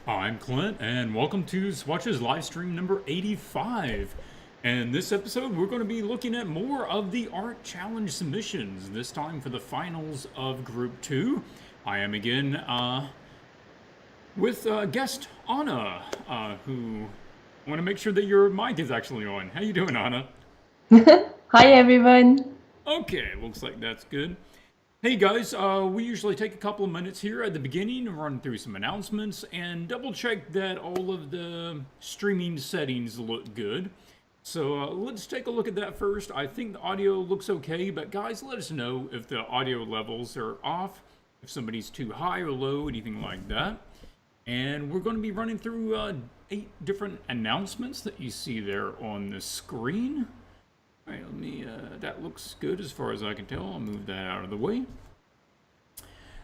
I'm Clint, and welcome to Swatches Livestream number 85. And this episode, we're going to be looking at more of the Art Challenge submissions, this time for the finals of Group 2. I am again with guest Anna, who I want to make sure that your mic is actually on. How you doing, Anna? Hi everyone. Okay, looks like that's good. Hey guys, we usually take a couple of minutes here at the beginning to run through some announcements and double check that all of the streaming settings look good. So let's take a look at that first. I think the audio looks okay, but guys, let us know if the audio levels are off, if somebody's too high or low, anything like that. And we're going to be running through 8 different announcements that you see there on the screen. All right, that looks good as far as I can tell. I'll move that out of the way.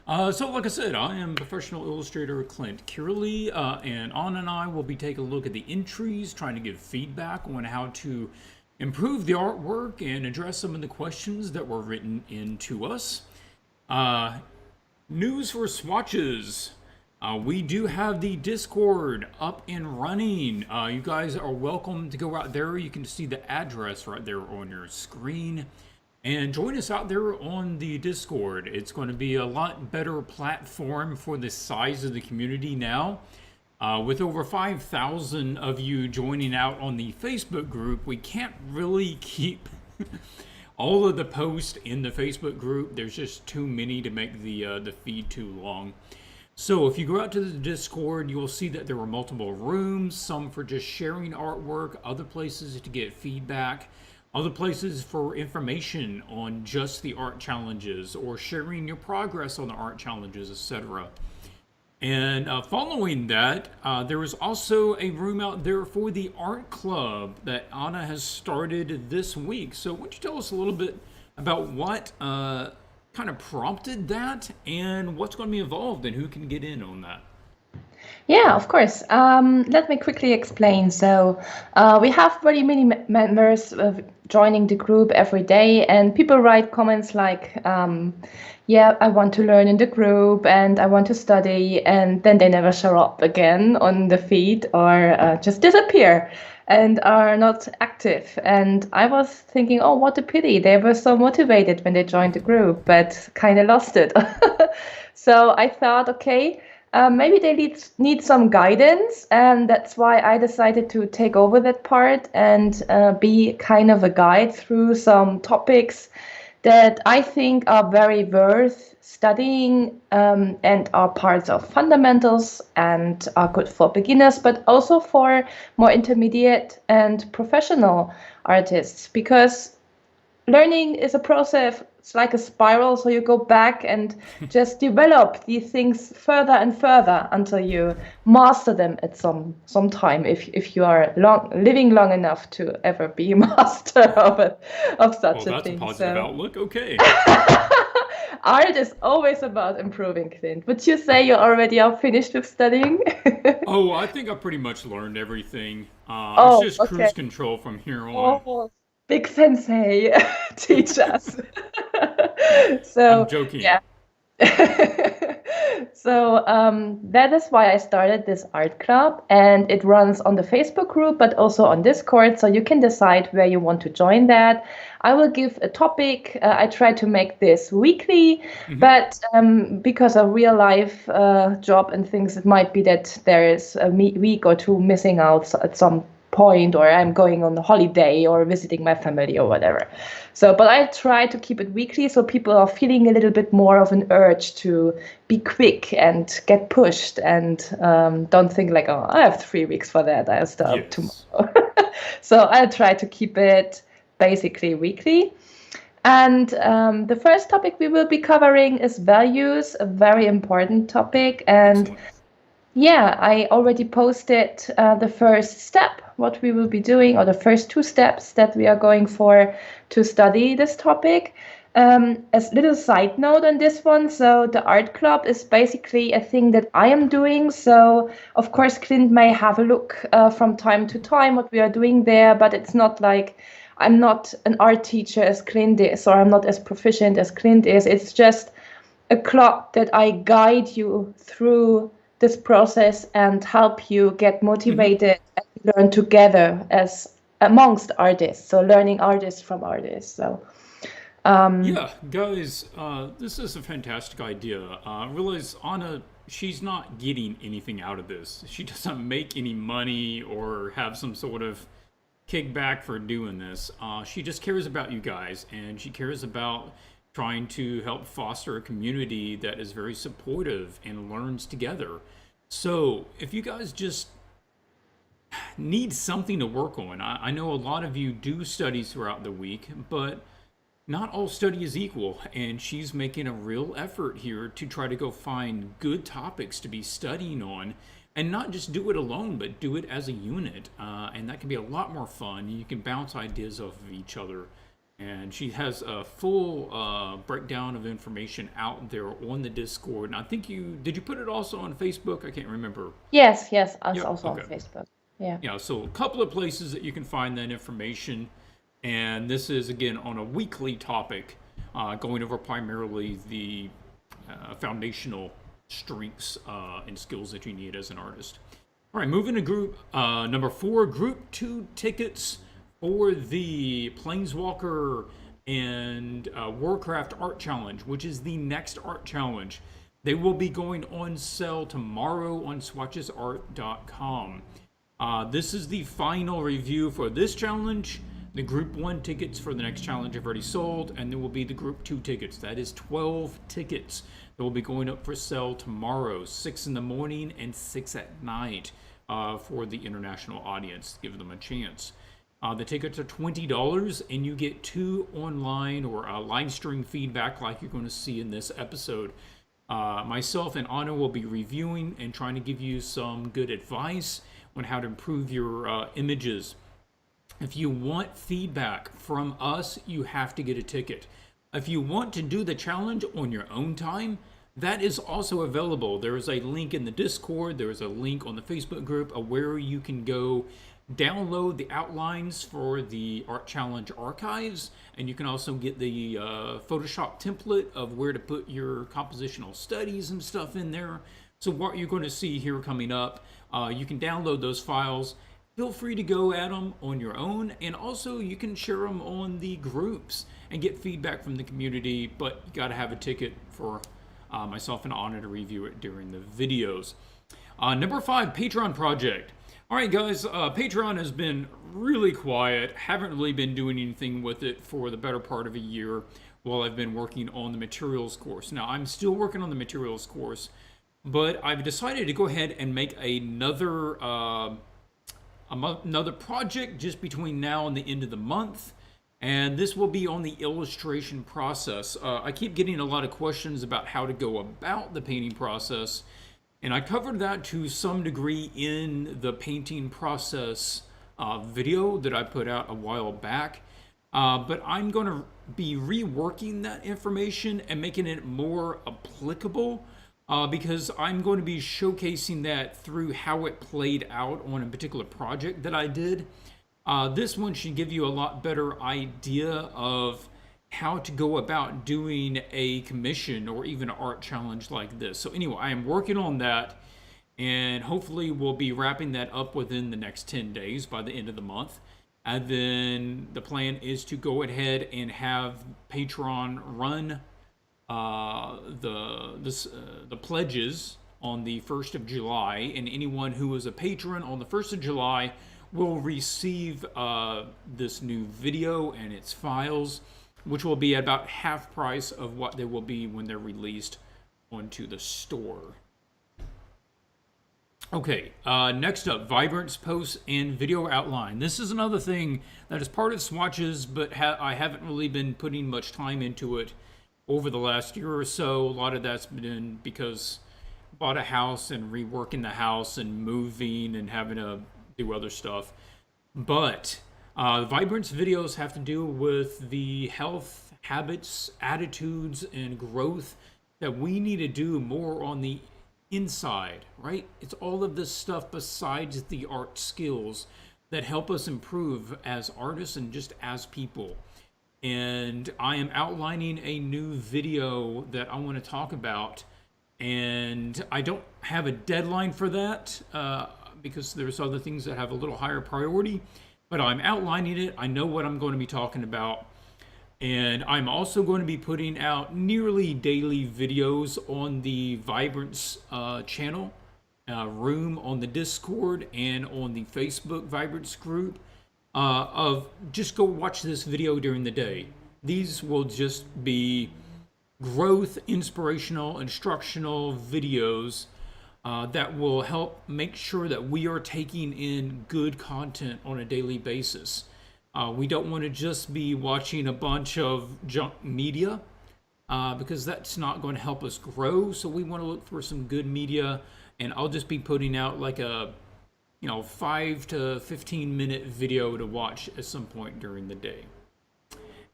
So like I said, I am professional illustrator Clint Curley, and Anna and I will be taking a look at the entries, trying to give feedback on how to improve the artwork and address some of the questions that were written in to us. News for Swatches. We do have the Discord up and running. You guys are welcome to go out there. You can see the address right there on your screen. And join us out there on the Discord. It's going to be a lot better platform for the size of the community now. With over 5,000 of you joining out on the Facebook group, we can't really keep all of the posts in the Facebook group. There's just too many to make the feed too long. So if you go out to the Discord, you will see that there are multiple rooms, some for just sharing artwork, other places to get feedback, other places for information on just the art challenges or sharing your progress on the art challenges, etc. And following that, there is also a room out there for the art club that Anna has started this week. So why don't you tell us a little bit about what kind of prompted that and what's going to be involved and who can get in on that? Yeah, of course. Let me quickly explain. So we have very many members joining the group every day, and people write comments like, yeah, I want to learn in the group and I want to study, and then they never show up again on the feed or just disappear and are not active. And I was thinking, oh, what a pity. They were so motivated when they joined the group, but kind of lost it. So I thought, okay, maybe they need some guidance, and that's why I decided to take over that part and be kind of a guide through some topics that I think are very worth studying and are parts of fundamentals and are good for beginners, but also for more intermediate and professional artists, because learning is a process. It's like a spiral, so you go back and just develop these things further and further until you master them at some time, if you are living long enough to ever be a master of Well, such a that's a thing. positive So outlook. Okay. art is always about improving, Clint. Would you say you already are finished with studying? Oh, I think I pretty much learned everything. It's Oh, just okay. cruise control from here on. Oh, big sensei, teach us. I'm So joking. yeah. So that is why I started this art club, and it runs on the Facebook group, but also on Discord. So you can decide where you want to join that. I will give a topic. I try to make this weekly, Hmm. but because of real life job and things, it might be that there is a week or two missing out at some point, or I'm going on a holiday or visiting my family or whatever. So, but I try to keep it weekly so people are feeling a little bit more of an urge to be quick and get pushed, and don't think like, oh, I have 3 weeks for that. I'll start Yes. tomorrow. So I try to keep it basically weekly. And the first topic we will be covering is values, a very important topic. And Excellent. yeah, I already posted the first step, what we will be doing, or the first 2 steps that we are going for to study this topic. As a little side note on this one, so the art club is basically a thing that I am doing. So of course, Clint may have a look from time to time what we are doing there, but it's not like I'm not an art teacher as Clint is, or I'm not as proficient as Clint is. It's just a club that I guide you through this process and help you get Mm-hmm. motivated and learn together as amongst artists. So learning artists from artists. So Yeah, guys, this is a fantastic idea. I realize Anna, she's not getting anything out of this. She doesn't make any money or have some sort of kickback for doing this. She just cares about you guys, and she cares about trying to help foster a community that is very supportive and learns together. So, if you guys just need something to work on, I know a lot of you do studies throughout the week, but not all study is equal, and she's making a real effort here to try to go find good topics to be studying on, and not just do it alone, but do it as a unit. And that can be a lot more fun. You can bounce ideas off of each other. And she has a full breakdown of information out there on the Discord. And I think did you put it also on Facebook? I can't remember. yes, it's Yeah, also on okay. Facebook. Yeah. Yeah, so a couple of places that you can find that information. And this is, again, on a weekly topic, going over primarily the foundational strengths and skills that you need as an artist. All right, moving to group number 4, Group 2 tickets for the Planeswalker and Warcraft Art Challenge, which is the next art challenge. They will be going on sale tomorrow on swatchesart.com. This is the final review for this challenge. The Group 1 tickets for the next challenge have already sold, and there will be the Group 2 tickets. That is 12 tickets that will be going up for sale tomorrow, 6 in the morning and 6 at night for the international audience. Give them a chance. The tickets are $20, and you get 2 online or live stream feedback like you're going to see in this episode. Myself and Anna will be reviewing and trying to give you some good advice on how to improve your images. If you want feedback from us, you have to get a ticket. If you want to do the challenge on your own time, that is also available. There is a link in the Discord, there is a link on the Facebook group of where you can go download the outlines for the Art Challenge archives, and you can also get the Photoshop template of where to put your compositional studies and stuff in there. So what you're going to see here coming up, you can download those files. Feel free to go at them on your own, and also you can share them on the groups and get feedback from the community, but you got to have a ticket for myself and Anna to review it during the videos. Number 5, Patreon project. All right, guys, Patreon has been really quiet. Haven't really been doing anything with it for the better part of a year while I've been working on the materials course. Now, I'm still working on the materials course, but I've decided to go ahead and make another project just between now and the end of the month, and this will be on the illustration process. I keep getting a lot of questions about how to go about the painting process, and I covered that to some degree in the painting process video that I put out a while back, but I'm going to be reworking that information and making it more applicable. Because I'm going to be showcasing that through how it played out on a particular project that I did. This one should give you a lot better idea of how to go about doing a commission or even an art challenge like this. So anyway, I am working on that, and hopefully we'll be wrapping that up within the next 10 days by the end of the month. And then the plan is to go ahead and have Patreon run the pledges on the 1st of July, and anyone who is a patron on the 1st of July will receive this new video and its files, which will be at about half price of what they will be when they're released onto the store. Okay, next up, Vibrance posts and video outline. This is another thing that is part of Swatches, but I haven't really been putting much time into it over the last year or so. A lot of that's been because I bought a house and reworking the house and moving and having to do other stuff. But Vibrance videos have to do with the health, habits, attitudes, and growth that we need to do more on the inside, right? It's all of this stuff besides the art skills that help us improve as artists and just as people. And I am outlining a new video that I want to talk about and I don't have a deadline for that because there's other things that have a little higher priority, but I'm outlining it. I know what I'm going to be talking about. And I'm also going to be putting out nearly daily videos on the Vibrance channel, room on the Discord, and on the Facebook Vibrance group of just go watch this video during the day. These will just be growth, inspirational, instructional videos that will help make sure that we are taking in good content on a daily basis. We don't want to just be watching a bunch of junk media because that's not going to help us grow. So we want to look for some good media, and I'll just be putting out like a 5 to 15 minute video to watch at some point during the day.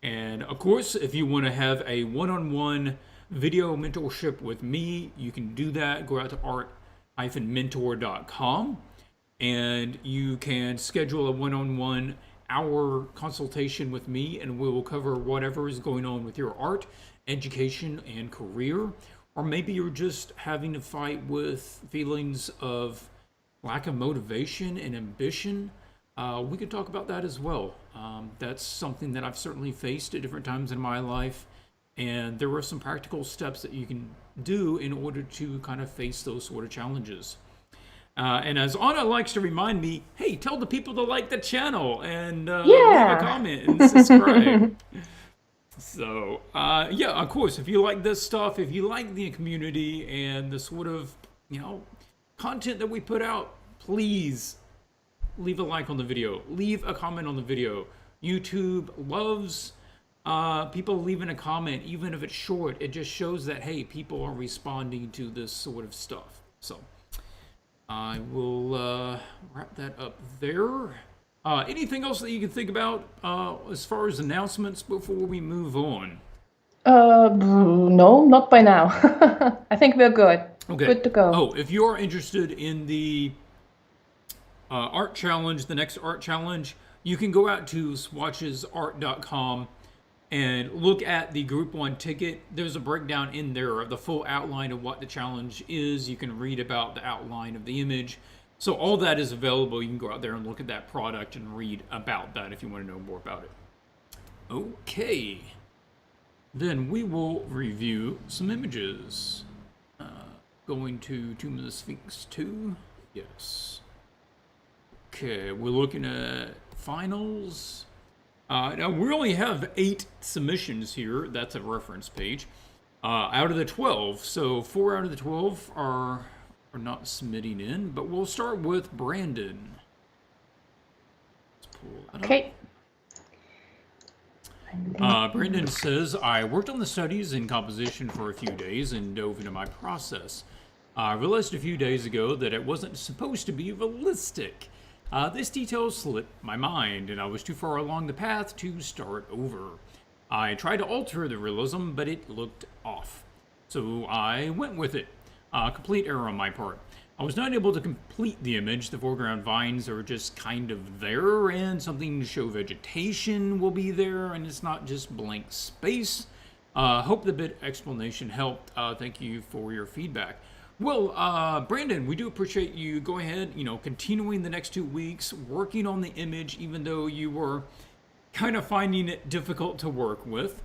And of course, if you want to have a one-on-one video mentorship with me, you can do that. Go out to art-mentor.com and you can schedule a one-on-one hour consultation with me, and we will cover whatever is going on with your art, education, and career. Or maybe you're just having to fight with feelings of lack of motivation and ambition. We could talk about that as well. That's something that I've certainly faced at different times in my life, and there are some practical steps that you can do in order to kind of face those sort of challenges. And as Anna likes to remind me, hey, tell the people to like the channel and leave a comment and subscribe. So, yeah, of course, if you like this stuff, if you like the community and the sort of, content that we put out, please leave a like on the video. Leave a comment on the video. YouTube loves people leaving a comment, even if it's short. It just shows that, hey, people are responding to this sort of stuff. So I will wrap that up there. Anything else that you can think about as far as announcements before we move on? No, not by now. I think we're good. Okay. Good to go. Oh, if you're interested in the art challenge, the next art challenge, you can go out to swatchesart.com and look at the group 1 ticket. There's a breakdown in there of the full outline of what the challenge is. You can read about the outline of the image. So all that is available. You can go out there and look at that product and read about that if you want to know more about it. Okay. Then we will review some images. Going to Tomb of the Sphinx 2. Yes. Okay, we're looking at finals. Now we only have 8 submissions here. That's a reference page. Out of the 12, so 4 out of the 12 are not submitting in. But we'll start with Brandon. Let's pull that Okay. Brandon says, I worked on the studies in composition for a few days and dove into my process. I realized a few days ago that it wasn't supposed to be realistic. This detail slipped my mind, and I was too far along the path to start over. I tried to alter the realism, but it looked off. So I went with it. Complete error on my part. I was not able to complete the image. The foreground vines are just kind of there, and something to show vegetation will be there, and it's not just blank space. Hope the bit explanation helped. Thank you for your feedback. Well, Brandon, we do appreciate you going ahead, continuing the next 2 weeks, working on the image, even though you were kind of finding it difficult to work with.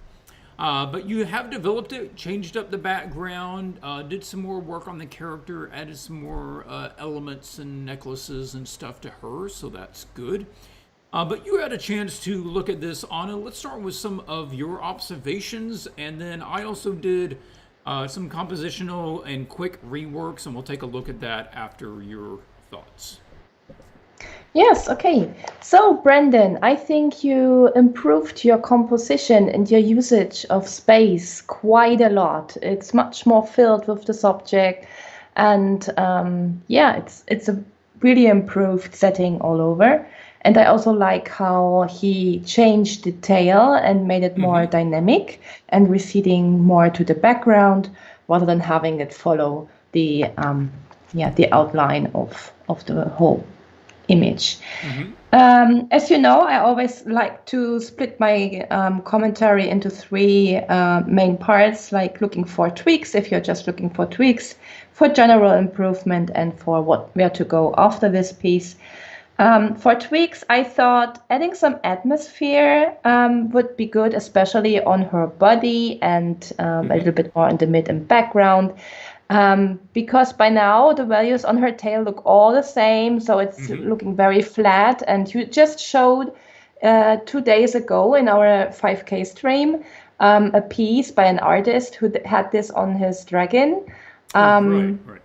But you have developed it, changed up the background, did some more work on the character, added some more elements and necklaces and stuff to her, so that's good. But you had a chance to look at this, Anna. Let's start with some of your observations, and then I also did some compositional and quick reworks, and we'll take a look at that after your thoughts. Yes, okay. So, Brendan, I think you improved your composition and your usage of space quite a lot. It's much more filled with the subject, and it's a really improved setting all over. And I also like how he changed the tail and made it more dynamic and receding more to the background rather than having it follow the outline of the whole image. As you know, I always like to split my commentary into three main parts, like looking for tweaks, if you're just looking for tweaks, for general improvement, and for where to go after this piece. For tweaks, I thought adding some atmosphere would be good, especially on her body and a little bit more in the mid and background. Because by now the values on her tail look all the same, so it's looking very flat. And you just showed 2 days ago in our 5K stream a piece by an artist who had this on his dragon. Right.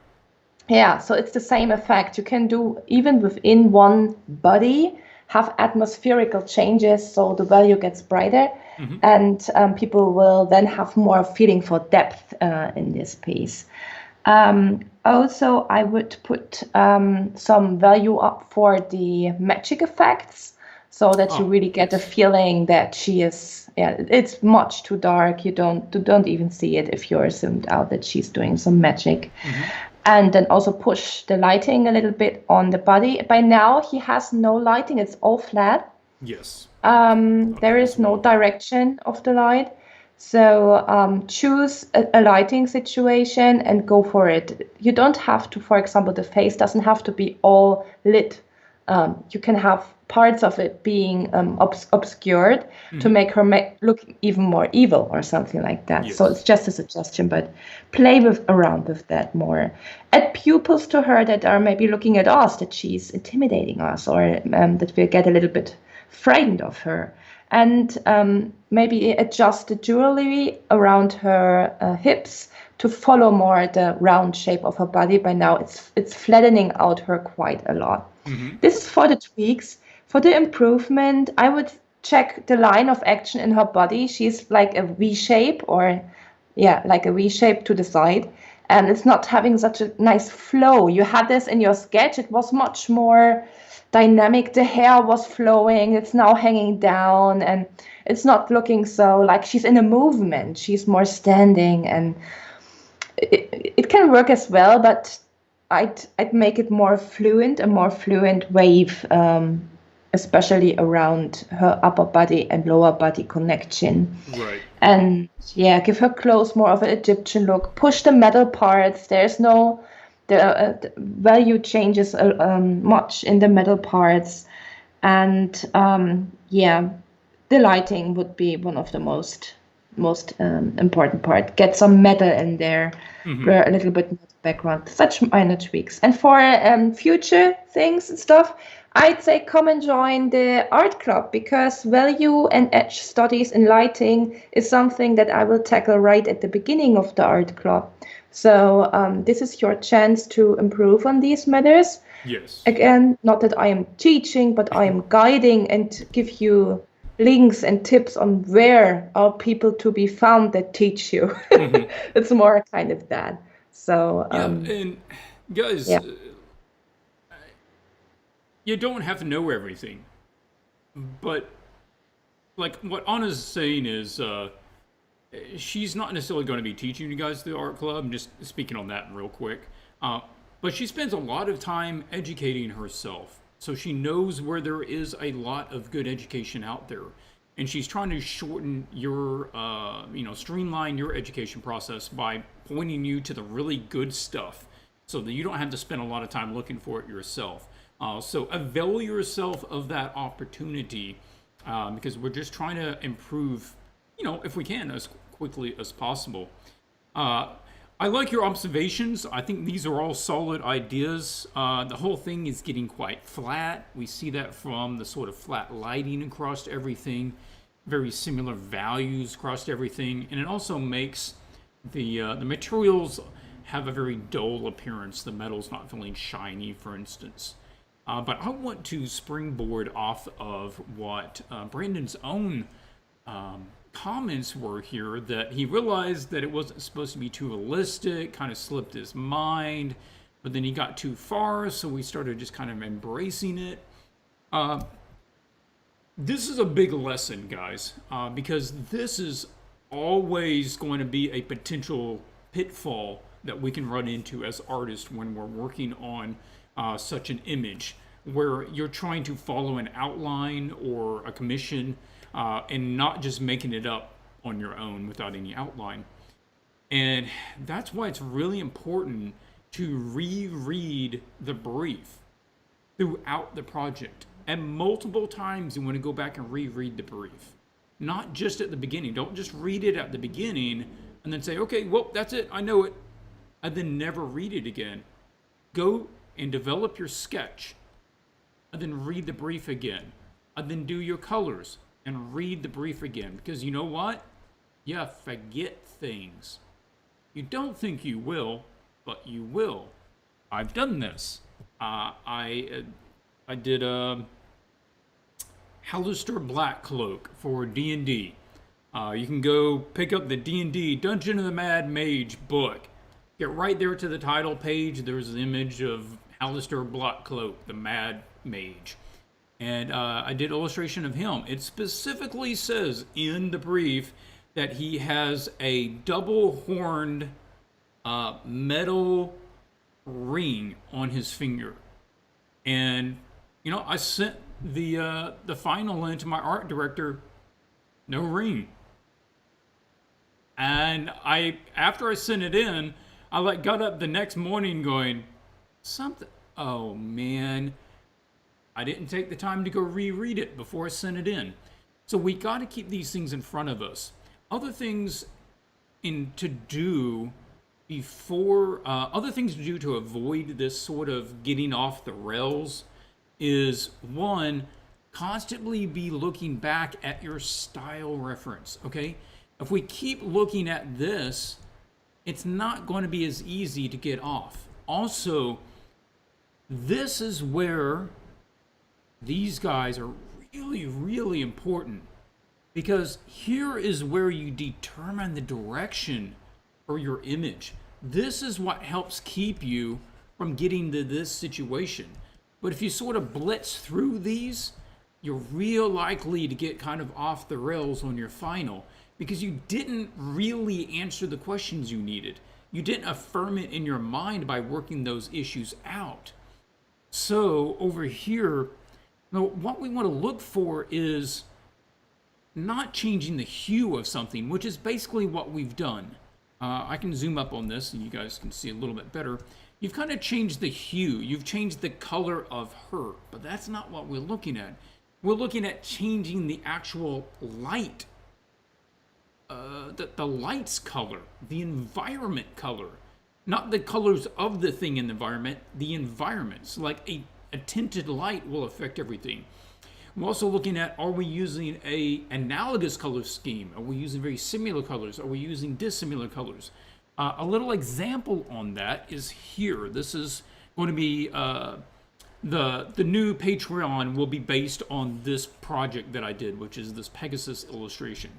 Yeah, so it's the same effect. You can do even within one body, have atmospherical changes, so the value gets brighter, and people will then have more feeling for depth in this piece. Also, I would put some value up for the magic effects, so that you really get a feeling that she is. Yeah, it's much too dark. You don't even see it if you're zoomed out that she's doing some magic. And then also push the lighting a little bit on the body. By now, he has no lighting. It's all flat. Yes. There is no direction of the light. So choose a lighting situation and go for it. You don't have to, for example, the face doesn't have to be all lit. You can have parts of it being obscured to make her look even more evil or something like that. Yes. So it's just a suggestion, but play around with that more. Add pupils to her that are maybe looking at us, that she's intimidating us, or that we get a little bit frightened of her. And maybe adjust the jewelry around her hips to follow more the round shape of her body. By now, it's flattening out her quite a lot. This is for the tweaks. For the improvement, I would check the line of action in her body. She's like a V shape, like a V shape to the side, and it's not having such a nice flow. You had this in your sketch. It was much more dynamic. The hair was flowing. It's now hanging down, and it's not looking so like she's in a movement. She's more standing, and it can work as well, but I'd make it more fluent, a more fluent wave, especially around her upper body and lower body connection. Right. And yeah, give her clothes more of an Egyptian look. Push the metal parts. There's no the value changes much in the metal parts, and the lighting would be one of the most important part. Get some metal in there, a little bit background, such minor tweaks. And for future things and stuff, I'd say come and join the art club, because value and edge studies in lighting is something that I will tackle right at the beginning of the art club. So this is your chance to improve on these matters. Yes. Again, not that I am teaching, but I am guiding and give you links and tips on where are people to be found that teach you. It's more kind of that. So and guys, you don't have to know everything, but like what Anna's saying is, she's not necessarily going to be teaching you guys the art club. I'm just speaking on that real quick. But she spends a lot of time educating herself, so she knows where there is a lot of good education out there, and she's trying to shorten your, streamline your education process by pointing you to the really good stuff, so that you don't have to spend a lot of time looking for it yourself. So avail yourself of that opportunity, because we're just trying to improve, if we can, as quickly as possible. I like your observations. I think these are all solid ideas. The whole thing is getting quite flat. We see that from the sort of flat lighting across everything, very similar values across everything, and it also makes the materials have a very dull appearance. The metal's not feeling shiny, for instance. But I want to springboard off of what Brandon's own comments were here, that he realized that it wasn't supposed to be too realistic, kind of slipped his mind, but then he got too far, so we started just kind of embracing it. This is a big lesson, guys, because this is always going to be a potential pitfall that we can run into as artists when we're working on such an image. where you're trying to follow an outline or a commission and not just making it up on your own without any outline. And that's why it's really important to reread the brief throughout the project. And multiple times you want to go back and reread the brief. Not just at the beginning. Don't just read it at the beginning and then say, okay, well, that's it, I know it, and then never read it again. Go and develop your sketch, and then read the brief again, and then do your colors, and read the brief again. Because you know what? You forget things. You don't think you will, but you will. I've done this. I did a Hallister Black Cloak for D&D. You can go pick up the D&D Dungeon of the Mad Mage book. Get right there to the title page. There's an image of Hallister Black Cloak, the Mad Mage. And I did illustration of him. It specifically says in the brief that he has a double-horned metal ring on his finger. And, you know, I sent the final in to my art director, no ring. And after I sent it in, I got up the next morning going, oh man, I didn't take the time to go reread it before I sent it in. So we got to keep these things in front of us. Other things to do to avoid this sort of getting off the rails is, one, constantly be looking back at your style reference, okay? If we keep looking at this, it's not going to be as easy to get off. Also, this is where these guys are really, really important, because here is where you determine the direction for your image. This is what helps keep you from getting to this situation. But if you sort of blitz through these, you're real likely to get kind of off the rails on your final, because you didn't really answer the questions you needed. You didn't affirm it in your mind by working those issues out. So over here, what we want to look for is not changing the hue of something, which is basically what we've done. I can zoom up on this and you guys can see a little bit better. You've kind of changed the hue. You've changed the color of her, but that's not what we're looking at. We're looking at changing the actual light, the light's color, the environment color, not the colors of the thing in the environment, the environments. Like a tinted light will affect everything. We're also looking at, are we using a analogous color scheme? Are we using very similar colors? Are we using dissimilar colors? A little example on that is here. This is going to be the new Patreon will be based on this project that I did, which is this Pegasus illustration.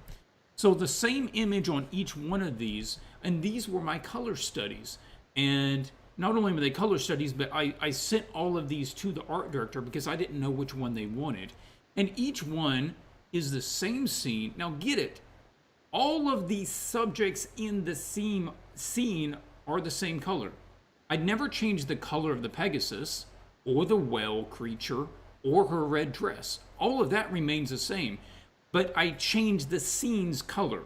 So the same image on each one of these, and these were my color studies. And not only were they color studies, but I sent all of these to the art director because I didn't know which one they wanted. And each one is the same scene. Now get it. All of these subjects in the scene are the same color. I'd never changed the color of the Pegasus or the whale creature or her red dress. All of that remains the same. But I changed the scene's color.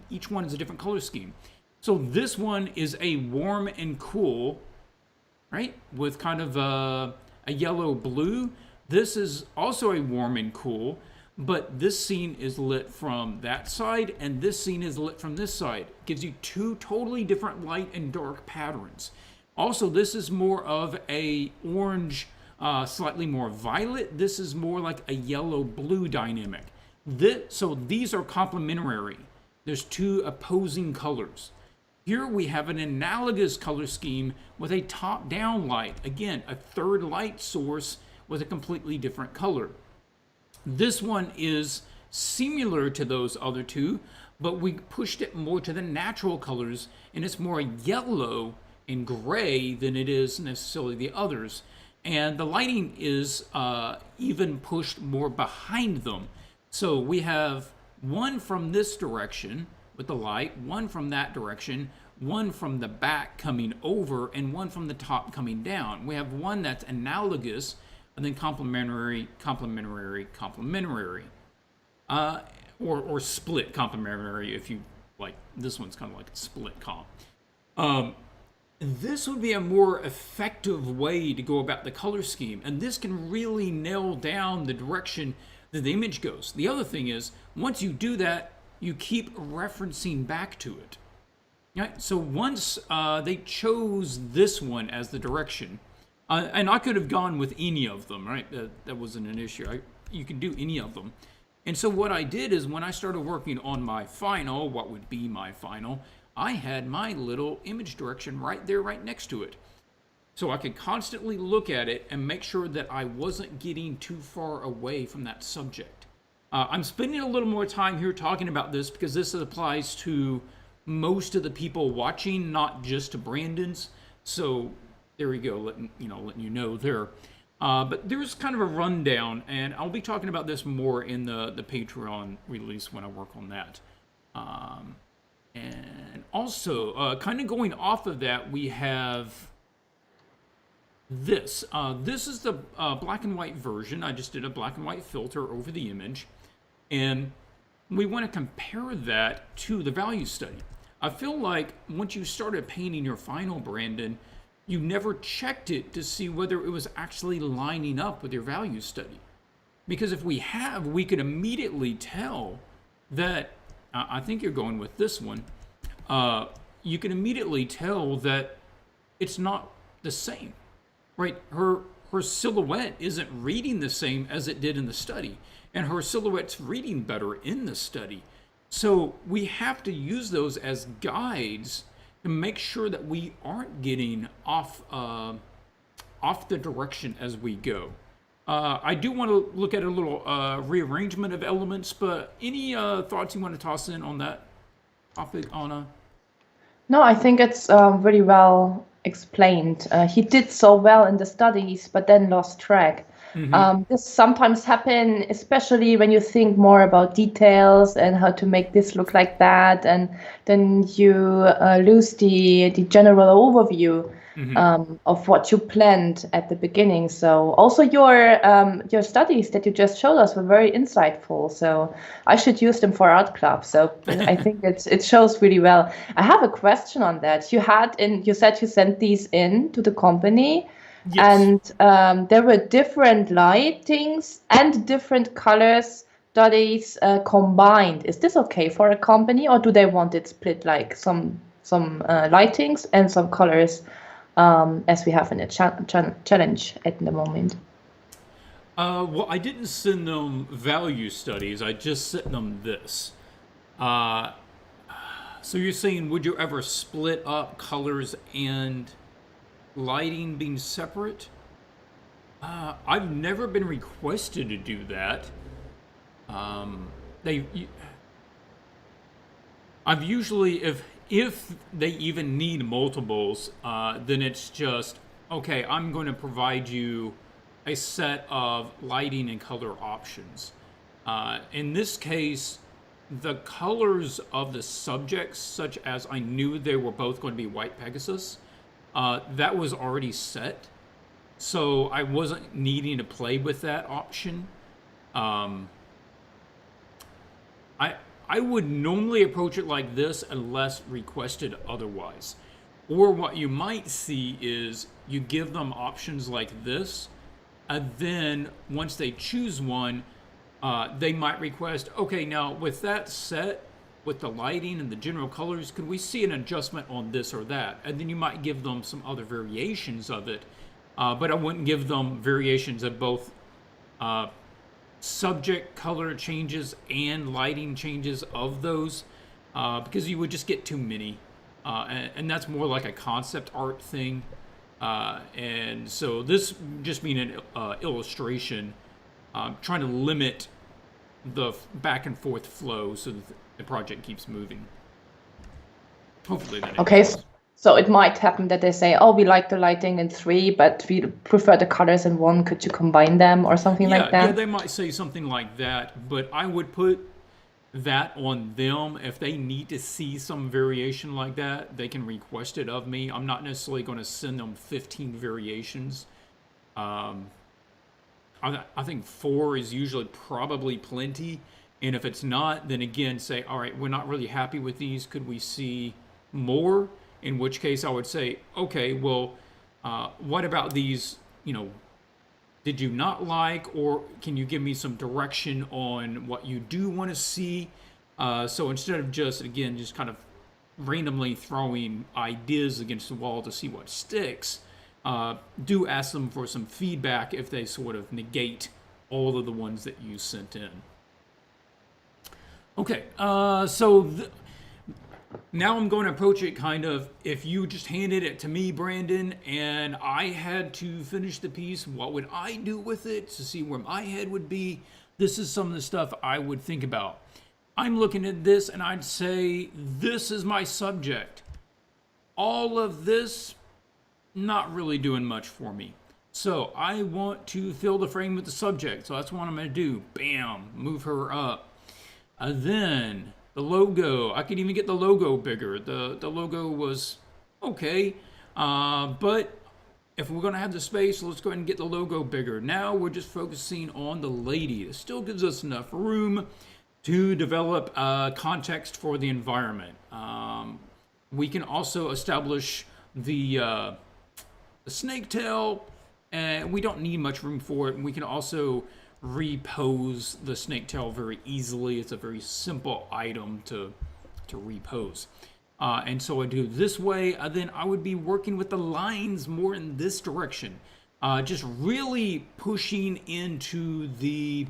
Each one is a different color scheme. So this one is a warm and cool, right? With kind of a yellow blue. This is also a warm and cool, but this scene is lit from that side and this scene is lit from this side. It gives you two totally different light and dark patterns. Also, this is more of a orange, slightly more violet. This is more like a yellow-blue dynamic. So these are complementary. There's two opposing colors. Here we have an analogous color scheme with a top-down light. Again, a third light source with a completely different color. This one is similar to those other two, but we pushed it more to the natural colors, and it's more yellow and gray than it is necessarily the others. And the lighting is even pushed more behind them. So we have one from this direction with the light, one from that direction, one from the back coming over, and one from the top coming down. We have one that's analogous and then complementary, complementary, complementary, or split complementary if you like. This one's kind of like a split comp. This would be a more effective way to go about the color scheme, and this can really nail down the direction that the image goes. The other thing is, once you do that, you keep referencing back to it. Right? So once they chose this one as the direction, and I could have gone with any of them, right? That wasn't an issue. You can do any of them. And so what I did is when I started working on my final, what would be my final, I had my little image direction right there, right next to it. So I could constantly look at it and make sure that I wasn't getting too far away from that subject. I'm spending a little more time here talking about this because this applies to most of the people watching, not just to Brandon's. So there we go, letting you know there. But there's kind of a rundown, and I'll be talking about this more in the Patreon release when I work on that. And also, kind of going off of that, we have this. This is the black and white version. I just did a black and white filter over the image. And we want to compare that to the value study. I feel like once you started painting your final, Brandon, you never checked it to see whether it was actually lining up with your value study. Because if we have, we could immediately tell that, I think you're going with this one, you can immediately tell that it's not the same, right? Her silhouette isn't reading the same as it did in the study, and her silhouette's reading better in the study. So we have to use those as guides to make sure that we aren't getting off the direction as we go. I do want to look at a little rearrangement of elements, but any thoughts you want to toss in on that topic, Anna? No, I think it's really well explained. He did so well in the studies, but then lost track. This sometimes happen, especially when you think more about details and how to make this look like that, and then you lose the general overview of what you planned at the beginning. So also your studies that you just showed us were very insightful. So I should use them for art club. So I think it shows really well. I have a question on that. You said you sent these in to the company. Yes. And there were different lightings and different colors studies combined. Is this okay for a company, or do they want it split, like some lightings and some colors, as we have in a challenge at the moment? Well, I didn't send them value studies. I just sent them this. So you're saying, would you ever split up colors and lighting being separate? I've never been requested to do that. I've usually, if they even need multiples, then it's just, okay, I'm going to provide you a set of lighting and color options. In this case, the colors of the subjects, such as I knew they were both going to be white Pegasus, that was already set, so I wasn't needing to play with that option. I would normally approach it like this unless requested otherwise. Or what you might see is you give them options like this, and then once they choose one, they might request, okay, now with that set, with the lighting and the general colors, could we see an adjustment on this or that? And then you might give them some other variations of it, but I wouldn't give them variations of both subject color changes and lighting changes of those, because you would just get too many. And that's more like a concept art thing. And so this just being an illustration, trying to limit the back and forth flow so that the project keeps moving. Hopefully that Okay, makes sense. so it might happen that they say, "Oh, we like the lighting in 3, but we prefer the colors in 1. Could you combine them or something like Yeah, that?" they might say something like that, but I would put that on them. If they need to see some variation like that, they can request it of me. I'm not necessarily going to send them 15 variations. I think 4 is usually probably plenty. And if it's not, then again, say, all right, we're not really happy with these. Could we see more? In which case, I would say, okay, well, what about these, did you not like, or can you give me some direction on what you do want to see? So instead of just kind of randomly throwing ideas against the wall to see what sticks, do ask them for some feedback if they sort of negate all of the ones that you sent in. Okay, now I'm going to approach it kind of, if you just handed it to me, Brandon, and I had to finish the piece, what would I do with it to see where my head would be? This is some of the stuff I would think about. I'm looking at this and I'd say, this is my subject. All of this, not really doing much for me. So I want to fill the frame with the subject. So that's what I'm going to do. Bam, move her up. Then the logo, I could even get the logo bigger. The logo was okay, but if we're gonna have the space, let's go ahead and get the logo bigger. Now we're just focusing on the lady. It still gives us enough room to develop context for the environment. We can also establish the snake tail, and we don't need much room for it. And we can also repose the snake tail very easily. It's a very simple item to repose. And so I do this way. Then I would be working with the lines more in this direction. Just really pushing into the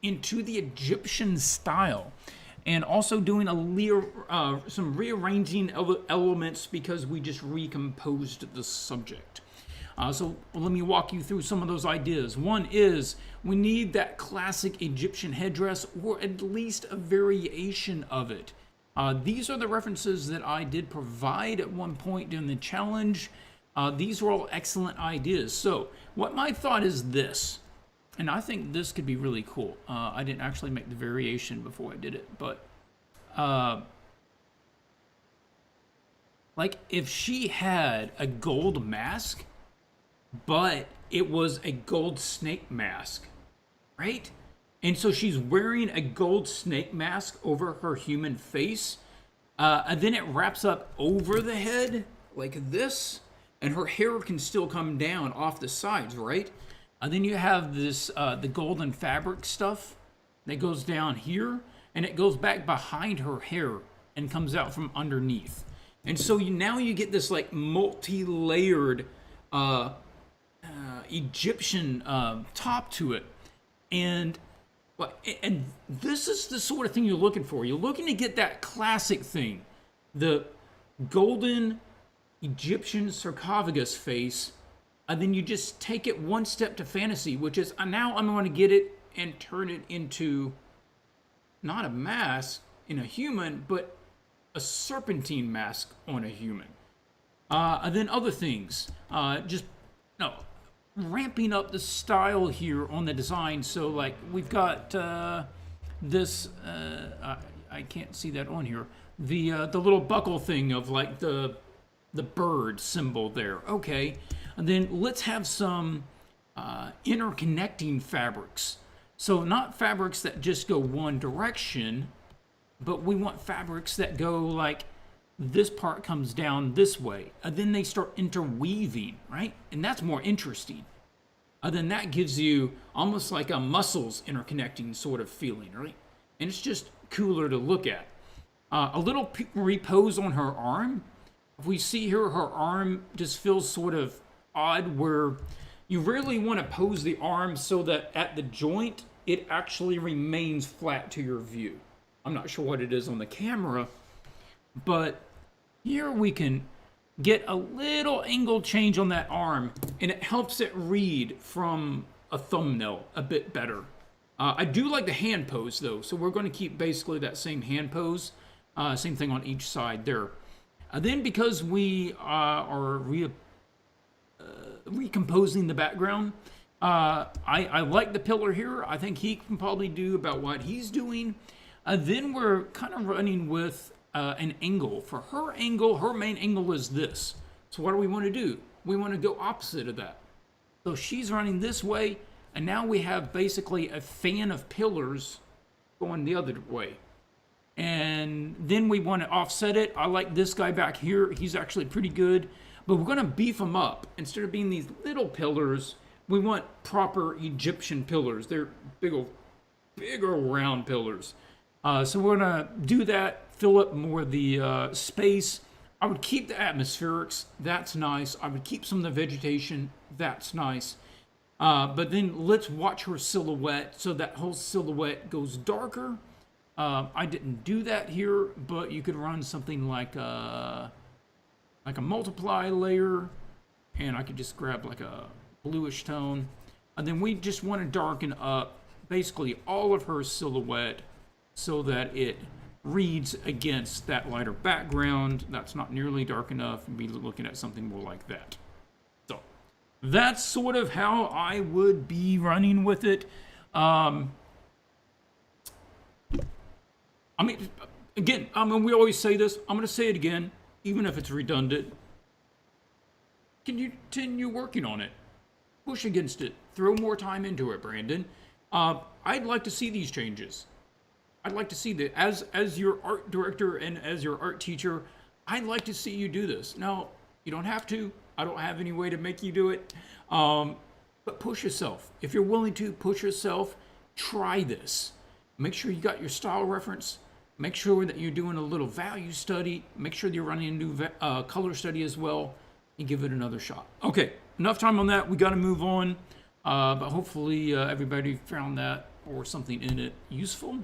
Egyptian style. And also doing some rearranging elements because we just recomposed the subject. So let me walk you through some of those ideas. One is we need that classic Egyptian headdress, or at least a variation of it. These are the references that I did provide at one point during the challenge. These were all excellent ideas. So what my thought is this, and I think this could be really cool. I didn't actually make the variation before I did it, but like if she had a gold mask, but it was a gold snake mask, right? And so she's wearing a gold snake mask over her human face, and then it wraps up over the head like this, and her hair can still come down off the sides, right? And then you have this the golden fabric stuff that goes down here, and it goes back behind her hair and comes out from underneath. And so now you get this like multi-layered Egyptian top to it, and this is the sort of thing you're looking for. You're looking to get that classic thing, the golden Egyptian sarcophagus face, and then you just take it one step to fantasy, which is now I'm going to get it and turn it into not a mask in a human, but a serpentine mask on a human. And then other things, ramping up the style here on the design. So like we've got this, I can't see that on here. The little buckle thing of like the bird symbol there. Okay, and then let's have some interconnecting fabrics. So not fabrics that just go one direction, but we want fabrics that go like this part comes down this way, and then they start interweaving, right? And that's more interesting. And then that gives you almost like a muscles interconnecting sort of feeling, right? And it's just cooler to look at. A little repose on her arm. If we see here, her arm just feels sort of odd, where you really want to pose the arm so that at the joint, it actually remains flat to your view. I'm not sure what it is on the camera, but here we can get a little angle change on that arm, and it helps it read from a thumbnail a bit better. I do like the hand pose though, so we're going to keep basically that same hand pose, same thing on each side there. Then because we are recomposing the background, I like the pillar here. I think he can probably do about what he's doing. Then we're kind of running with an angle. For her angle, her main angle is this. So what do we want to do? We want to go opposite of that. So she's running this way, and now we have basically a fan of pillars going the other way. And then we want to offset it. I like this guy back here. He's actually pretty good. But we're going to beef him up. Instead of being these little pillars, we want proper Egyptian pillars. They're bigger round pillars. So we're going to do that, fill up more of the space. I would keep the atmospherics. That's nice. I would keep some of the vegetation. That's nice. But then let's watch her silhouette. So that whole silhouette goes darker. I didn't do that here, but you could run something like a multiply layer, and I could just grab like a bluish tone. And then we just want to darken up basically all of her silhouette so that it reads against that lighter background. That's not nearly dark enough. We'd be looking at something more like that. So that's sort of how I would be running with it. I mean, again, we always say this. I'm going to say it again, even if it's redundant. Continue working on it. Push against it. Throw more time into it, Brandon. I'd like to see these changes. I'd like to see that as your art director and as your art teacher, I'd like to see you do this. Now, you don't have to. I don't have any way to make you do it. But push yourself. If you're willing to push yourself, try this. Make sure you got your style reference. Make sure that you're doing a little value study. Make sure that you're running a new color study as well, and give it another shot. Okay, enough time on that. We got to move on. But hopefully everybody found that or something in it useful.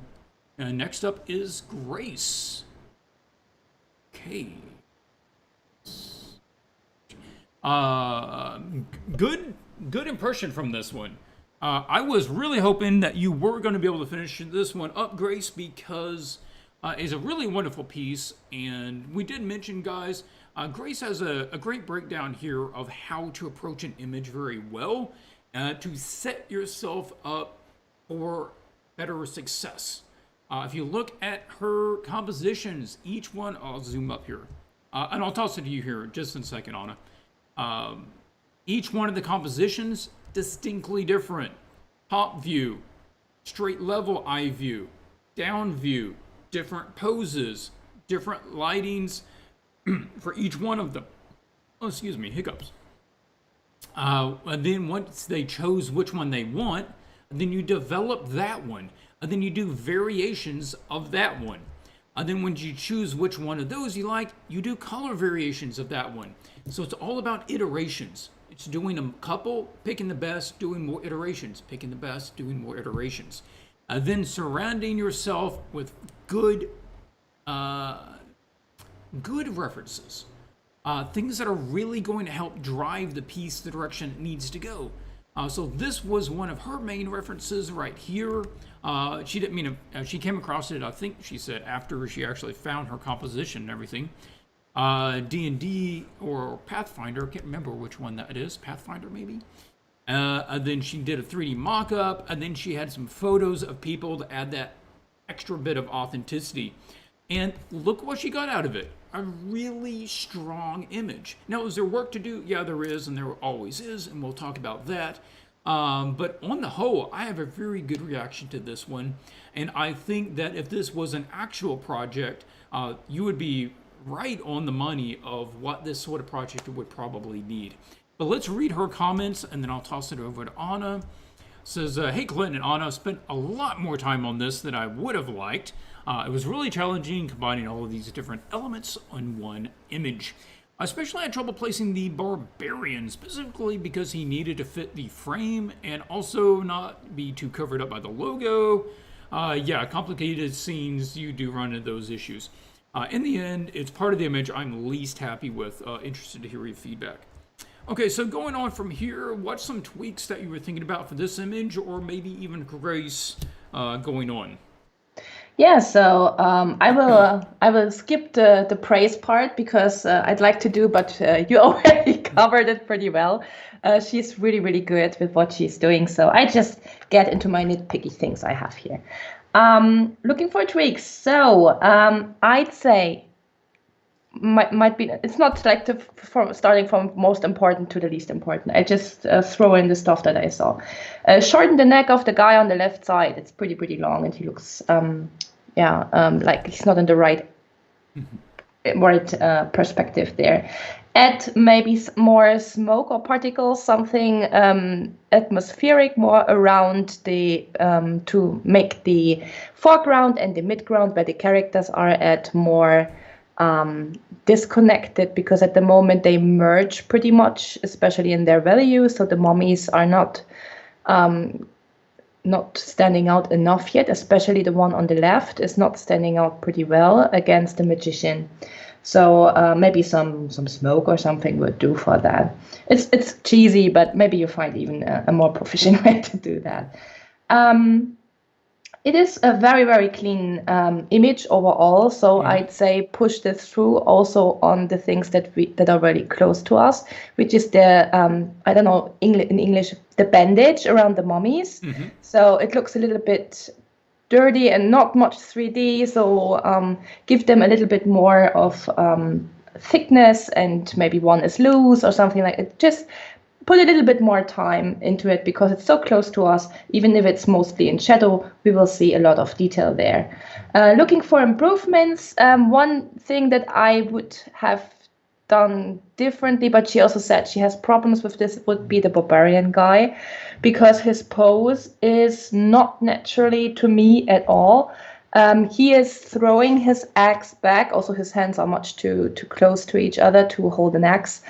And next up is Grace. Okay. Good impression from this one. I was really hoping that you were going to be able to finish this one up, Grace, because it's a really wonderful piece. And we did mention, guys, Grace has a great breakdown here of how to approach an image very well to set yourself up for better success. If you look at her compositions, each one, I'll zoom up here, and I'll toss it to you here just in a second, Anna. Each one of the compositions, distinctly different. Top view, straight level eye view, down view, different poses, different lightings for each one of them. Oh, excuse me, hiccups. And then once they chose which one they want, then you develop that one. And then you do variations of that one. And then when you choose which one of those you like, you do color variations of that one. So it's all about iterations. It's doing a couple, picking the best, doing more iterations, picking the best, doing more iterations. And then surrounding yourself with good references. Things that are really going to help drive the piece the direction it needs to go. So this was one of her main references right here. She didn't mean to, she came across it, I think she said, after she actually found her composition and everything. D&D or Pathfinder, I can't remember which one that is, Pathfinder maybe? And then she did a 3D mock-up, and then she had some photos of people to add that extra bit of authenticity. And look what she got out of it. A really strong image. Now, is there work to do? Yeah, there is, and there always is, and we'll talk about that. But on the whole, I have a very good reaction to this one. And I think that if this was an actual project, you would be right on the money of what this sort of project would probably need. But let's read her comments, and then I'll toss it over to Anna. It says, hey, Clint and Anna, spent a lot more time on this than I would have liked. It was really challenging combining all of these different elements on one image. I especially had trouble placing the barbarian, specifically because he needed to fit the frame and also not be too covered up by the logo. Yeah, complicated scenes, you do run into those issues. In the end, it's part of the image I'm least happy with. Interested to hear your feedback. Okay, so going on from here, what's some tweaks that you were thinking about for this image, or maybe even Grace going on? Yeah, so I will skip the praise part because I'd like to do, but you already covered it pretty well. She's really good with what she's doing, so I just get into my nitpicky things I have here. Looking for tweaks. So I'd say might be. It's not like starting from most important to the least important. I just throw in the stuff that I saw. Shorten the neck of the guy on the left side. It's pretty long, and he looks like he's not in the right perspective there. Add maybe more smoke or particles, something atmospheric more around the to make the foreground and the midground where the characters are at more disconnected, because at the moment they merge pretty much, especially in their values. So the mummies are not standing out enough yet, especially the one on the left is not standing out pretty well against the magician. So maybe some smoke or something would do for that. It's cheesy, but maybe you find even a more proficient way to do that. It is a very clean image overall, so I'd say push this through also on the things that are really close to us, which is the I don't know in English, the bandage around the mummies. So it looks a little bit dirty and not much 3D, so give them a little bit more of thickness, and maybe one is loose or something like it. Just put a little bit more time into it, because it's so close to us. Even if it's mostly in shadow, we will see a lot of detail there. Looking for improvements, one thing that I would have done differently, but she also said she has problems with this, would be the barbarian guy, because his pose is not naturally to me at all. He is throwing his axe back. Also, his hands are much too close to each other to hold an axe.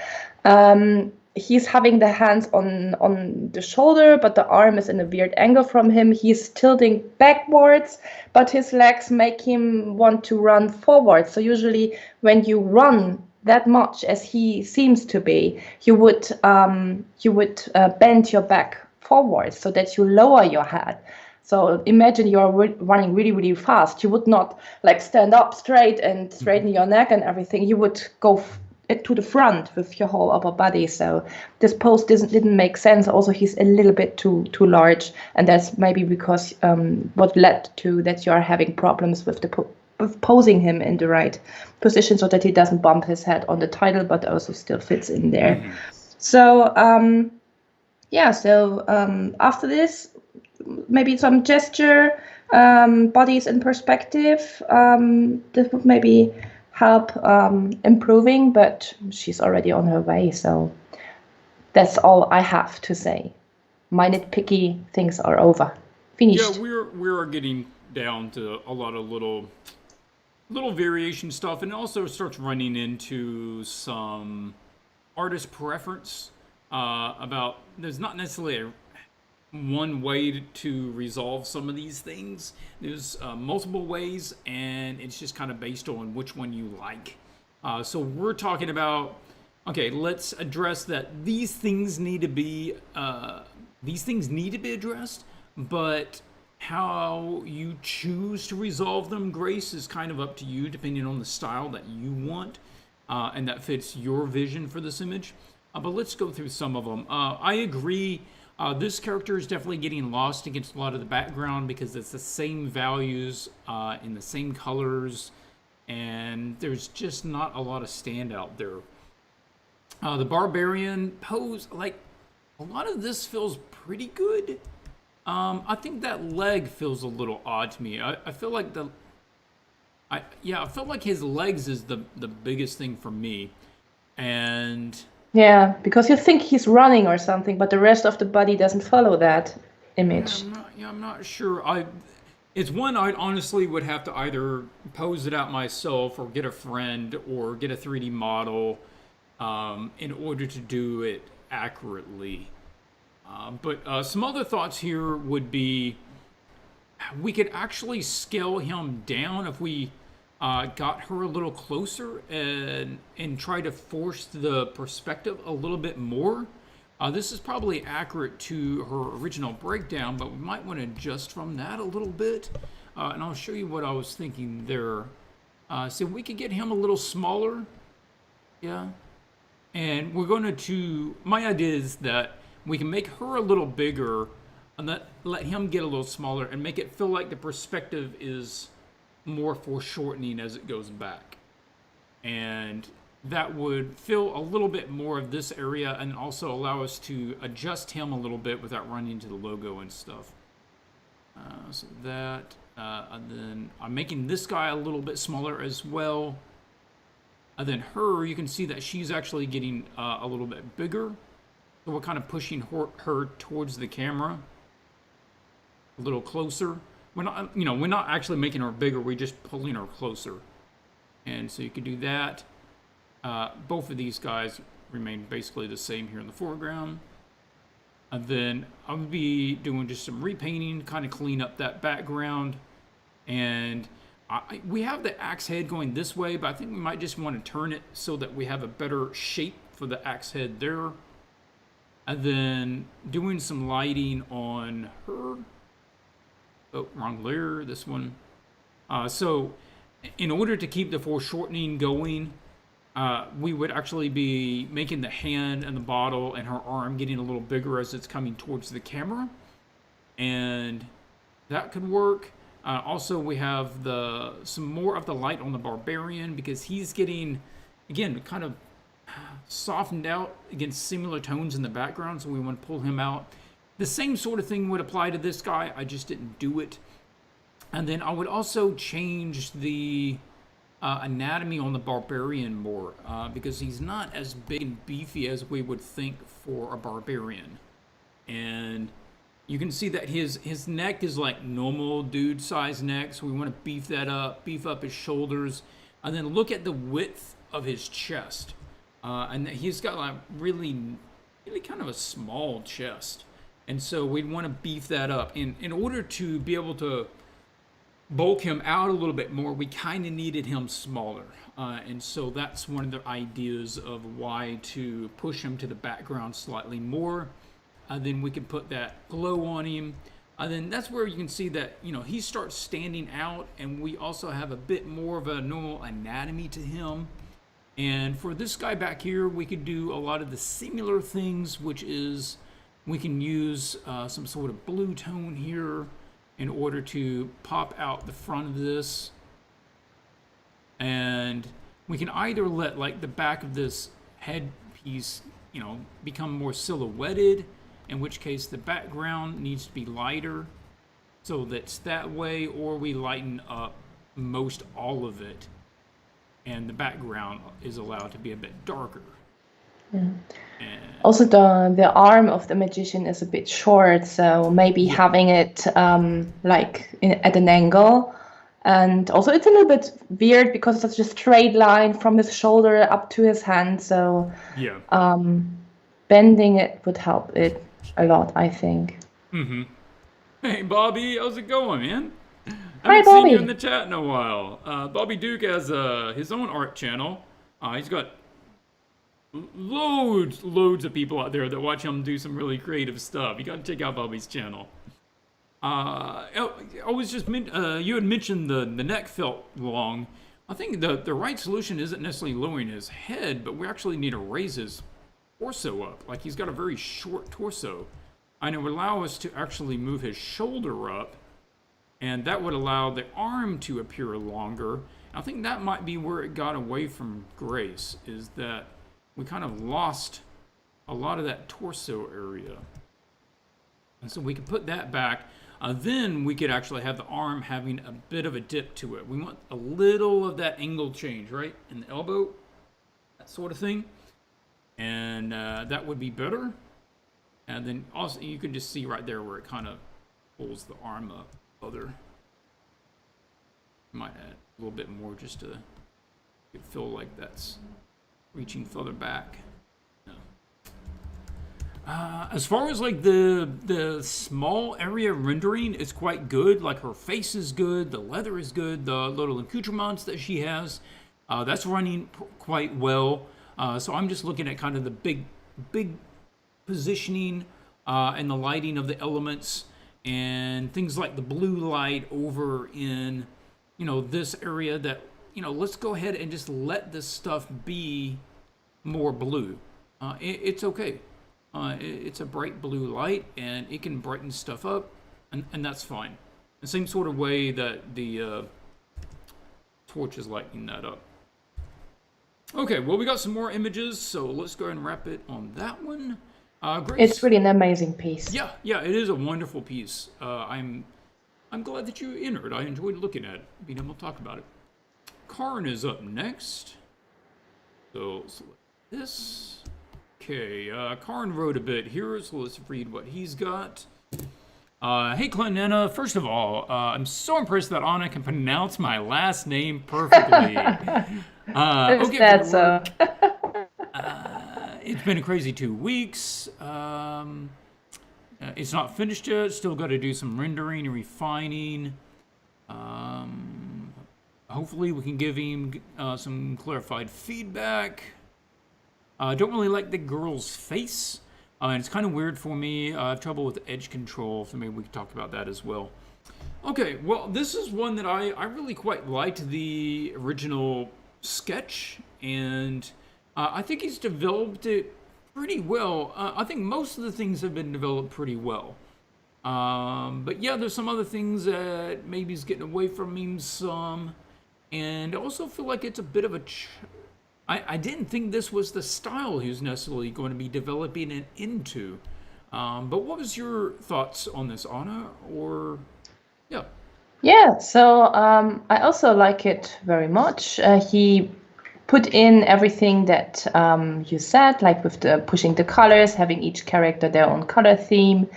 He's having the hands on the shoulder, but the arm is in a weird angle from him. He's tilting backwards, but his legs make him want to run forward. So usually when you run that much as he seems to be, you would bend your back forward so that you lower your head. So imagine you're running really fast. You would not like stand up straight and straighten your neck and everything. You would go to the front with your whole upper body. So this pose didn't make sense. Also, he's a little bit too large, and that's maybe because what led to that you are having problems with with posing him in the right position so that he doesn't bump his head on the title, but also still fits in there. So after this, maybe some gesture, bodies in perspective. This would maybe help improving, but she's already on her way. So that's all I have to say. My nitpicky things are over. Finished. Yeah, we're getting down to a lot of little variation stuff, and it also starts running into some artist preference about there's not necessarily one way to resolve some of these things. There's multiple ways, and it's just kind of based on which one you like. So we're talking about, okay, let's address that these things need to be addressed, but how you choose to resolve them, Grace, is kind of up to you, depending on the style that you want, and that fits your vision for this image. But let's go through some of them. I agree. This character is definitely getting lost against a lot of the background because it's the same values in the same colors, and there's just not a lot of standout there. The barbarian pose, like, a lot of this feels pretty good. I think that leg feels a little odd to me. I feel like I felt like his legs is the biggest thing for me, and yeah, because you think he's running or something, but the rest of the body doesn't follow that image. I'm not sure. It's one I honestly would have to either pose it out myself or get a friend or get a 3D model in order to do it accurately. But some other thoughts here would be we could actually scale him down if we got her a little closer and try to force the perspective a little bit more. This is probably accurate to her original breakdown, but we might want to adjust from that a little bit. And I'll show you what I was thinking there. So we could get him a little smaller. Yeah. And we're going to, my idea is that we can make her a little bigger and let him get a little smaller and make it feel like the perspective is more foreshortening as it goes back. and that would fill a little bit more of this area and also allow us to adjust him a little bit without running into the logo and stuff. So that, and then I'm making this guy a little bit smaller as well. And then her, you can see that she's actually getting a little bit bigger. So we're kind of pushing her towards the camera a little closer. We're not, we're not actually making her bigger. We're just pulling her closer. And so you can do that. Both of these guys remain basically the same here in the foreground. And then I'll be doing just some repainting, kind of clean up that background. And we have the axe head going this way, but I think we might just want to turn it so that we have a better shape for the axe head there. And then doing some lighting on her. Oh, wrong layer, this one. So in order to keep the foreshortening going, we would actually be making the hand and the bottle and her arm getting a little bigger as it's coming towards the camera. And that could work. Also, we have some more of the light on the barbarian because he's getting, again, kind of softened out against similar tones in the background, so we want to pull him out. The same sort of thing would apply to this guy. I just didn't do it. And then I would also change the anatomy on the barbarian more because he's not as big and beefy as we would think for a barbarian. And you can see that his neck is like normal dude size neck, so we want to beef that up, beef up his shoulders, and then look at the width of his chest. And he's got like really kind of a small chest. And so we'd want to beef that up. In order to be able to bulk him out a little bit more, we kind of needed him smaller. And so that's one of the ideas of why to push him to the background slightly more. Then we can put that glow on him. Then that's where you can see that, he starts standing out, and we also have a bit more of a normal anatomy to him. And for this guy back here, we could do a lot of the similar things, which is we can use some sort of blue tone here in order to pop out the front of this. And we can either let like the back of this headpiece, become more silhouetted, in which case the background needs to be lighter, so that's that way, or we lighten up most all of it, and the background is allowed to be a bit darker. Yeah. Also, the arm of the magician is a bit short, so maybe having it at an angle. And also, it's a little bit weird because it's just a straight line from his shoulder up to his hand. So bending it would help it a lot, I think. Mm-hmm. Hey, Bobby, how's it going, man? Hi, haven't Bobby. seen you in the chat in a while. Bobby Duke has his own art channel. He's got loads of people out there that watch him do some really creative stuff. You got to check out Bobby's channel. I was just you had mentioned the neck felt long. I think the right solution isn't necessarily lowering his head, but we actually need to raise his torso up. Like, he's got a very short torso, and it would allow us to actually move his shoulder up, and that would allow the arm to appear longer. I think that might be where it got away from grace, is that we kind of lost a lot of that torso area. And so we could put that back. Then we could actually have the arm having a bit of a dip to it. We want a little of that angle change, right? In the elbow, that sort of thing. And that would be better. And then also you can just see right there where it kind of pulls the arm up further. Might add a little bit more just to feel like that's reaching further back. As far as like the small area rendering is quite good. Like, her face is good, the leather is good, the little accoutrements that she has, that's running quite well. So I'm just looking at kind of the big positioning and the lighting of the elements and things like the blue light over in this area. That let's go ahead and just let this stuff be more blue. It's okay. It's a bright blue light, and it can brighten stuff up, and that's fine. The same sort of way that the torch is lighting that up. Okay, well, we got some more images, so let's go ahead and wrap it on that one. It's Grace, really an amazing piece. yeah, it is a wonderful piece. I'm glad that you entered. I enjoyed looking at it, being able to talk about it. Karun is up next. So select this. Okay, Karn wrote a bit here, so let's read what he's got. Hey, Clint and Anna. First of all, I'm so impressed that Anna can pronounce my last name perfectly. Is Okay, for that the so? work. It's been a crazy 2 weeks. It's not finished yet. Still got to do some rendering and refining. Hopefully, we can give him some clarified feedback. I don't really like the girl's face. And it's kind of weird for me. I have trouble with edge control, so maybe we can talk about that as well. Okay, well, this is one that I really quite liked the original sketch, and I think he's developed it pretty well. I think most of the things have been developed pretty well. But yeah, there's some other things that maybe he's getting away from him some. And I also feel like it's a bit of a I didn't think this was the style he was necessarily going to be developing it into. But what was your thoughts on this, Anna? Or, yeah. Yeah, so I also like it very much. He put in everything that you said, like with the pushing the colors, having each character their own color theme.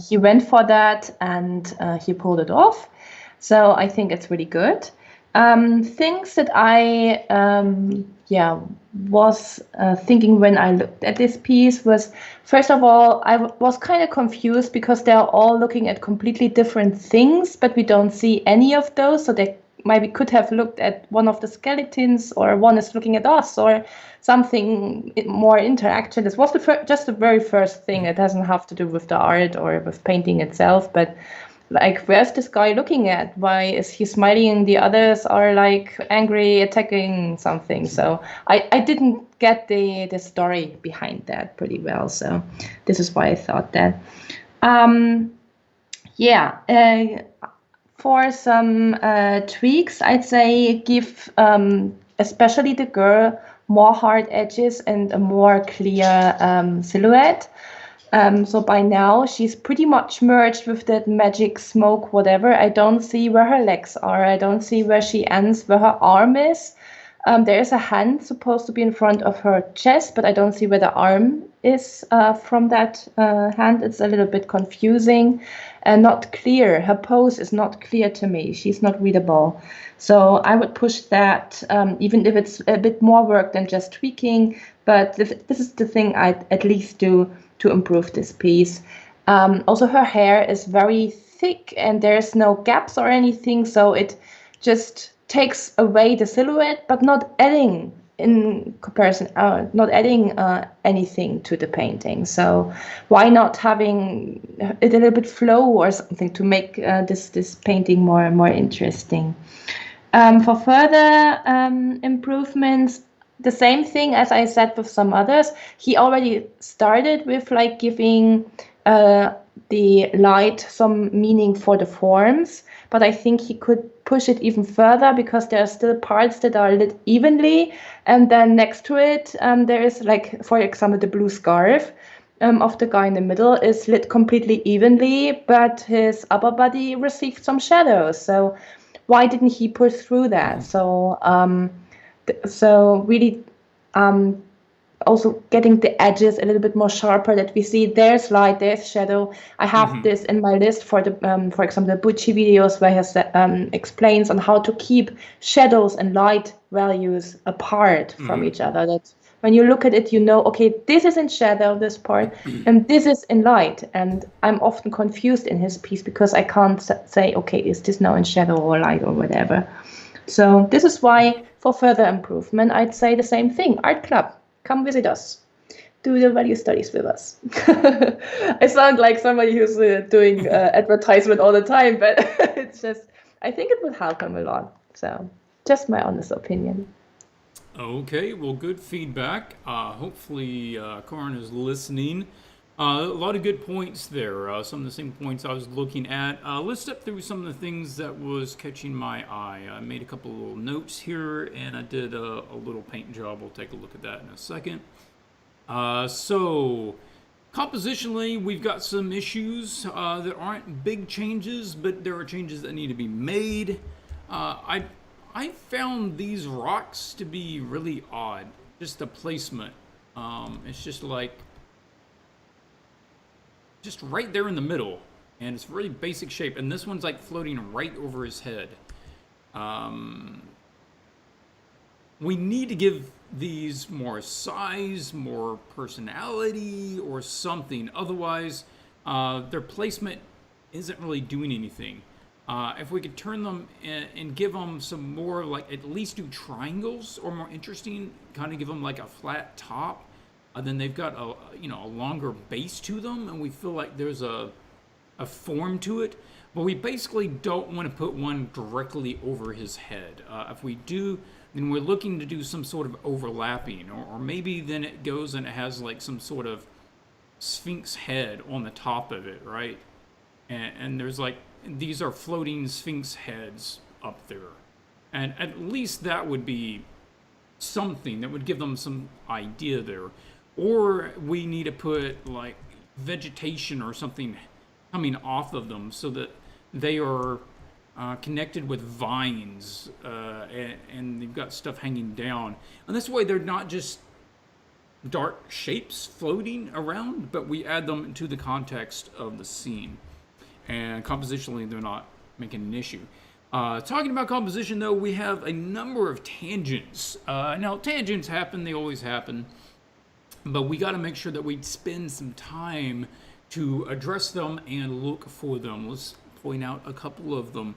He went for that and he pulled it off. So I think it's really good. Things that I was thinking when I looked at this piece was, first of all, I was kind of confused because they're all looking at completely different things, but we don't see any of those. So they maybe could have looked at one of the skeletons, or one is looking at us, or something more interaction. This was just the very first thing. It doesn't have to do with the art or with painting itself, but like, where's this guy looking at? Why is he smiling and the others are like angry, attacking something? So I didn't get the story behind that pretty well. So this is why I thought that. For some tweaks, I'd say give especially the girl more hard edges and a more clear silhouette. So by now she's pretty much merged with that magic smoke, whatever. I don't see where her legs are. I don't see where she ends, where her arm is. There is a hand supposed to be in front of her chest, but I don't see where the arm is from that hand. It's a little bit confusing and not clear. Her pose is not clear to me. She's not readable. So I would push that, even if it's a bit more work than just tweaking. But this is the thing I'd at least do to improve this piece. Also, her hair is very thick and there's no gaps or anything, so it just takes away the silhouette, but not adding in comparison, not adding anything to the painting. So why not having it a little bit flow or something to make this painting more interesting? For further improvements, the same thing as I said with some others. He already started with like giving the light some meaning for the forms, but I think he could push it even further because there are still parts that are lit evenly, and then next to it there is, like, for example, the blue scarf of the guy in the middle is lit completely evenly, but his upper body received some shadows. So why didn't he push through that? So really also getting the edges a little bit more sharper, that we see there's light, there's shadow. I have this in my list for the for example, the Bucci videos, where he explains on how to keep shadows and light values apart from each other. That when you look at it, you know, okay, this is in shadow, this part, and this is in light. And I'm often confused in his piece because I can't say, okay, is this now in shadow or light or whatever. So this is why, for further improvement, I'd say the same thing. Art Club, come visit us. Do the value studies with us. I sound like somebody who's doing advertisement all the time, but it's just, I think it would help him a lot. So just my honest opinion. Okay, well, good feedback. Hopefully, Karn is listening. A lot of good points there. Some of the same points I was looking at. Let's step through some of the things that was catching my eye. I made a couple of little notes here, and I did a little paint job. We'll take a look at that in a second. So, compositionally, we've got some issues. There aren't big changes, but there are changes that need to be made. I found these rocks to be really odd. Just the placement. It's just like just right there in the middle, and it's really basic shape. And this one's like floating right over his head. We need to give these more size, more personality, or something. Otherwise, their placement isn't really doing anything. If we could turn them and give them some more, like at least do triangles or more interesting, kind of give them like a flat top, then they've got a longer base to them, and we feel like there's a form to it. But we basically don't want to put one directly over his head. If we do, then we're looking to do some sort of overlapping, or maybe then it goes and it has like some sort of Sphinx head on the top of it, right? And there's like, these are floating Sphinx heads up there. And at least that would be something that would give them some idea there. Or we need to put like vegetation or something coming off of them so that they are connected with vines, and they've got stuff hanging down. And this way they're not just dark shapes floating around, but we add them into the context of the scene. And compositionally, they're not making an issue. Talking about composition, though, we have a number of tangents. Now, tangents happen, they always happen. But we got to make sure that we spend some time to address them and look for them. Let's point out a couple of them.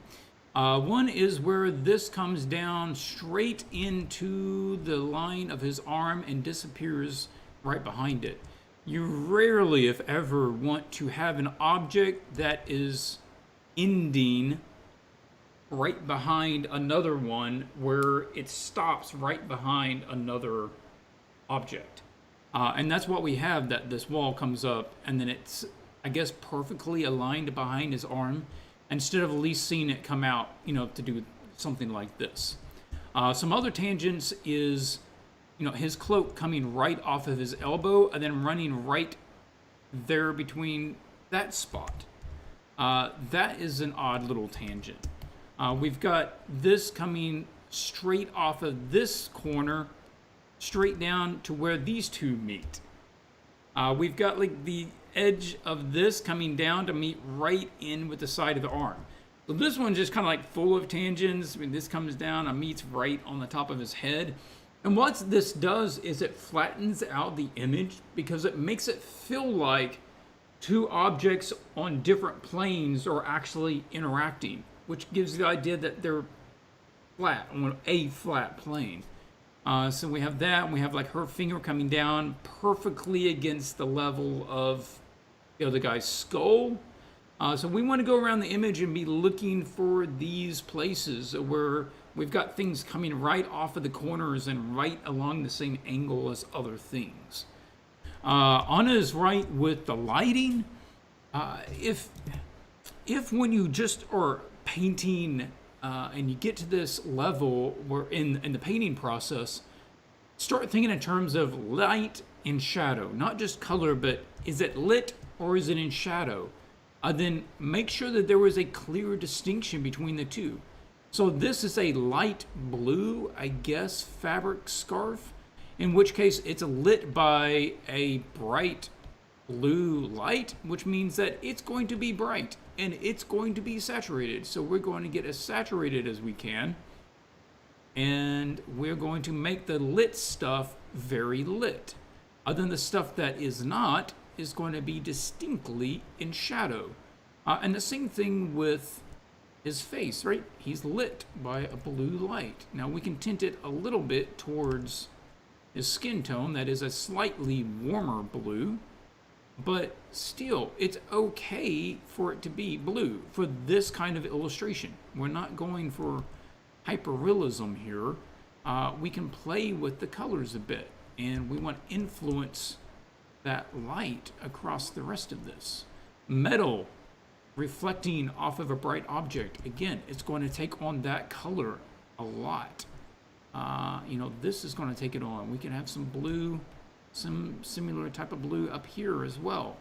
One is where this comes down straight into the line of his arm and disappears right behind it. You rarely, if ever, want to have an object that is ending right behind another one where it stops right behind another object. And that's what we have, that this wall comes up and then it's, I guess, perfectly aligned behind his arm, instead of at least seeing it come out, to do something like this. Some other tangents is, his cloak coming right off of his elbow and then running right there between that spot. That is an odd little tangent. We've got this coming straight off of this corner, straight down to where these two meet. We've got like the edge of this coming down to meet right in with the side of the arm. So this one's just kind of like full of tangents. This comes down and meets right on the top of his head. And what this does is it flattens out the image because it makes it feel like two objects on different planes are actually interacting, which gives the idea that they're flat on a flat plane. So we have that, and we have like her finger coming down perfectly against the level of the other guy's skull. So we want to go around the image and be looking for these places where we've got things coming right off of the corners and right along the same angle as other things. Anna is right with the lighting. If when you just are painting and you get to this level where in the painting process, start thinking in terms of light and shadow, not just color, but is it lit or is it in shadow? Then make sure that there is a clear distinction between the two. So this is a light blue, I guess, fabric scarf, in which case it's lit by a bright blue light, which means that it's going to be bright and it's going to be saturated. So we're going to get as saturated as we can, and we're going to make the lit stuff very lit. Then the stuff that is not is going to be distinctly in shadow. And the same thing with his face, right? He's lit by a blue light. Now we can tint it a little bit towards his skin tone, that is a slightly warmer blue, but still, it's okay for it to be blue for this kind of illustration. We're not going for hyperrealism here. We can play with the colors a bit, and we want to influence that light across the rest of this. Metal reflecting off of a bright object, again, it's going to take on that color a lot. This is going to take it on. We can have some blue, some similar type of blue up here as well.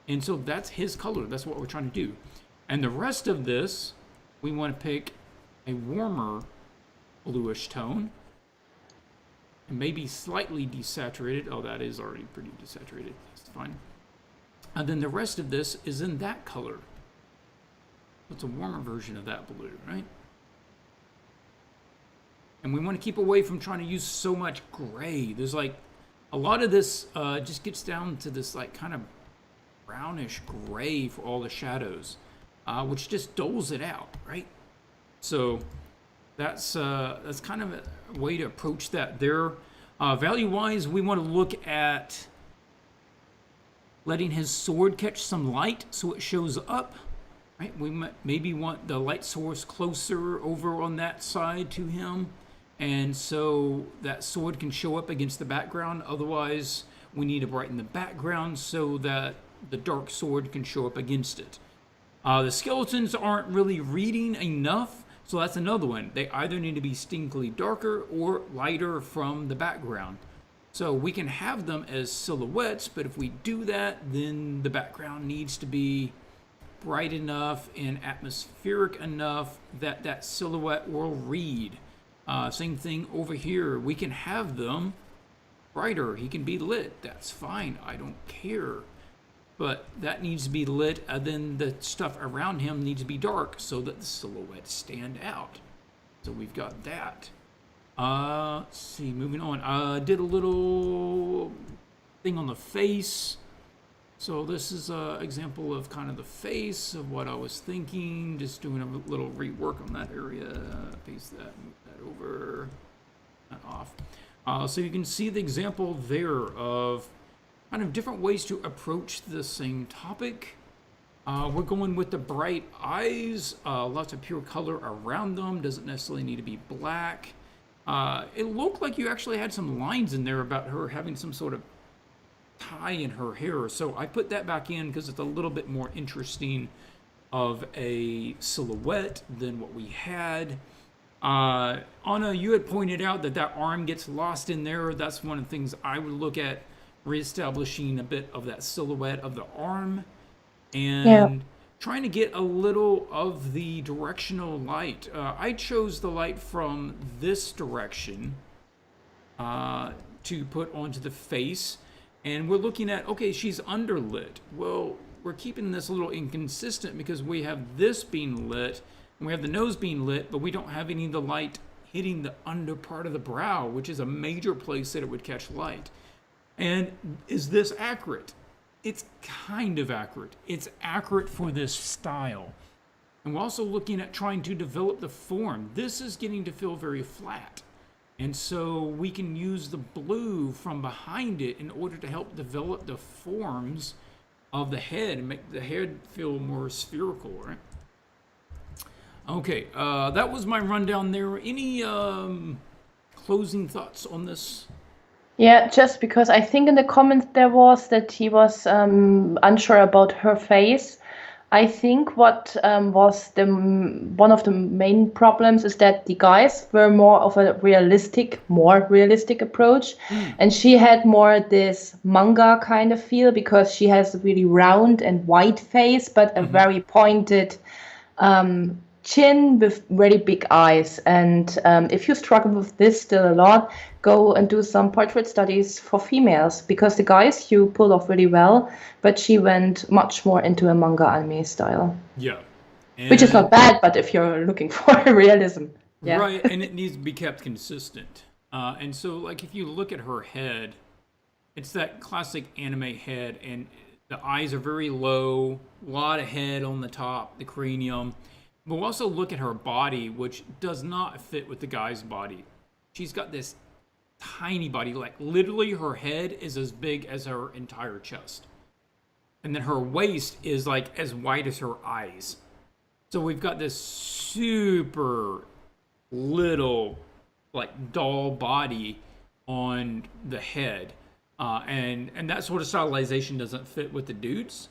And so that's his color. That's what we're trying to do. And the rest of this, we want to pick a warmer bluish tone. And maybe slightly desaturated. Oh, that is already pretty desaturated. That's fine. And then the rest of this is in that color. It's a warmer version of that blue, right? And we want to keep away from trying to use so much gray. There's like a lot of this just gets down to this like kind of brownish gray for all the shadows, which just doles it out, right? So that's kind of a way to approach that there. Value-wise, we want to look at letting his sword catch some light so it shows up. Right, we maybe want the light source closer over on that side to him, and so that sword can show up against the background. Otherwise, we need to brighten the background so that the dark sword can show up against it. The skeletons aren't really reading enough, so that's another one. They either need to be distinctly darker or lighter from the background. So we can have them as silhouettes, but if we do that, then the background needs to be bright enough and atmospheric enough that that silhouette will read. Same thing over here. We can have them brighter. He can be lit. That's fine. I don't care. But that needs to be lit, and then the stuff around him needs to be dark so that the silhouettes stand out. So we've got that. Let's see, moving on. Did a little thing on the face. So this is an example of kind of the face of what I was thinking. Just doing a little rework on that area. Paste that, move that over, that off. So you can see the example there of kind of different ways to approach the same topic. We're going with the bright eyes, lots of pure color around them. Doesn't necessarily need to be black. It looked like you actually had some lines in there about her having some sort of tie in her hair, so I put that back in because it's a little bit more interesting of a silhouette than what we had. Anna, you had pointed out that that arm gets lost in there. That's one of the things I would look at, reestablishing a bit of that silhouette of the arm and trying to get a little of the directional light. I chose the light from this direction to put onto the face. And we're looking at, okay, she's underlit. Well, we're keeping this a little inconsistent because we have this being lit, and we have the nose being lit, but we don't have any of the light hitting the under part of the brow, which is a major place that it would catch light. And is this accurate? It's kind of accurate. It's accurate for this style. And we're also looking at trying to develop the form. This is getting to feel very flat. And so we can use the blue from behind it in order to help develop the forms of the head and make the head feel more spherical, right? Okay, that was my rundown there. Any closing thoughts on this? Yeah, just because I think in the comments there was that he was unsure about her face. I think what was one of the main problems is that the guys were more of a more realistic approach, and she had more this manga kind of feel because she has a really round and white face, but a very pointed chin with really big eyes. And if you struggle with this still a lot, go and do some portrait studies for females, because the guys you pulled off really well, but she went much more into a manga anime style. Yeah. Which is not bad, but if you're looking for realism. Yeah. Right, and it needs to be kept consistent. And so, like, if you look at her head, it's that classic anime head, and the eyes are very low, a lot of head on the top, the cranium. But we'll also look at her body, which does not fit with the guy's body. She's got this tiny body, like literally her head is as big as her entire chest. And then her waist is like as wide as her eyes. So we've got this super little, like, doll body on the head. and that sort of stylization doesn't fit with the dudes.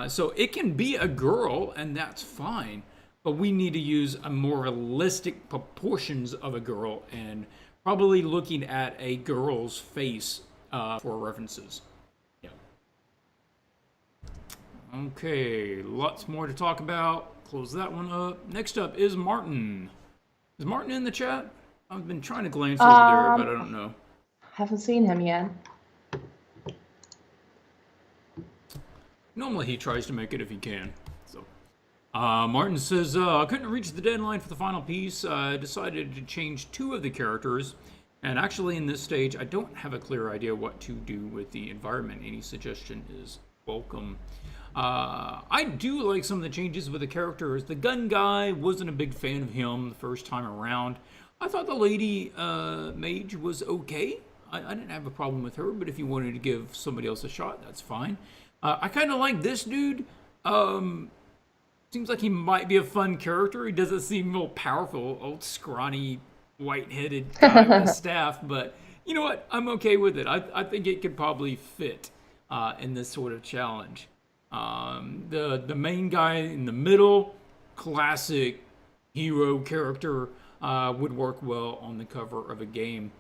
So it can be a girl, and that's fine. But we need to use a more realistic proportions of a girl, and probably looking at a girl's face for references. Yeah. Okay, lots more to talk about. Close that one up. Next up is Martin. Is Martin in the chat? I've been trying to glance over there, but I don't know. Haven't seen him yet. Normally he tries to make it if he can. So, Martin says, I couldn't reach the deadline for the final piece. I decided to change 2 of the characters. And actually in this stage, I don't have a clear idea what to do with the environment. Any suggestion is welcome. I do like some of the changes with the characters. The gun guy, wasn't a big fan of him the first time around. I thought the lady mage was okay. I didn't have a problem with her, but if you wanted to give somebody else a shot, that's fine. I kind of like this dude. Seems like he might be a fun character. He doesn't seem real powerful, old scrawny, white-headed guy with a staff. But you know what? I'm okay with it. I think it could probably fit in this sort of challenge. The main guy in the middle, classic hero character, would work well on the cover of a game.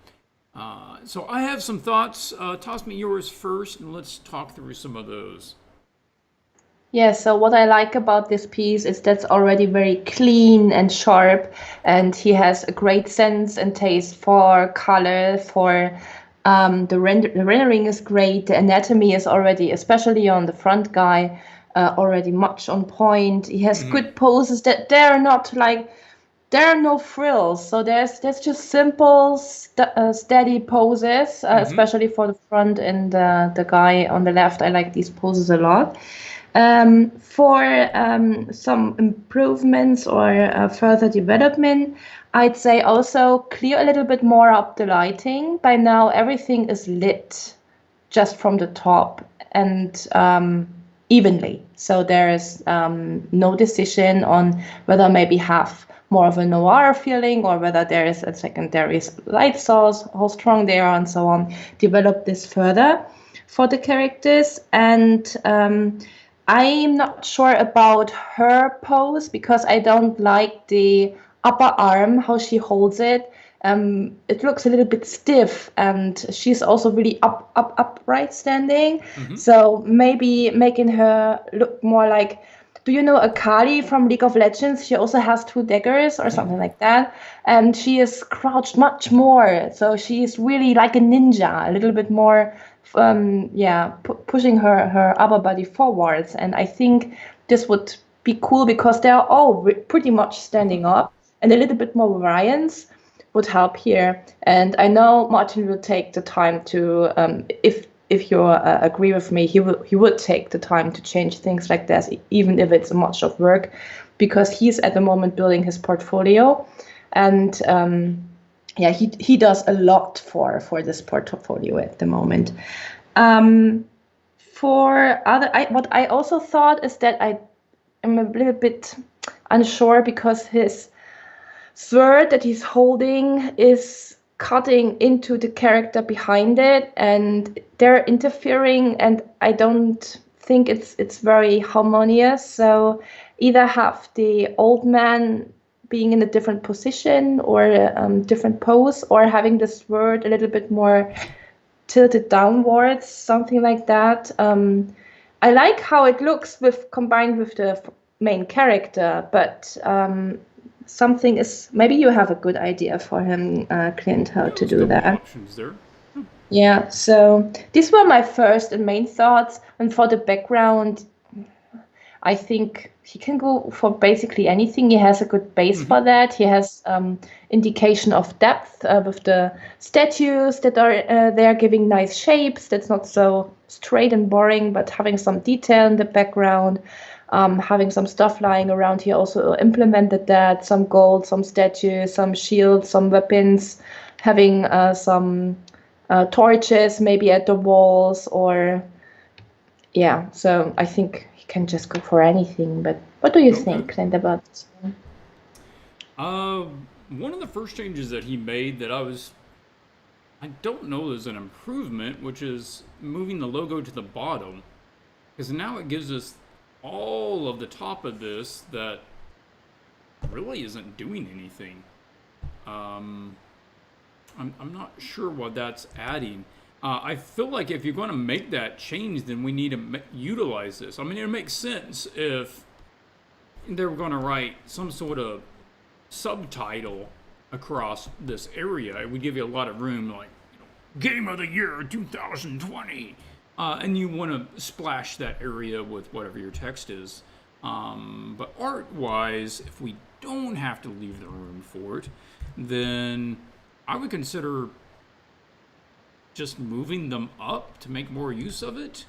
So I have some thoughts. Toss me yours first, and let's talk through some of those. Yeah, so what I like about this piece is that's already very clean and sharp, and he has a great sense and taste for color, for the rendering is great, the anatomy is already, especially on the front guy, already much on point. He has good poses that they're not like, there are no frills, so there's just simple, steady poses, especially for the front and the guy on the left. I like these poses a lot. For some improvements or further development, I'd say also clear a little bit more up the lighting. By now, everything is lit just from the top and evenly. So there is no decision on whether maybe have more of a noir feeling or whether there is a secondary light source, how strong they are, and so on. Develop this further for the characters. And I'm not sure about her pose because I don't like the upper arm, how she holds it. It looks a little bit stiff, and she's also really upright standing. So maybe making her look more like, do you know Akali from League of Legends? She also has 2 daggers or something like that. And she is crouched much more. So she's really like a ninja, a little bit more, pushing her upper body forwards. And I think this would be cool because they're all pretty much standing up, and a little bit more variance would help here. And I know Martin will take the time to, if you agree with me, he would take the time to change things like this, even if it's much of work, because he's at the moment building his portfolio, and he does a lot for this portfolio at the moment. What I also thought is that I am a little bit unsure because his sword that he's holding is cutting into the character behind it, and they're interfering, and I don't think it's very harmonious. So either have the old man being in a different position or different pose, or having the sword a little bit more tilted downwards, something like that. I like how it looks combined with the main character, but something is, maybe you have a good idea for him, Clint, how to do that. Options there. Yeah, so these were my first and main thoughts. And for the background, I think he can go for basically anything. He has a good base for that. He has indication of depth with the statues that are there, giving nice shapes. That's not so straight and boring, but having some detail in the background. Having some stuff lying around here also implemented that, some gold, some statues, some shields, some weapons, having some torches maybe at the walls, or so I think he can just go for anything. But what do you think, Clint, about this one? One of the first changes that he made that I was I don't know there's an improvement, which is moving the logo to the bottom. Because now it gives us all of the top of this that really isn't doing anything. I'm not sure what that's adding. I feel like if you're going to make that change, then we need to utilize this. I mean, it makes sense if they were going to write some sort of subtitle across this area. It would give you a lot of room, like, Game of the Year 2020. And you want to splash that area with whatever your text is. But art-wise, if we don't have to leave the room for it, then I would consider just moving them up to make more use of it,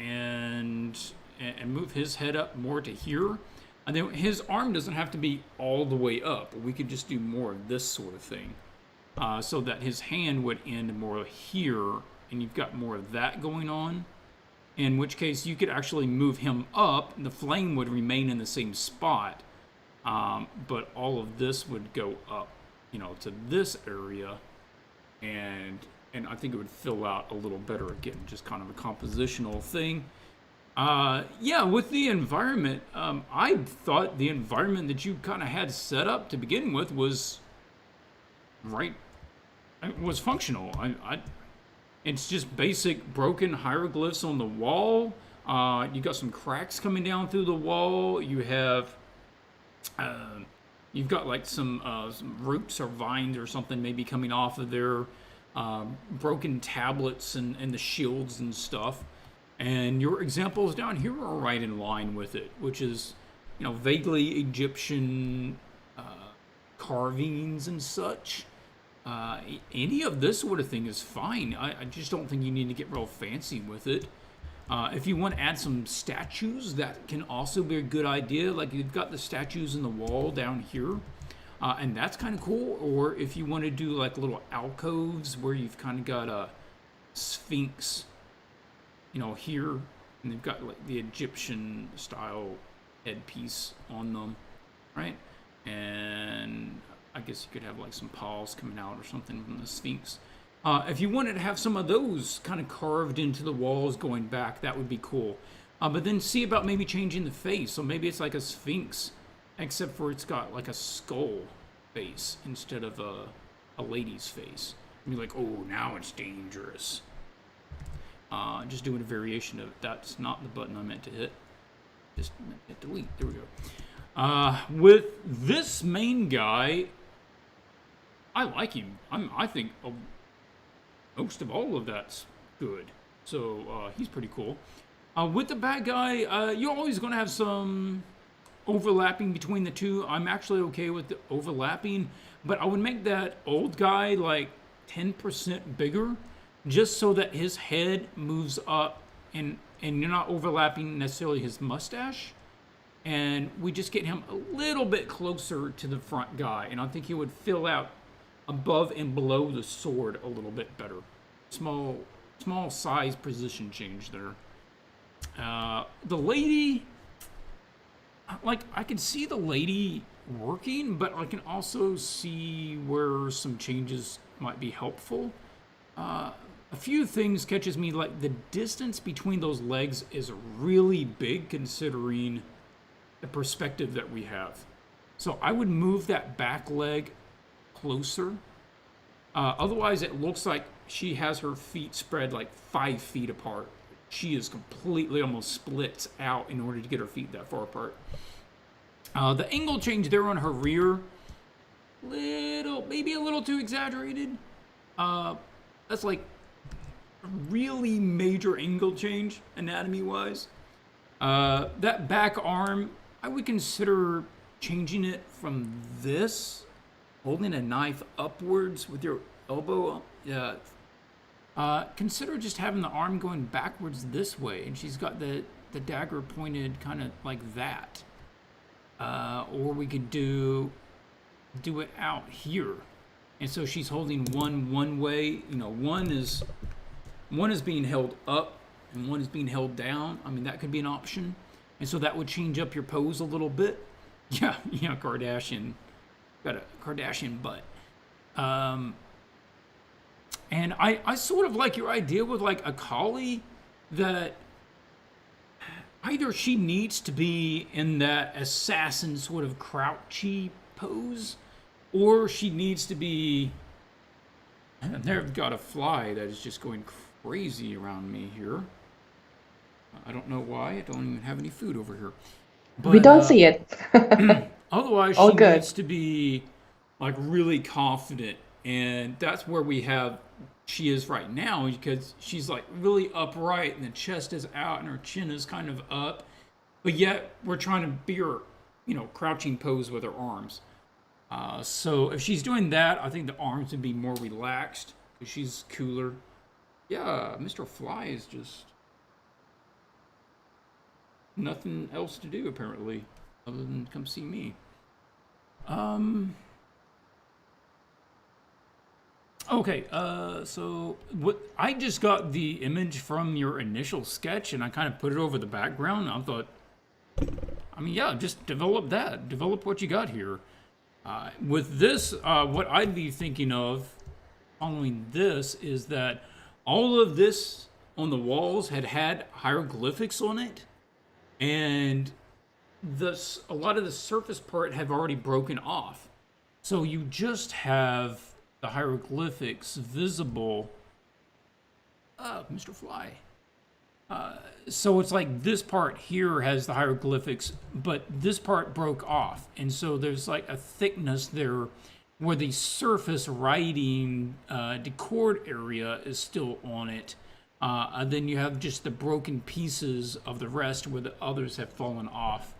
and move his head up more to here. And then his arm doesn't have to be all the way up. We could just do more of this sort of thing, so that his hand would end more here, and you've got more of that going on. In which case, you could actually move him up, and the flame would remain in the same spot, but all of this would go up, to this area, and I think it would fill out a little better. Again, just kind of a compositional thing. Yeah, with the environment, I thought the environment that you kind of had set up to begin with was functional. It's just basic broken hieroglyphs on the wall. You got some cracks coming down through the wall. You've got like some roots or vines or something maybe coming off of there. Broken tablets and the shields and stuff. And your examples down here are right in line with it, which is, vaguely Egyptian carvings and such. Any of this sort of thing is fine. I just don't think you need to get real fancy with it. If you want to add some statues, that can also be a good idea. Like you've got the statues in the wall down here. And that's kind of cool. Or if you want to do like little alcoves where you've kind of got a Sphinx, here, and they've got like the Egyptian style headpiece on them, right? And I guess you could have like some paws coming out or something from the Sphinx. If you wanted to have some of those kind of carved into the walls going back, that would be cool. But then see about maybe changing the face. So maybe it's like a Sphinx, except for it's got like a skull face instead of a lady's face. And you're like, oh, now it's dangerous. Just doing a variation of it. That's not the button I meant to hit. Just hit delete. There we go. With this main guy, I like him. I think most of all of that's good. So he's pretty cool. With the bad guy, you're always going to have some overlapping between the two. I'm actually okay with the overlapping, but I would make that old guy like 10% bigger, just so that his head moves up and you're not overlapping necessarily his mustache. And we just get him a little bit closer to the front guy. And I think he would fill out above and below the sword a little bit better. Small size position change there. The lady, like I can see the lady working, but I can also see where some changes might be helpful. A few things catches me, like the distance between those legs is really big considering the perspective that we have. So I would move that back leg closer. Otherwise, it looks like she has her feet spread like 5 feet apart. She is completely almost splits out in order to get her feet that far apart. The angle change there on her rear, maybe a little too exaggerated. That's like a really major angle change anatomy-wise. That back arm, I would consider changing it from this, holding a knife upwards with your elbow. Consider just having the arm going backwards this way, and she's got the dagger pointed kind of like that. Or we could do it out here, and so she's holding one way. One is being held up and one is being held down. I mean, that could be an option, and so that would change up your pose a little bit. Yeah, Kardashian got a Kardashian butt. And I sort of like your idea with like a collie that either she needs to be in that assassin sort of crouchy pose, or she needs to be. And there I've got a fly that is just going crazy around me here. I don't know why. I don't even have any food over here. We But don't see it. otherwise, All she good. needs to be like really confident, and that's where we have she is right now because she's like really upright and the chest is out and her chin is kind of up, but yet we're trying to be her, crouching pose with her arms. So if she's doing that, I think the arms would be more relaxed because she's cooler. Yeah, Mr. Fly is just nothing else to do apparently, other than come see me. Um. Okay. So what? I just got the image from your initial sketch, and I kind of put it over the background. I thought, I mean, yeah, just develop that. Develop what you got here. With this, what I'd be thinking of following this is that all of this on the walls had hieroglyphics on it, and a lot of the surface part have already broken off. So you just have the hieroglyphics visible. Mr. Fly. So it's like this part here has the hieroglyphics, but this part broke off. And so there's like a thickness there where the surface writing decord area is still on it. And then you have just the broken pieces of the rest where the others have fallen off.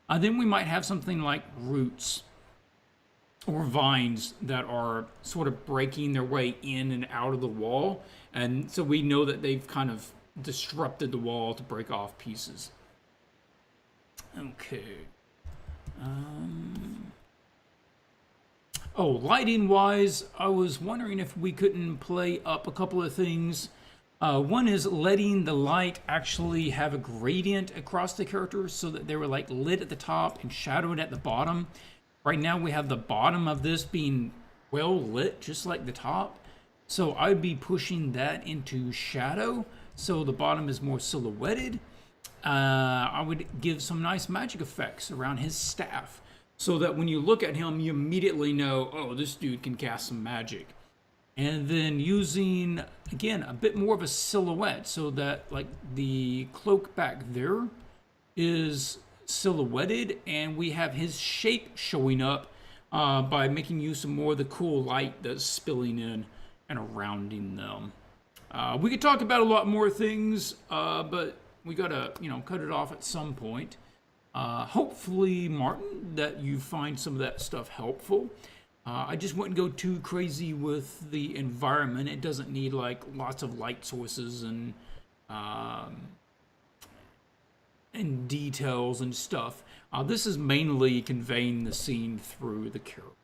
Then we might have something like roots or vines that are sort of breaking their way in and out of the wall. And so we know that they've kind of disrupted the wall to break off pieces. Okay. Oh, lighting wise, I was wondering if we couldn't play up a couple of things. One is letting the light actually have a gradient across the characters so that they were like lit at the top and shadowed at the bottom. Right now we have the bottom of this being well lit, just like the top. So I'd be pushing that into shadow so the bottom is more silhouetted. I would give some nice magic effects around his staff so that when you look at him, you immediately know, oh, this dude can cast some magic. And then using, again, a bit more of a silhouette so that like the cloak back there is silhouetted and we have his shape showing up by making use of more of the cool light that's spilling in and surrounding them. We could talk about a lot more things, but we gotta, cut it off at some point. Hopefully, Martin, that you find some of that stuff helpful. I just wouldn't go too crazy with the environment. It doesn't need like lots of light sources and details and stuff. This is mainly conveying the scene through the characters.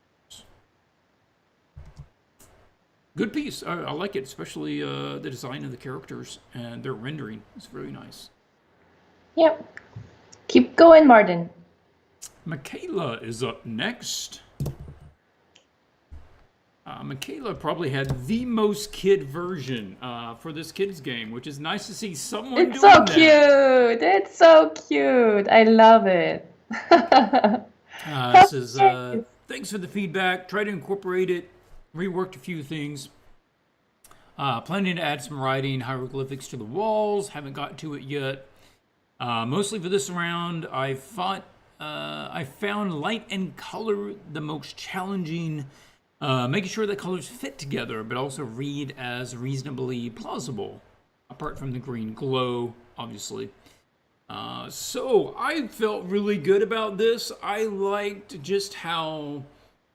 Good piece. I like it, especially the design of the characters and their rendering. It's very nice. Yep. Keep going, Martin. Mikaela is up next. Mikaela probably had the most kid version for this kids game, which is nice to see someone It's doing so that. cute. It's so cute. I love it. This is thanks for the feedback. Try to incorporate it. Reworked a few things. Planning to add some writing, hieroglyphics to the walls. Haven't got to it yet. Mostly for this round, I found light and color the most challenging. Making sure that colors fit together, but also read as reasonably plausible, apart from the green glow, obviously. So I felt really good about this. I liked just how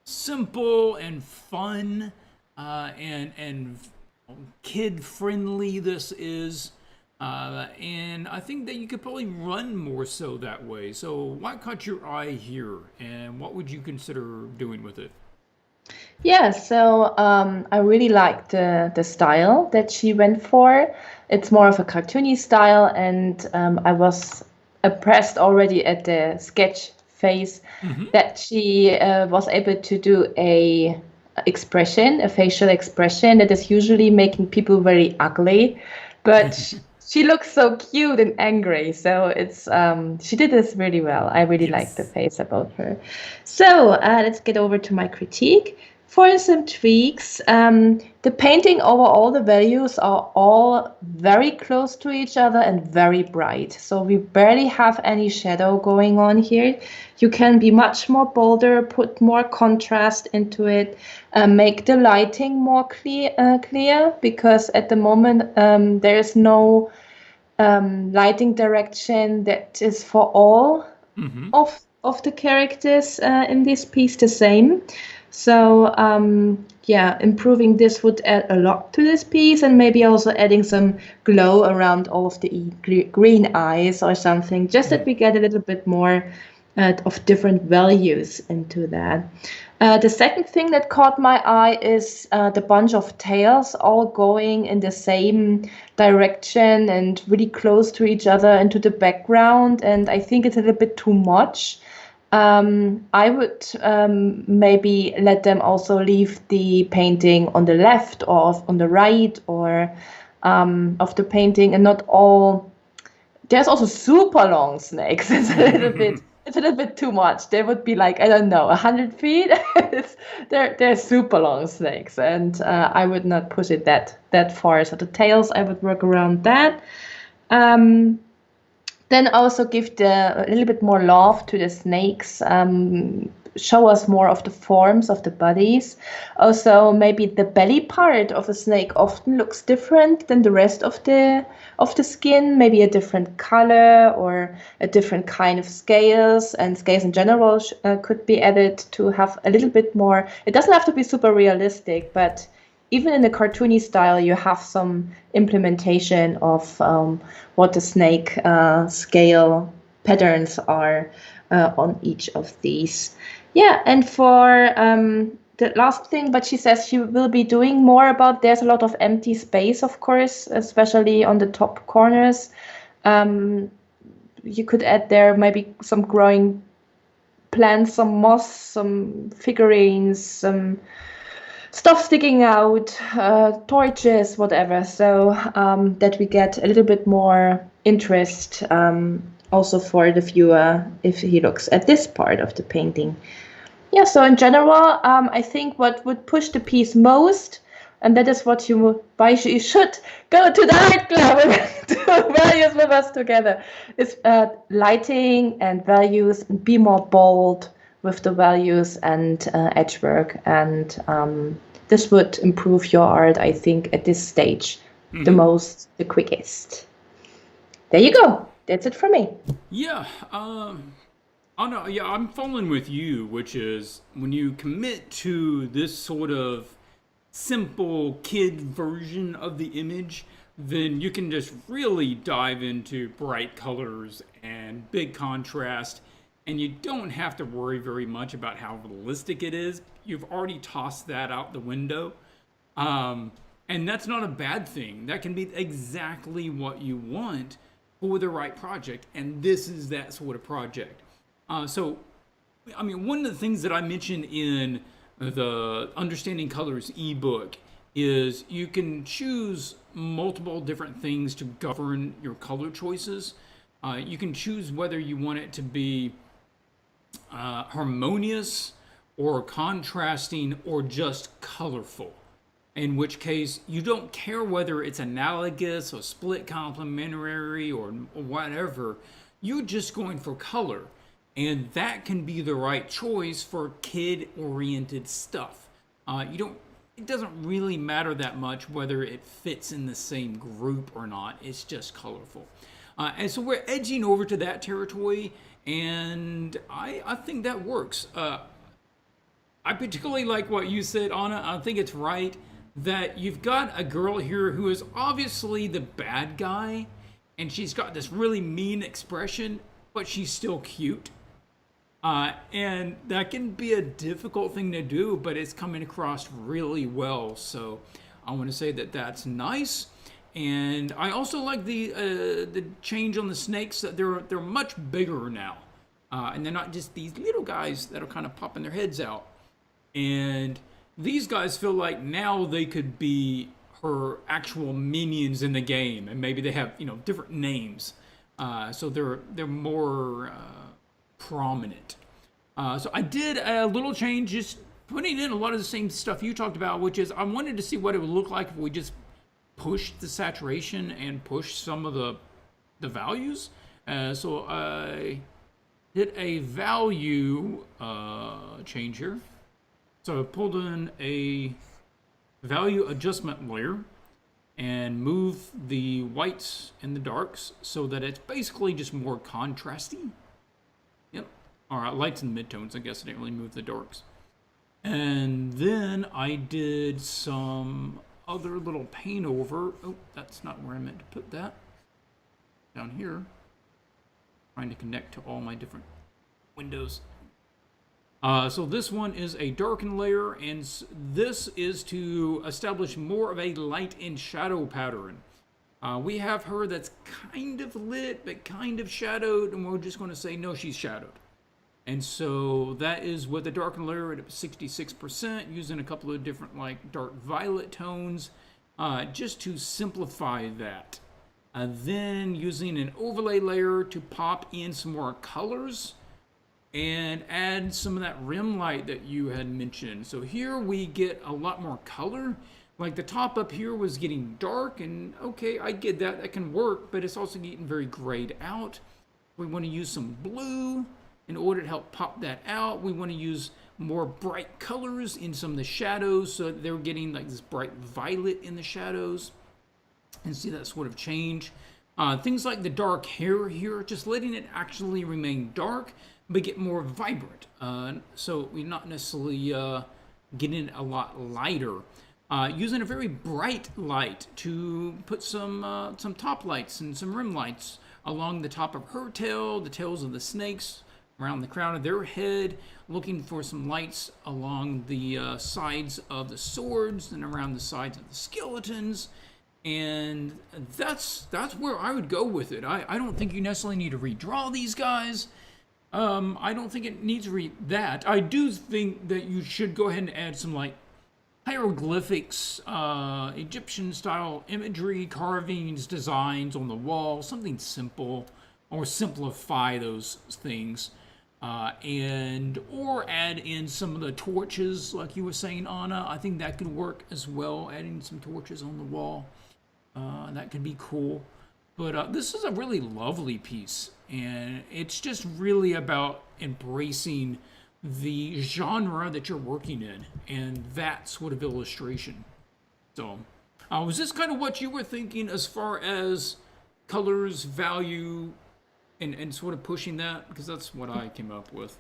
simple and fun and kid-friendly this is. And I think that you could probably run more so that way. So what caught your eye here, and what would you consider doing with it? Yeah, so I really like the style that she went for. It's more of a cartoony style, and I was impressed already at the sketch phase that she was able to do a expression, a facial expression that is usually making people very ugly, but she looks so cute and angry. So it's she did this really well. I really like the Yes. face about her. So let's get over to my critique. For some tweaks, the painting over all the values are all very close to each other and very bright. So we barely have any shadow going on here. You can be much more bolder, put more contrast into it, make the lighting more clear, because at the moment there is no lighting direction that is for all Mm-hmm. of the characters in this piece the same. So yeah, improving this would add a lot to this piece, and maybe also adding some glow around all of the green eyes or something, just that we get a little bit more of different values into that. The second thing that caught my eye is the bunch of tails all going in the same direction and really close to each other into the background. And I think it's a little bit too much. I would maybe let them also leave the painting on the left or on the right or of the painting, and not all. There's also super long snakes. It's a little bit too much. They would be like, I don't know, 100 feet. They're super long snakes, and I would not push it that far. So the tails, I would work around that. Um, then also give a little bit more love to the snakes. Show us more of the forms of the bodies. Also, maybe the belly part of a snake often looks different than the rest of the skin. Maybe a different color or a different kind of scales. And scales in general could be added to have a little bit more. It doesn't have to be super realistic, but even in the cartoony style, you have some implementation of what the snake scale patterns are on each of these. Yeah, and for the last thing, but she says she will be doing more about, there's a lot of empty space, of course, especially on the top corners. You could add there maybe some growing plants, some moss, some figurines, some stuff sticking out, torches, whatever, so that we get a little bit more interest also for the viewer if he looks at this part of the painting. Yeah, so in general, I think what would push the piece most, and that is what why you should go to the art club and do values with us together, is lighting and values, and be more bold with the values and edge work. And this would improve your art, I think, at this stage, the quickest. There you go. That's it for me. Yeah. Oh no, yeah, I'm falling with you, which is when you commit to this sort of simple kid version of the image, then you can just really dive into bright colors and big contrast, and you don't have to worry very much about how realistic it is. You've already tossed that out the window. And that's not a bad thing. That can be exactly what you want for the right project, and this is that sort of project. So, I mean, one of the things that I mentioned in the Understanding Colors ebook is you can choose multiple different things to govern your color choices. You can choose whether you want it to be harmonious or contrasting or just colorful. In which case, you don't care whether it's analogous or split complementary or whatever. You're just going for color. And that can be the right choice for kid-oriented stuff. It doesn't really matter that much whether it fits in the same group or not. It's just colorful. And so we're edging over to that territory, and I think that works. I particularly like what you said, Anna. I think it's right that you've got a girl here who is obviously the bad guy, and she's got this really mean expression, but she's still cute. And that can be a difficult thing to do, but it's coming across really well. So I want to say that that's nice. And I also like the change on the snakes. That they're much bigger now, and they're not just these little guys that are kind of popping their heads out. And these guys feel like now they could be her actual minions in the game, and maybe they have different names, so they're more prominent. So I did a little change, just putting in a lot of the same stuff you talked about, which is I wanted to see what it would look like if we just pushed the saturation and pushed some of the values. So I hit a value change here. So I pulled in a value adjustment layer and move the whites and the darks so that it's basically just more contrasty. Yep. All right, lights and midtones. I guess I didn't really move the darks. And then I did some other little paint over. Oh, that's not where I meant to put that. Down here. Trying to connect to all my different windows. So this one is a darken layer, and this is to establish more of a light and shadow pattern. We have her that's kind of lit, but kind of shadowed, and we're just going to say, no, she's shadowed. And so that is with the darken layer at 66%, using a couple of different like dark violet tones, just to simplify that. Then using an overlay layer to pop in some more colors and add some of that rim light that you had mentioned. So here we get a lot more color. Like the top up here was getting dark, and okay, I get that, that can work, but it's also getting very grayed out. We want to use some blue in order to help pop that out. We want to use more bright colors in some of the shadows, so that they're getting like this bright violet in the shadows, and see that sort of change. Things like the dark hair here, just letting it actually remain dark, but get more vibrant. So we're not necessarily getting it a lot lighter. Using a very bright light to put some top lights and some rim lights along the top of her tail, the tails of the snakes, around the crown of their head, looking for some lights along the sides of the swords and around the sides of the skeletons. And that's where I would go with it. I don't think you necessarily need to redraw these guys. I don't think it needs that. I do think that you should go ahead and add some like hieroglyphics, Egyptian style imagery, carvings, designs on the wall, something simple, or simplify those things. Or add in some of the torches, like you were saying, Anna. I think that could work as well, adding some torches on the wall. That could be cool. But this is a really lovely piece, and it's just really about embracing the genre that you're working in and that sort of illustration. So, was this kind of what you were thinking as far as colors, value, and sort of pushing that? Because that's what I came up with.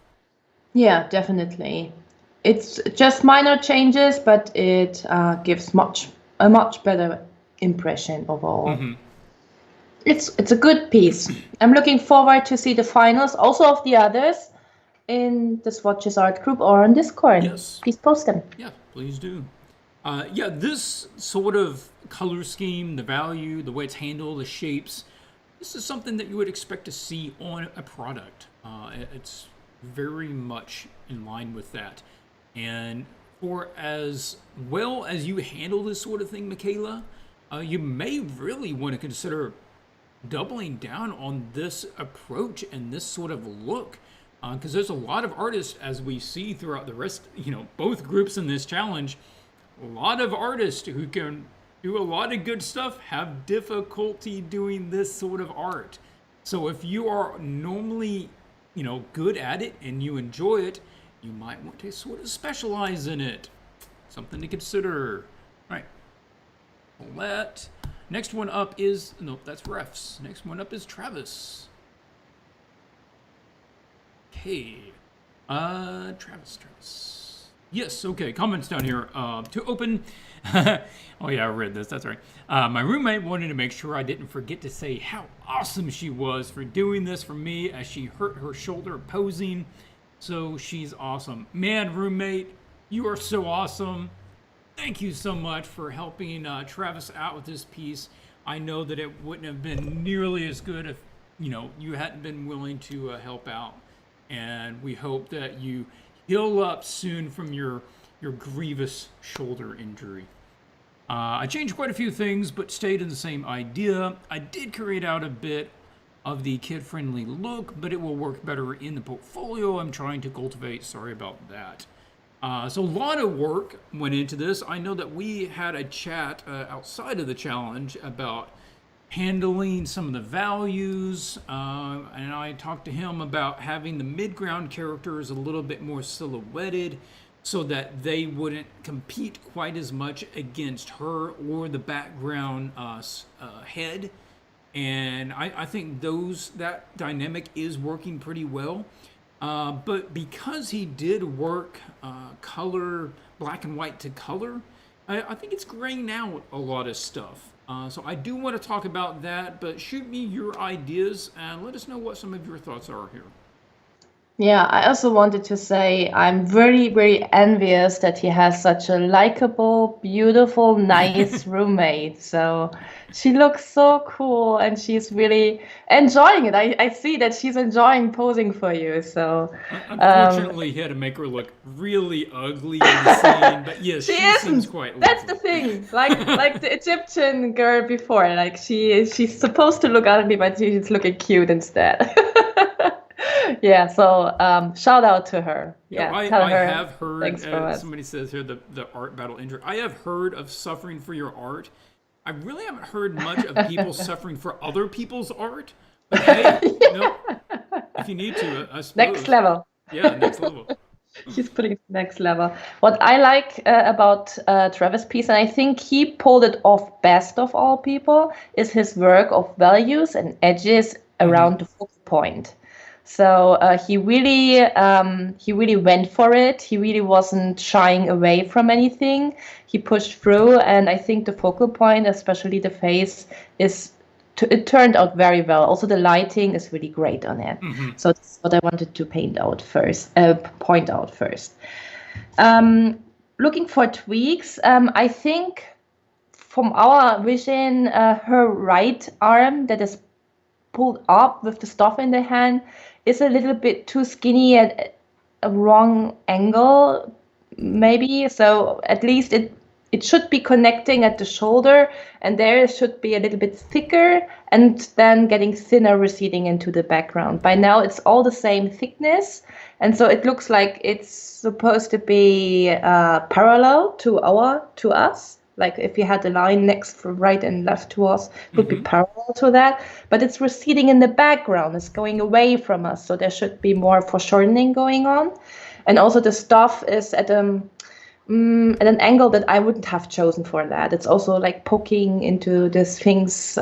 Yeah, definitely. It's just minor changes, but it gives a much better impression overall. Mm-hmm. It's a good piece. I'm looking forward to see the finals, also of the others, in the Swatches art group or on Discord. Yes. Please post them. Yeah, please do. This sort of color scheme, the value, the way it's handled, the shapes, this is something that you would expect to see on a product. It's very much in line with that. And for as well as you handle this sort of thing, Mikaela, you may really want to consider doubling down on this approach and this sort of look. Because there's a lot of artists, as we see throughout the rest, both groups in this challenge, a lot of artists who can do a lot of good stuff have difficulty doing this sort of art. So if you are normally, good at it and you enjoy it, you might want to sort of specialize in it. Something to consider. All right. Next one up is, nope, that's refs. Next one up is Travis. Okay. Travis. Yes, okay. Comments down here. To open. Oh, yeah, I read this. That's right. My roommate wanted to make sure I didn't forget to say how awesome she was for doing this for me as she hurt her shoulder posing. So she's awesome. Man, roommate, you are so awesome. Thank you so much for helping Travis out with this piece. I know that it wouldn't have been nearly as good if, you hadn't been willing to help out. And we hope that you heal up soon from your your grievous shoulder injury. I changed quite a few things, but stayed in the same idea. I did create out a bit of the kid-friendly look, but it will work better in the portfolio I'm trying to cultivate. Sorry about that. So a lot of work went into this. I know that we had a chat outside of the challenge about handling some of the values, and I talked to him about having the mid-ground characters a little bit more silhouetted so that they wouldn't compete quite as much against her or the background head. And I think that dynamic is working pretty well. But because he did work color, black and white to color, I think it's graying out a lot of stuff. So I do want to talk about that, but shoot me your ideas and let us know what some of your thoughts are here. Yeah, I also wanted to say I'm very, very envious that he has such a likable, beautiful, nice roommate. So she looks so cool and she's really enjoying it. I see that she's enjoying posing for you. So um, Unfortunately, he had to make her look really ugly in the scene, but yes, she she seems isn't. quite That's the lovely. thing. Like the Egyptian girl before. Like she's supposed to look ugly, but she's looking cute instead. Yeah, so shout out to her. You know, Yeah, tell I her have heard, thanks from us. somebody says here, the art battle injury. I have heard of suffering for your art. I really haven't heard much of people suffering for other people's art. But hey, you know, if you need to, I Next suppose. level. Yeah, next level. She's putting it next level. What I like about Travis' piece, and I think he pulled it off best of all people, is his work of values and edges Mm-hmm. around the focal point. So he really went for it. He really wasn't shying away from anything. He pushed through, and I think the focal point, especially the face, is it turned out very well. Also, the lighting is really great on it. Mm-hmm. So that's what I wanted to point out first. Um, Looking for tweaks, I think from our vision, her right arm that is pulled up with the stuff in the hand is a little bit too skinny at a wrong angle, maybe. So at least it should be connecting at the shoulder, and there it should be a little bit thicker and then getting thinner, receding into the background. By now it's all the same thickness, and so it looks like it's supposed to be parallel to us. Like if you had the line next from right and left to us, it would be Mm-hmm. parallel to that. But it's receding in the background. It's going away from us. So there should be more foreshortening going on. And also the stuff is at an angle that I wouldn't have chosen for that. It's also like poking into the Sphinx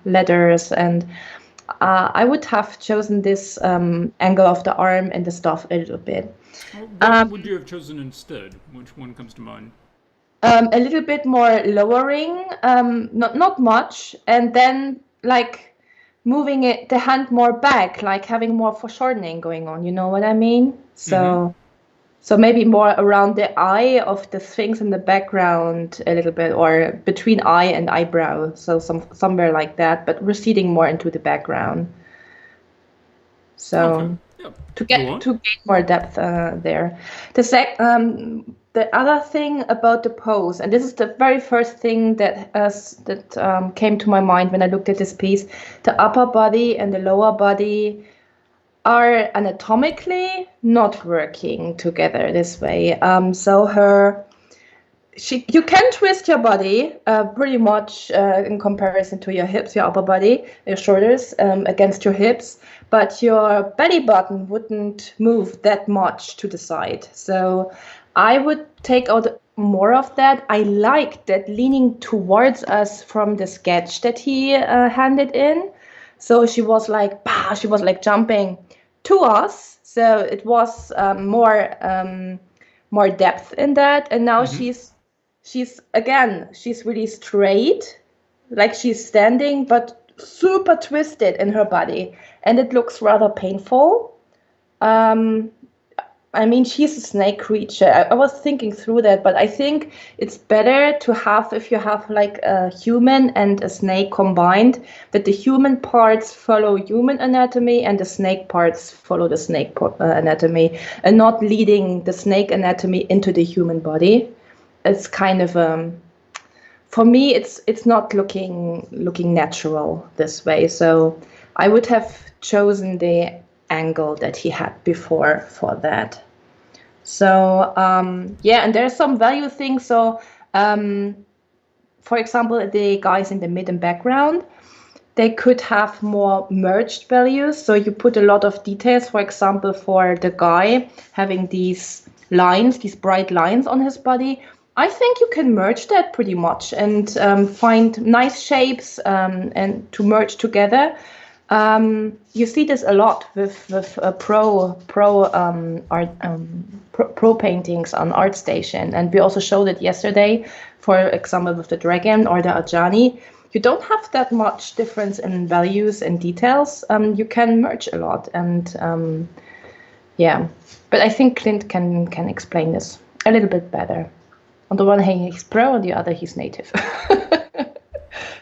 letters. And I would have chosen this angle of the arm and the stuff a little bit. Well, what would you have chosen instead? Which one comes to mind? A little bit more lowering, not much, and then like moving the hand more back, like having more foreshortening going on. You know what I mean? Mm-hmm. So maybe more around the eye of the Sphinx in the background a little bit, or between eye and eyebrow. So somewhere like that, but receding more into the background. Okay. So Yeah. to Go on. gain more depth there. The other thing about the pose, and this is the very first thing that came to my mind when I looked at this piece, the upper body and the lower body are anatomically not working together this way. So you can twist your body pretty much in comparison to your hips, your upper body, your shoulders against your hips, but your belly button wouldn't move that much to the side. So I would take out more of that. I like that leaning towards us from the sketch that he handed in. So she was like, bah, she was like jumping to us. So it was more depth in that. And now Mm-hmm. she's really straight, like she's standing, but super twisted in her body, and it looks rather painful. Um, I mean, she's a snake creature. I was thinking through that, but I think it's better to have, if you have like a human and a snake combined, that the human parts follow human anatomy and the snake parts follow the snake anatomy, and not leading the snake anatomy into the human body. It's kind of for me, it's not looking natural this way. So I would have chosen the angle that he had before for that. So yeah, and there's some value things. So for example, the guys in the mid and background, they could have more merged values. So you put a lot of details, for example, for the guy having these lines, these bright lines on his body. I think you can merge that pretty much and find nice shapes and to merge together. You see this a lot with pro paintings on ArtStation, and we also showed it yesterday. For example, with the dragon or the Ajani, you don't have that much difference in values and details. You can merge a lot, and yeah. But I think Clint can explain this a little bit better. On the one hand, he's pro, on the other, he's native.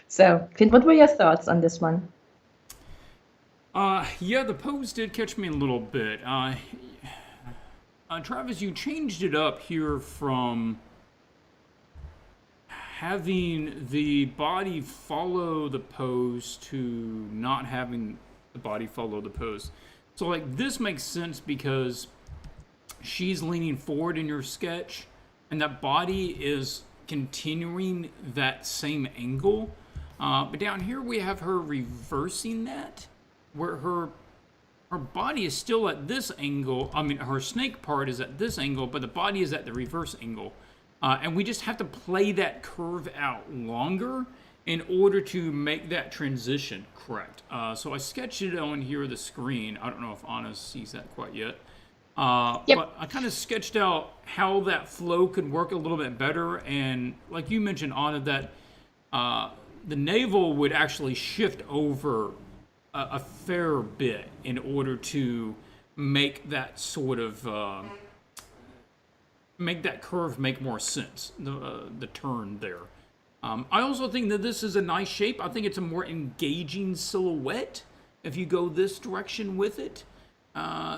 So, Clint, what were your thoughts on this one? Yeah, the pose did catch me a little bit. Travis, you changed it up here from having the body follow the pose to not having the body follow the pose. So, like, this makes sense because she's leaning forward in your sketch, and that body is continuing that same angle. But down here we have her reversing that, where her body is still at this angle. I mean, her snake part is at this angle, but the body is at the reverse angle. And we just have to play that curve out longer in order to make that transition correct. So I sketched it on here the screen. I don't know if Anna sees that quite yet. Yep. But I kind of sketched out how that flow could work a little bit better. And like you mentioned, Anna, that the navel would actually shift over a fair bit in order to make that sort of make that curve make more sense. The turn there. I also think that this is a nice shape. I think it's a more engaging silhouette if you go this direction with it.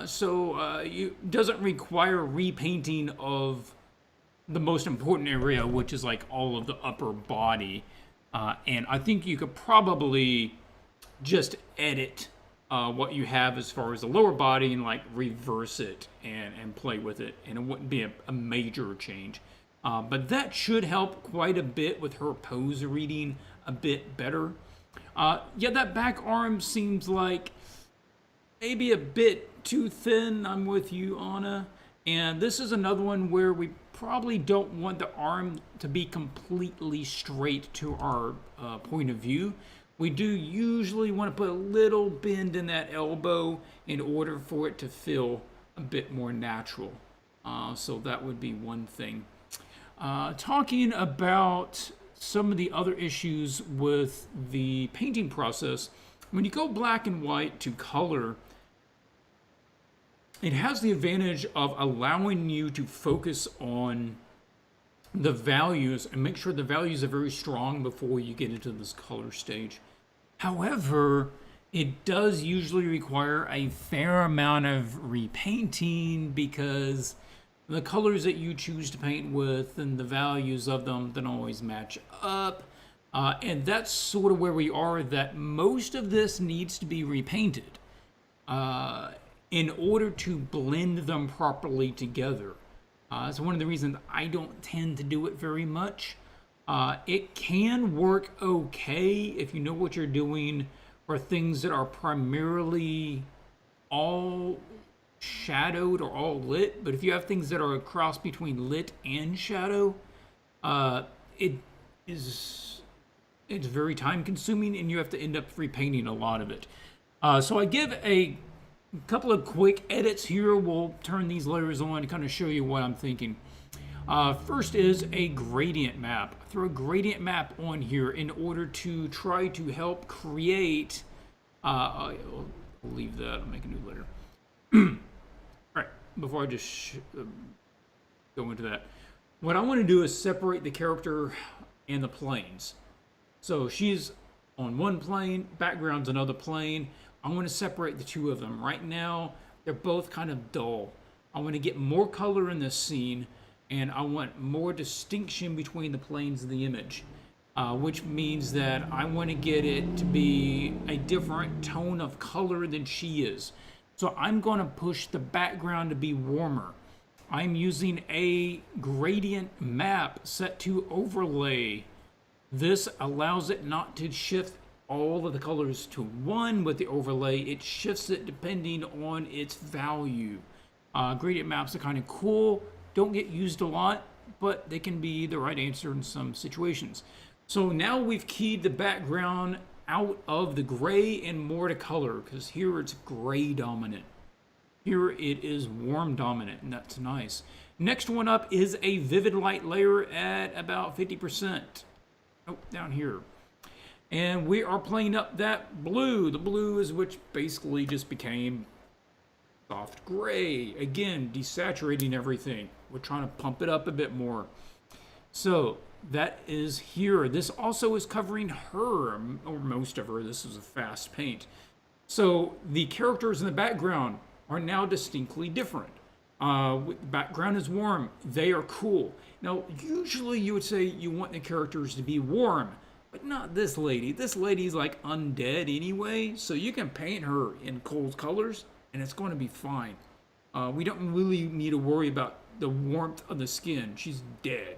So it doesn't require repainting of the most important area, which is like all of the upper body. And I think you could probably just edit what you have as far as the lower body and like reverse it and play with it, and it wouldn't be a major change. But that should help quite a bit with her pose reading a bit better. Yeah, that back arm seems like maybe a bit too thin. I'm with you, Anna. And this is another one where we probably don't want the arm to be completely straight to our point of view. We do usually want to put a little bend in that elbow in order for it to feel a bit more natural. So that would be one thing. Talking about some of the other issues with the painting process, when you go black and white to color, it has the advantage of allowing you to focus on the values and make sure the values are very strong before you get into this color stage. However, it does usually require a fair amount of repainting because the colors that you choose to paint with and the values of them don't always match up. And that's sort of where we are, that most of this needs to be repainted in order to blend them properly together. That's one of the reasons I don't tend to do it very much. It can work okay if you know what you're doing for things that are primarily all shadowed or all lit, but if you have things that are a cross between lit and shadow, it's very time consuming and you have to end up repainting a lot of it. So I give a couple of quick edits here. We'll turn these layers on to kind of show you what I'm thinking. First is a gradient map. I throw a gradient map on here in order to try to help create, I'll leave that, I'll make a new layer. Right. before I just go into that, what I want to do is separate the character and the planes. So she's on one plane, background's another plane. I want to separate the two of them. Right now, they're both kind of dull. I want to get more color in this scene, and I want more distinction between the planes of the image, which means that I want to get it to be a different tone of color than she is. So I'm going to push the background to be warmer. I'm using a gradient map set to overlay. This allows it not to shift all of the colors to one with the overlay. It shifts it depending on its value. Gradient maps are kind of cool, don't get used a lot, but they can be the right answer in some situations. So now we've keyed the background out of the gray and more to color, because here it's gray dominant. Here it is warm dominant, and that's nice. Next one up is a vivid light layer at about 50%. Oh, down here. And we are playing up that blue. The blue is which basically just became soft gray. Again, desaturating everything. We're trying to pump it up a bit more. So that is here. This also is covering her, or most of her. This is a fast paint. So the characters in the background are now distinctly different. The background is warm. They are cool. Now, usually you would say you want the characters to be warm, but not this lady. This lady's like undead anyway, so you can paint her in cold colors, and it's going to be fine. We don't really need to worry about the warmth of the skin. She's dead.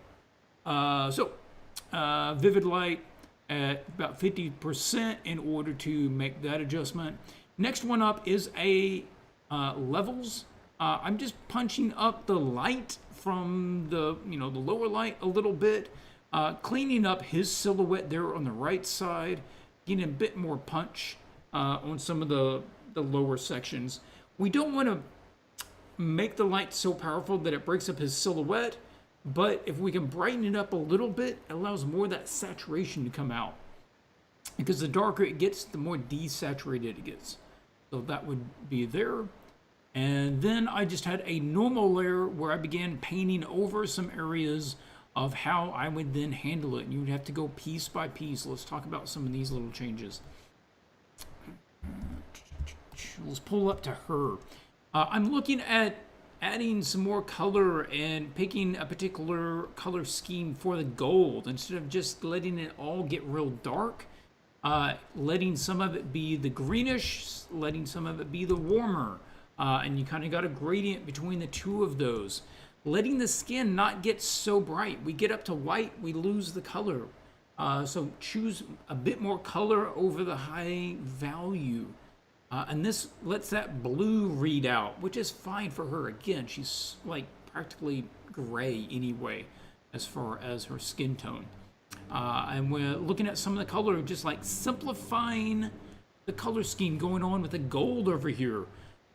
Vivid light at about 50% in order to make that adjustment. Next one up is a levels. I'm just punching up the light from the lower light a little bit, cleaning up his silhouette there on the right side, getting a bit more punch on some of the lower sections. We don't want to make the light so powerful that it breaks up his silhouette, but if we can brighten it up a little bit, it allows more of that saturation to come out. Because the darker it gets, the more desaturated it gets. So that would be there. And then I just had a normal layer where I began painting over some areas of how I would then handle it. And you would have to go piece by piece. Let's talk about some of these little changes. Let's pull up to her. I'm looking at adding some more color and picking a particular color scheme for the gold instead of just letting it all get real dark. Letting some of it be the greenish, letting some of it be the warmer. And you kind of got a gradient between the two of those. Letting the skin not get so bright. We get up to white, we lose the color. So choose a bit more color over the high value. And this lets that blue read out, which is fine for her. Again, she's like practically gray anyway, as far as her skin tone. And we're looking at some of the color, just like simplifying the color scheme going on with the gold over here.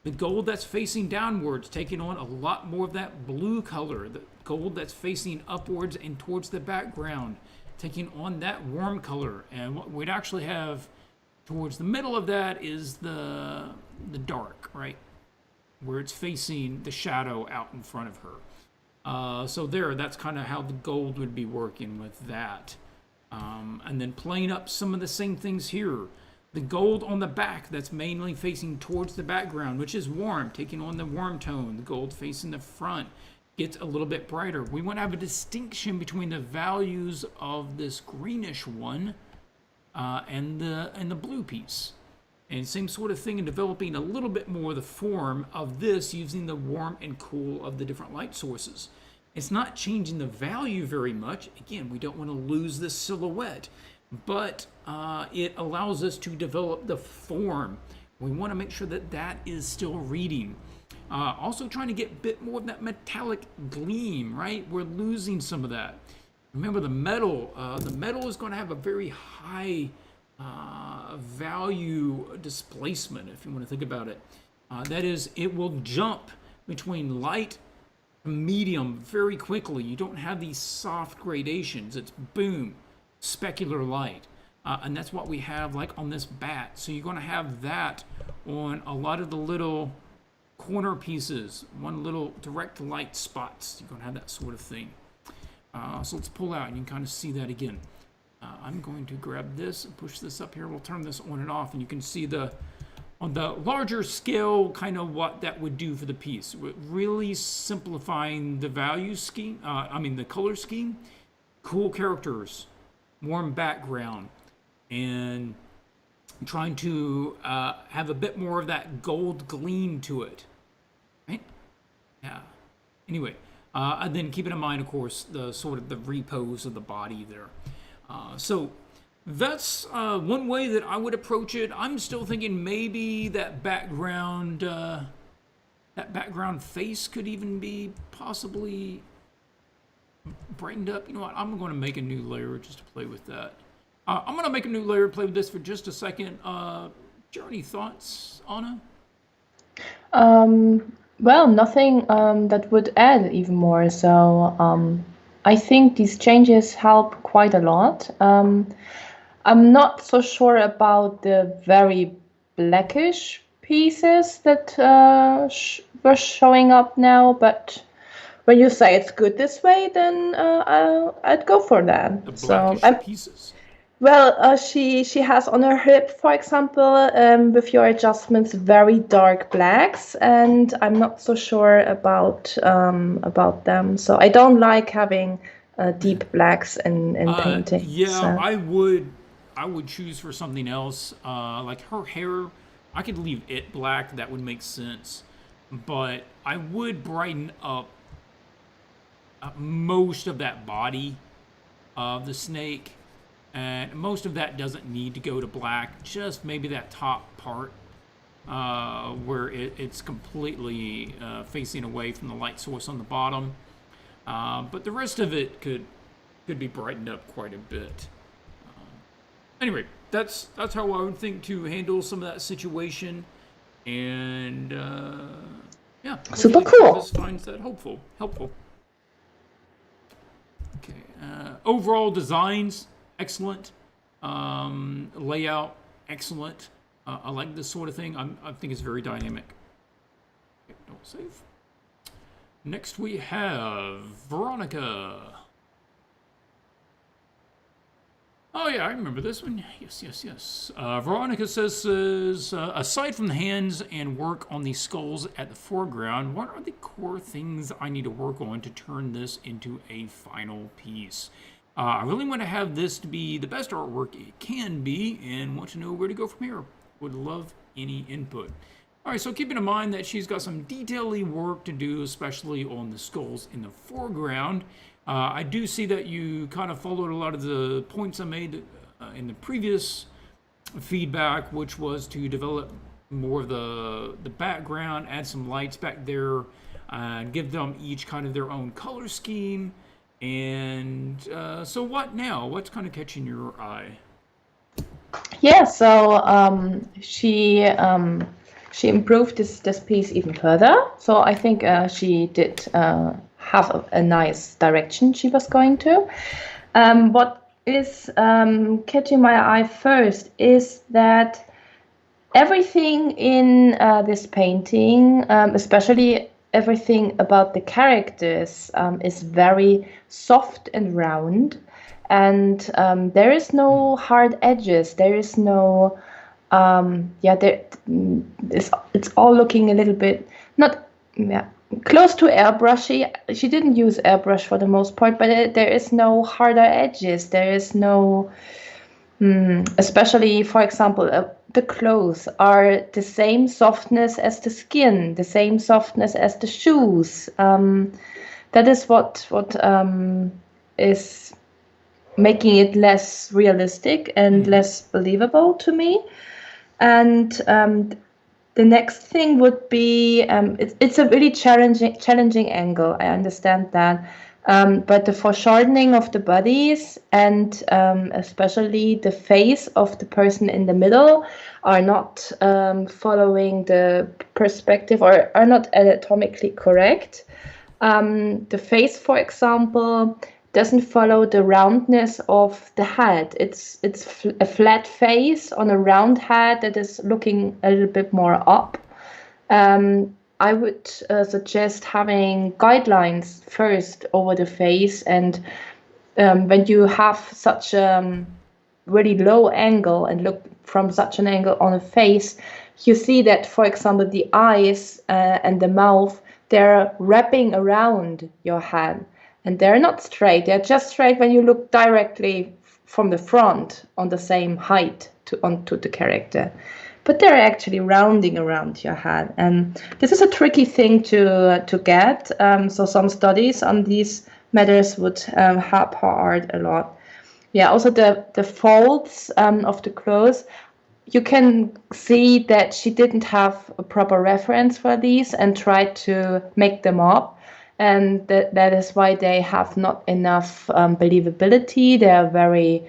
The gold that's facing downwards, taking on a lot more of that blue color. The gold that's facing upwards and towards the background, taking on that warm color. And what we'd actually have towards the middle of that is the dark, right? Where it's facing the shadow out in front of her. So that's kind of how the gold would be working with that. And then playing up some of the same things here. The gold on the back that's mainly facing towards the background, which is warm, taking on the warm tone. The gold facing the front gets a little bit brighter. We want to have a distinction between the values of this greenish one and the blue piece. And same sort of thing in developing a little bit more the form of this using the warm and cool of the different light sources. It's not changing the value very much. Again, we don't want to lose this silhouette, but it allows us to develop the form. We want to make sure that that is still reading. Also trying to get a bit more of that metallic gleam, right? We're losing some of that. Remember the metal is going to have a very high value displacement, if you want to think about it. That is, it will jump between light and medium very quickly. You don't have these soft gradations. It's boom, specular light. And that's what we have like on this bat. So you're going to have that on a lot of the little corner pieces, one little direct light spots. You're going to have that sort of thing. So let's pull out and you can kind of see that again. I'm going to grab this and push this up here. We'll turn this on and off and you can see on the larger scale kind of what that would do for the piece. Really simplifying the value scheme, the color scheme. Cool characters, warm background, and trying to have a bit more of that gold gleam to it. Right? Yeah. Anyway, and then keeping in mind, of course, the sort of the repose of the body there. So that's one way that I would approach it. I'm still thinking maybe that background face could even be possibly brightened up. You know what? I'm going to make a new layer just to play with that. I'm going to make a new layer, play with this for just a second. Do you have any thoughts, Anna? Well, nothing that would add even more. So I think these changes help quite a lot. I'm not so sure about the very blackish pieces that were showing up now, but when you say it's good this way, then I'd go for that. The blackish pieces. Well, she has on her hip, for example, with your adjustments, very dark blacks, and I'm not so sure about them. So I don't like having deep blacks in painting. Yeah, so. I would choose for something else. Like her hair, I could leave it black. That would make sense. But I would brighten up most of that body of the snake. And most of that doesn't need to go to black. Just maybe that top part where it's completely facing away from the light source on the bottom. But the rest of it could be brightened up quite a bit. Anyway, that's how I would think to handle some of that situation. And yeah, super cool. Travis finds that helpful. Okay. Overall designs, excellent. Layout, excellent. I like this sort of thing. I think it's very dynamic. Okay, don't save. Next we have Veronica. Oh yeah, I remember this one. Yes. Veronica says, aside from the hands and work on the skulls at the foreground, what are the core things I need to work on to turn this into a final piece? I really want to have this to be the best artwork it can be and want to know where to go from here. Would love any input. All right, so keeping in mind that she's got some detail-y work to do, especially on the skulls in the foreground. I do see that you kind of followed a lot of the points I made in the previous feedback, which was to develop more of the background, add some lights back there, and give them each kind of their own color scheme. And so what now? What's kind of catching your eye? Yeah, so she improved this piece even further. So I think she did have a nice direction she was going to. What is catching my eye first is that everything in this painting, especially everything about the characters, is very soft and round. And there is no hard edges. There is no, it's all looking a little bit, close to airbrushy. She didn't use airbrush for the most part, but there is no harder edges. There is no, especially, for example, the clothes are the same softness as the skin, the same softness as the shoes. That is what is making it less realistic and less believable to me. And the next thing would be, it's a really challenging angle, I understand that. But the foreshortening of the bodies and especially the face of the person in the middle are not following the perspective or are not anatomically correct. The face, for example, doesn't follow the roundness of the head. It's a flat face on a round head that is looking a little bit more up. I would suggest having guidelines first over the face. And when you have such a really low angle and look from such an angle on a face, you see that, for example, the eyes and the mouth, they're wrapping around your head, and they're not straight. They're just straight when you look directly from the front on the same height onto the character. But they're actually rounding around your head, and this is a tricky thing to get. So some studies on these matters would help her art a lot. Yeah, also the folds of the clothes, you can see that she didn't have a proper reference for these and tried to make them up. And that is why they have not enough believability. They are very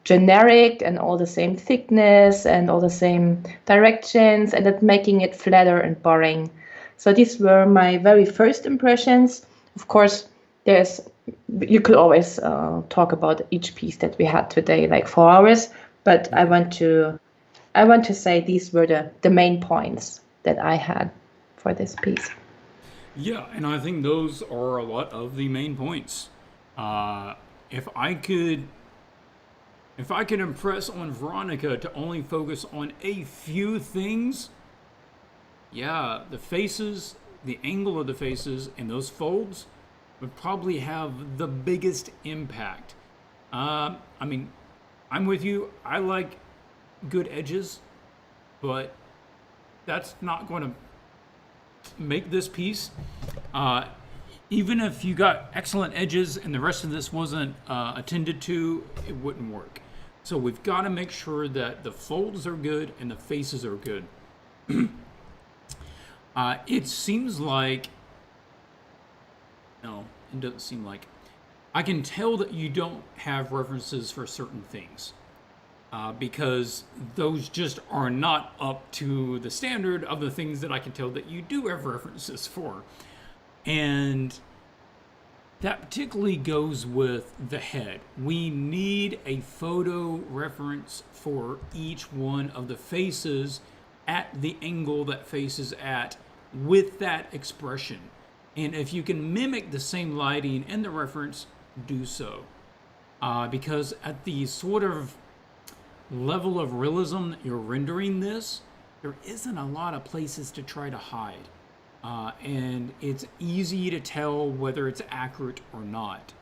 generic and all the same thickness and all the same directions, and that making it flatter and boring. So these were my very first impressions. Of course, you could always talk about each piece that we had today, like 4 hours. But I want to say these were the main points that I had for this piece. Yeah, and I think those are a lot of the main points. If I could impress on Veronica to only focus on a few things, yeah, the faces, the angle of the faces, and those folds would probably have the biggest impact. I mean, I'm with you. I like good edges, but that's not going to make this piece. Even if you got excellent edges and the rest of this wasn't attended to, it wouldn't work. So we've got to make sure that the folds are good and the faces are good. It seems like... No, it doesn't seem like... I can tell that you don't have references for certain things. Because those just are not up to the standard of the things that I can tell that you do have references for. And that particularly goes with the head. We need a photo reference for each one of the faces at the angle that face is at with that expression. And if you can mimic the same lighting in the reference, do so. Because at the sort of level of realism that you're rendering this, there isn't a lot of places to try to hide. And it's easy to tell whether it's accurate or not.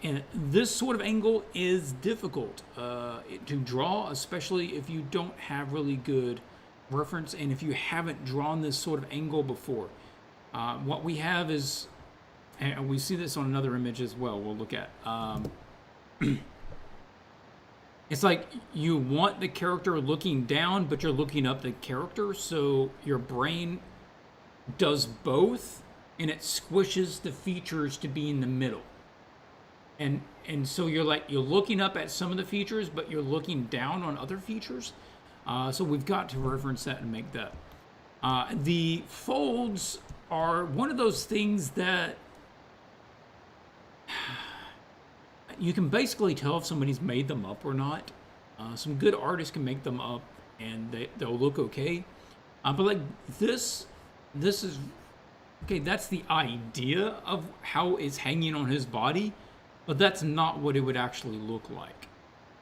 And this sort of angle is difficult to draw, especially if you don't have really good reference and if you haven't drawn this sort of angle before. What we have is, and we see this on another image as well, we'll look at. It's like you want the character looking down, but you're looking up the character, so your brain does both, and it squishes the features to be in the middle. And so you're looking up at some of the features, but you're looking down on other features. So we've got to reference that and make that. The folds are one of those things that you can basically tell if somebody's made them up or not. Some good artists can make them up and they'll look okay. But like this is, okay, that's the idea of how it's hanging on his body, but that's not what it would actually look like.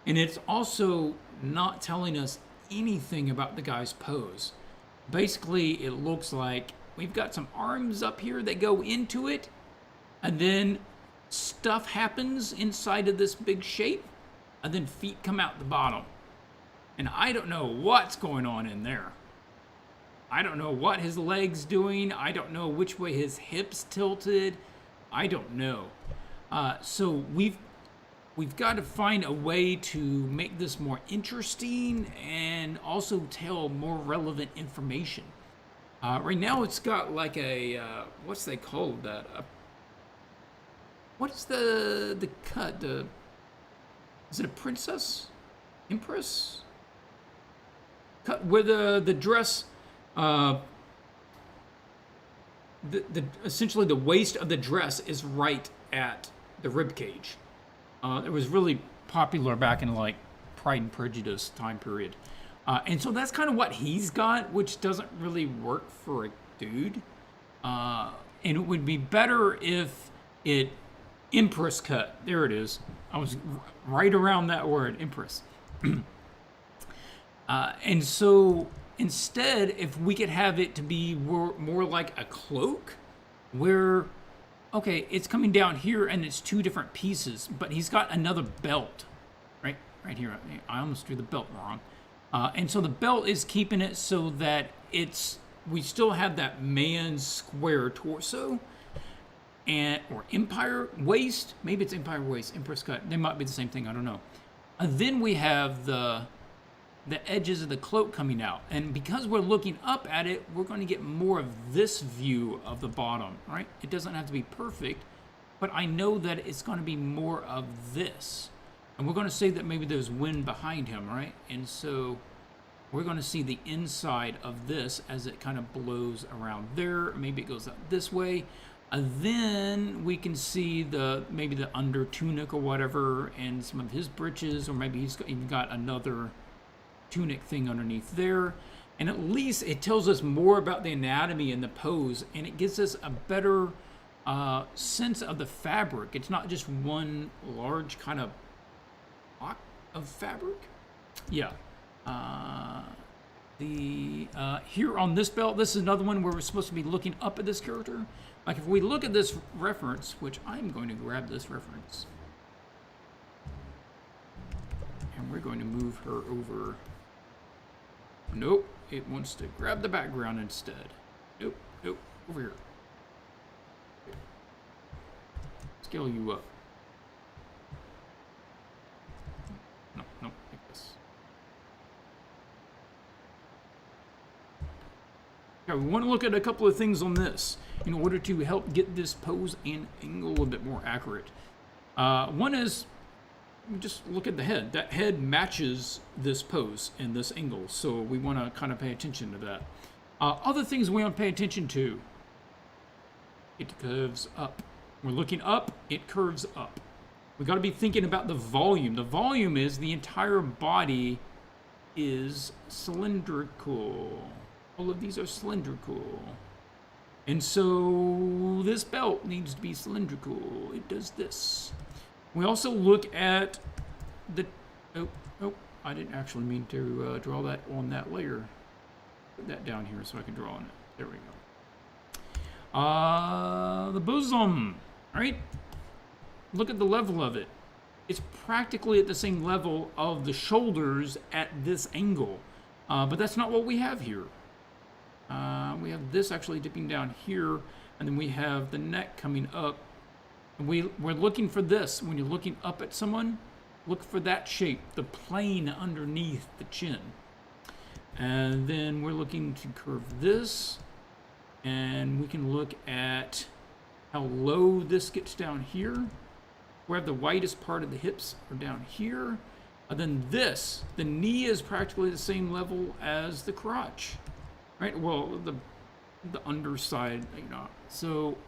And it's also not telling us anything about the guy's pose. Basically, it looks like we've got some arms up here that go into it, and then stuff happens inside of this big shape, and then feet come out the bottom. And I don't know what's going on in there. I don't know what his leg's doing. I don't know which way his hips tilted. I don't know. So we've got to find a way to make this more interesting and also tell more relevant information. Right now it's got like a, what's they called that? What's the cut? Is it a princess? Empress? Cut where the dress, essentially the waist of the dress is right at the rib cage. It was really popular back in like Pride and Prejudice time period. And so that's kind of what he's got, which doesn't really work for a dude. And it would be better if it Empress cut. There it is. I was right around that word, Empress. And so instead, if we could have it to be more like a cloak, where, okay, it's coming down here and it's two different pieces, but he's got another belt, right here. I almost drew the belt wrong. And so the belt is keeping it so that we still have that man's square torso, or Empire waist. Maybe it's Empire waist, Empress cut. They might be the same thing. I don't know. Then we have the edges of the cloak coming out, and because we're looking up at it, we're going to get more of this view of the bottom, right? It doesn't have to be perfect, but I know that it's going to be more of this, and we're going to say that maybe there's wind behind him, right? And so we're going to see the inside of this as it kind of blows around there. Maybe it goes out this way. Then we can see maybe the under tunic or whatever, and some of his breeches, or maybe he's even got another tunic thing underneath there. And at least it tells us more about the anatomy and the pose, and it gives us a better sense of the fabric. It's not just one large kind of block of fabric. Yeah. Here on this belt, this is another one where we're supposed to be looking up at this character. Like if we look at this reference, which I'm going to grab this reference, and we're going to move her over. Nope, it wants to grab the background instead. Nope, over here. Scale you up. No, like this. Okay, we want to look at a couple of things on this in order to help get this pose and angle a bit more accurate. One is, just look at the head. That head matches this pose and this angle, so we want to kind of pay attention to that. Other things we want to pay attention to. It curves up. We're looking up, it curves up. We got to be thinking about the volume. The volume is the entire body is cylindrical. All of these are cylindrical. And so this belt needs to be cylindrical. It does this. We also look at the... Oh, I didn't actually mean to draw that on that layer. Put that down here so I can draw on it. There we go. The bosom, right? Look at the level of it. It's practically at the same level of the shoulders at this angle. But that's not what we have here. We have this actually dipping down here, and then we have the neck coming up. And we're looking for this. When you're looking up at someone, look for that shape, the plane underneath the chin. And then we're looking to curve this, and we can look at how low this gets down here. Where the widest part of the hips are down here. And then this, the knee is practically the same level as the crotch, right? Well, the underside, So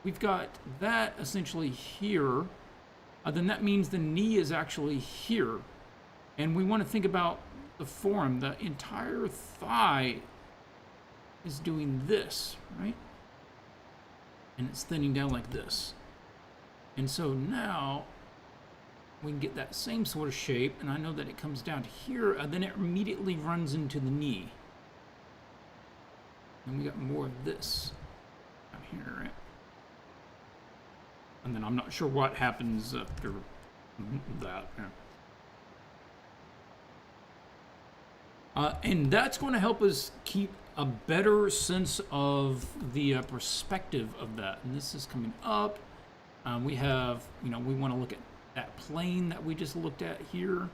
we've got that essentially here. Then that means the knee is actually here. And we want to think about the form. The entire thigh is doing this, right? And it's thinning down like this. And so now we can get that same sort of shape, and I know that it comes down to here, and then it immediately runs into the knee. And we got more of this down here, right? And then I'm not sure what happens after that. Yeah. And that's going to help us keep a better sense of the perspective of that. And this is coming up. We have, we want to look at that plane that we just looked at here.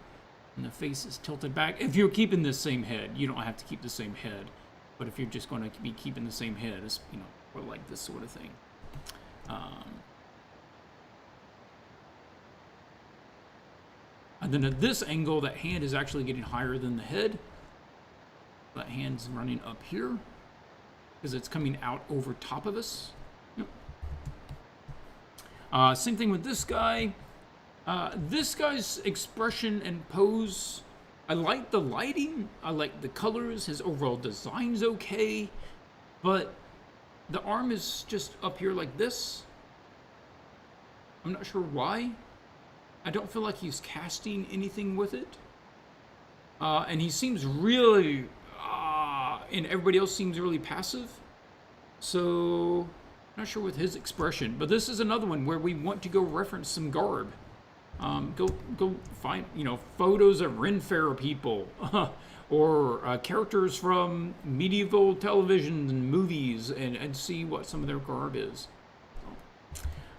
And the face is tilted back. If you're keeping the same head, you don't have to keep the same head. But if you're just going to be keeping the same head, it's, or like this sort of thing. And then at this angle, that hand is actually getting higher than the head. That hand's running up here because it's coming out over top of us. Yep. Same thing with this guy. This guy's expression and pose I like the lighting. I like the colors. His overall design's okay, but the arm is just up here like this. I'm not sure why. I don't feel like he's casting anything with it. And he seems really, and everybody else seems really passive. So, not sure with his expression. But this is another one where we want to go reference some garb. Go find, photos of Ren Fair people. Or characters from medieval television and movies and see what some of their garb is.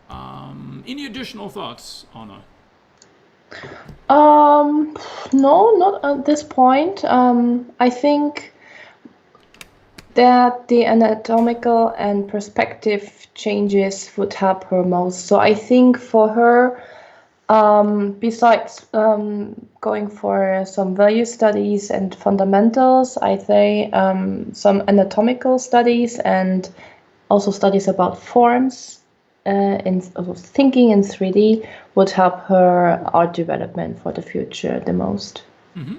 Any additional thoughts, Anna? No, not at this point. I think that the anatomical and perspective changes would help her most. So I think for her, besides going for some value studies and fundamentals, I say some anatomical studies and also studies about forms and thinking in 3D would help her art development for the future the most. Mm-hmm.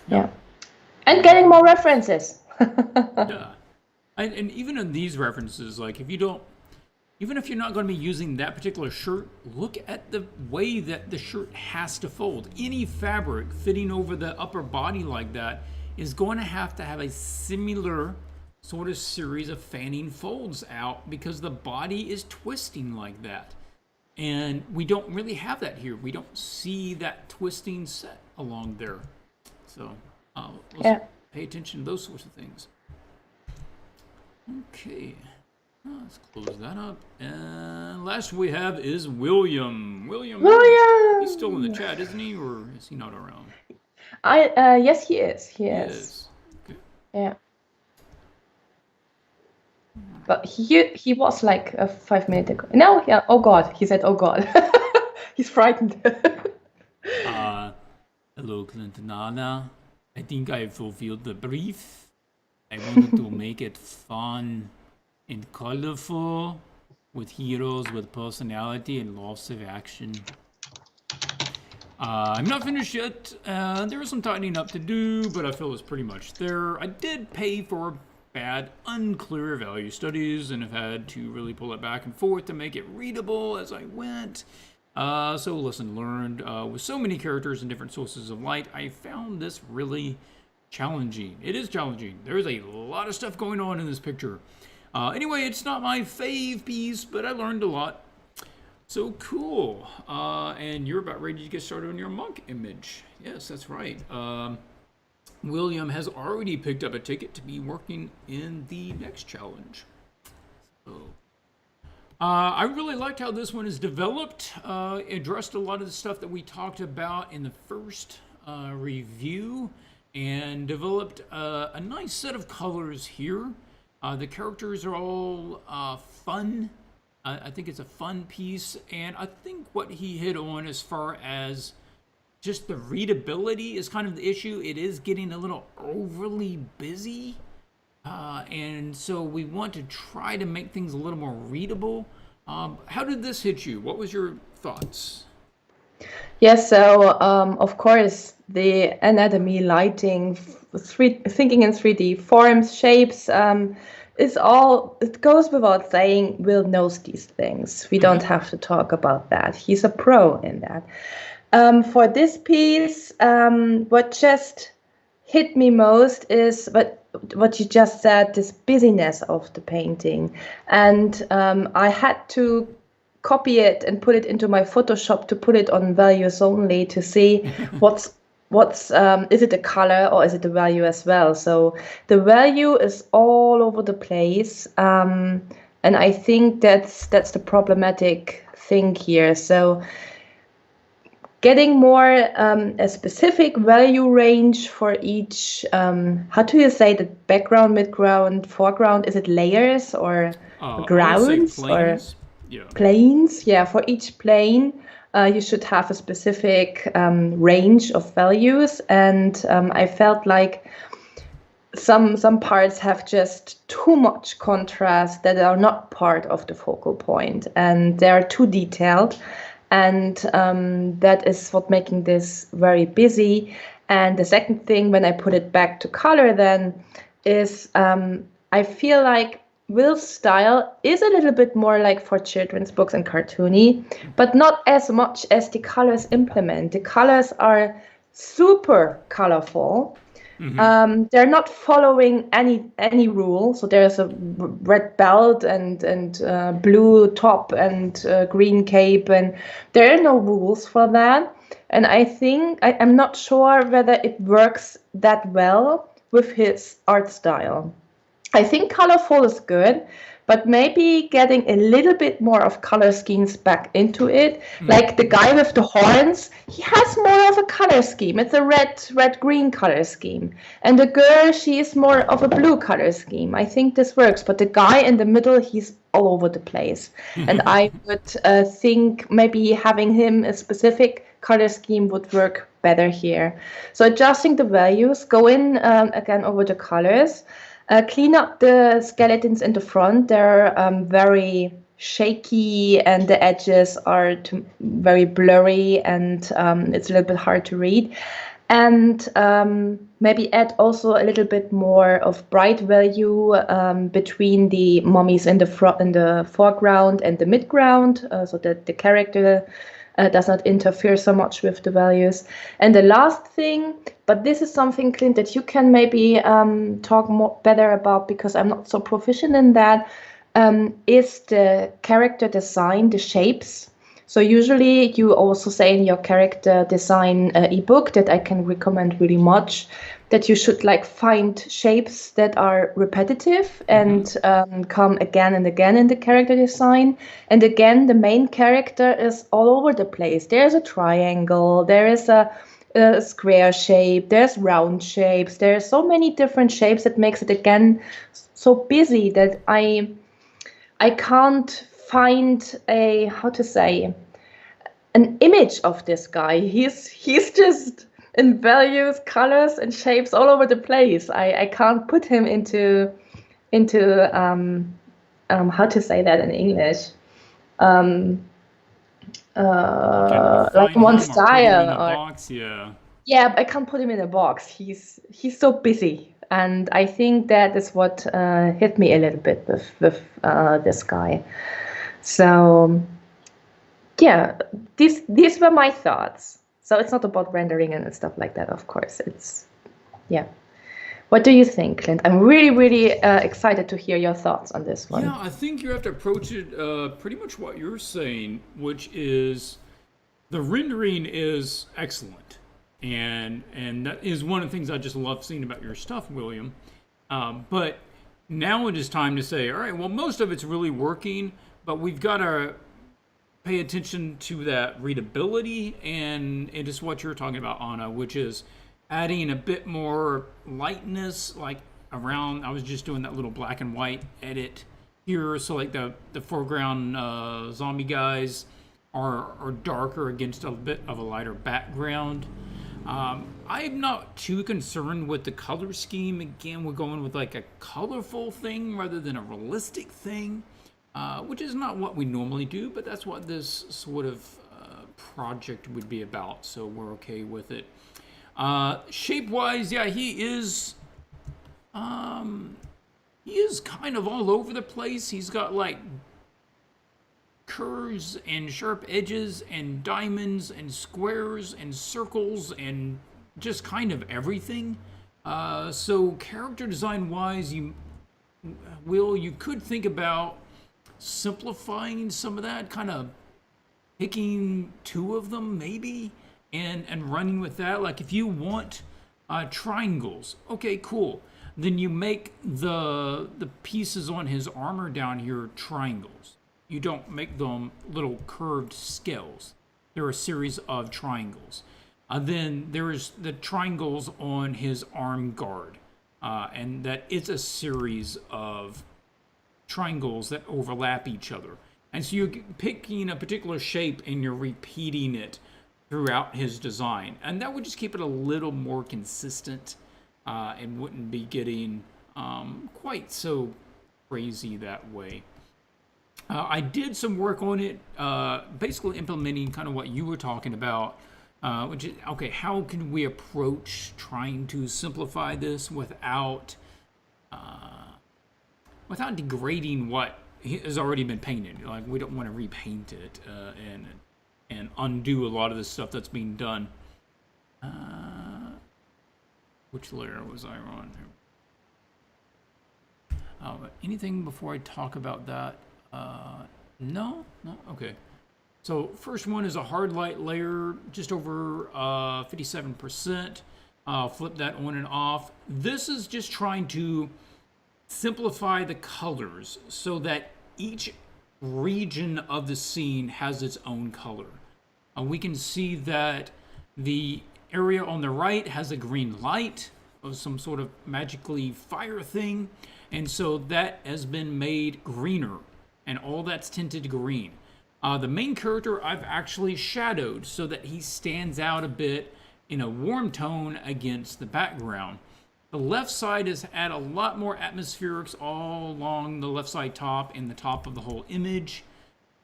Yeah. And getting more references. Yeah. And even in these references, like even if you're not going to be using that particular shirt, look at the way that the shirt has to fold. Any fabric fitting over the upper body like that is going to have a similar sort of series of fanning folds out because the body is twisting like that. And we don't really have that here. We don't see that twisting set along there. So let's pay attention to those sorts of things. Okay. Let's close that up. And last we have is William. William! He's still in the chat, isn't he? Or is he not around? Yes, he is. He is. Okay. Yeah. But he was like 5 minutes ago. Now, yeah. Oh God, he said, "Oh God," he's frightened. Hello, Clint and Anna. I think I fulfilled the brief. I wanted to make it fun and colorful with heroes with personality and lots of action. I'm not finished yet. There is some tightening up to do, but I feel it's pretty much there. I did pay for bad, unclear value studies and have had to really pull it back and forth to make it readable as I went. So lesson learned. With so many characters and different sources of light, I found this really challenging. It is challenging. There's a lot of stuff going on in this picture. Anyway, it's not my fave piece, but I learned a lot. So cool. And you're about ready to get started on your monk image. Yes, that's right. William has already picked up a ticket to be working in the next challenge. So, I really liked how this one is developed. Addressed a lot of the stuff that we talked about in the first review and developed a nice set of colors here. The characters are all fun. I think it's a fun piece, and I think what he hit on as far as just the readability is kind of the issue. It is getting a little overly busy, and so we want to try to make things a little more readable. How did this hit you? What was your thoughts? Yes, so of course the anatomy, lighting, thinking in 3D, forms, shapes, it goes without saying. Will knows these things. We don't have to talk about that. He's a pro in that. For this piece, what just hit me most is what you just said, this busyness of the painting. And I had to copy it and put it into my Photoshop to put it on values only to see what's is it a color or is it a value as well. So the value is all over the place, and I think that's the problematic thing here. So getting more a specific value range for each, how do you say the background, midground, foreground? Is it layers or grounds or planes? Yeah, for each plane, you should have a specific range of values. And I felt like some parts have just too much contrast that are not part of the focal point, and they are too detailed. And that is what making this very busy. And the second thing, when I put it back to color, then is I feel like Will's style is a little bit more like for children's books and cartoony, but not as much as the colors implement. The colors are super colorful. They're not following any rule. So there's a red belt and blue top and green cape, and there are no rules for that. And I think I'm not sure whether it works that well with his art style. I think colorful is good, but maybe getting a little bit more of color schemes back into it. Like the guy with the horns, he has more of a color scheme. It's a red-green color scheme. And the girl, she is more of a blue color scheme. I think this works, but the guy in the middle, he's all over the place. And I would think maybe having him a specific color scheme would work better here. So adjusting the values, go in again over the colors. Clean up the skeletons in the front. They're very shaky and the edges are very blurry and it's a little bit hard to read. And maybe add also a little bit more of bright value between the mummies in the foreground and the midground, so that the character does not interfere so much with the values. And the last thing, but this is something, Clint, that you can maybe talk more better about, because I'm not so proficient in that, is the character design, the shapes. So usually you also say in your character design ebook that I can recommend really much, that you should like find shapes that are repetitive and come again and again in the character design. And again, the main character is all over the place. There's a triangle, there is a square shape, there's round shapes, there's so many different shapes that makes it again so busy that I can't find an image of this guy. He's just in values, colors, and shapes all over the place. I can't put him into how to say that in English. Like one style or box, yeah. Yeah, but I can't put him in a box. He's so busy, and I think that is what hit me a little bit with this guy. So yeah, these were my thoughts. So it's not about rendering and stuff like that, of course. Yeah. What do you think, Clint? I'm really excited to hear your thoughts on this one. Yeah, I think you have to approach it pretty much what you're saying, which is the rendering is excellent. And that is one of the things I just love seeing about your stuff, William. But now it is time to say, all right, well, most of it's really working, but we've got to pay attention to that readability, and it is what you're talking about, Anna, which is adding a bit more lightness, like around, I was just doing that little black and white edit here, so like the foreground zombie guys are darker against a bit of a lighter background. I'm not too concerned with the color scheme. Again, we're going with like a colorful thing rather than a realistic thing. Which is not what we normally do, but that's what this sort of project would be about, so we're okay with it. Shape-wise, yeah, he is kind of all over the place. He's got like curves and sharp edges and diamonds and squares and circles and just kind of everything. So character design-wise, you could think about simplifying some of that, kind of picking two of them maybe and running with that. Like if you want triangles, okay, cool, then you make the pieces on his armor down here triangles. You don't make them little curved scales. They're a series of triangles. Then there's the triangles on his arm guard, and that it's a series of triangles that overlap each other. And so you're picking a particular shape and you're repeating it throughout his design. And that would just keep it a little more consistent and wouldn't be getting quite so crazy that way. I did some work on it, basically implementing kind of what you were talking about, Which is, okay, how can we approach trying to simplify this without degrading what has already been painted? Like, we don't want to repaint it and undo a lot of the stuff that's being done. Which layer was I on? Anything before I talk about that? No? Okay. So first one is a hard light layer, just over 57%. Flip that on and off. This is just trying to simplify the colors so that each region of the scene has its own color. We can see that the area on the right has a green light, or some sort of magically fire thing, and so that has been made greener, and all that's tinted green. The main character I've actually shadowed so that he stands out a bit in a warm tone against the background. The left side has had a lot more atmospherics all along the left side top and the top of the whole image.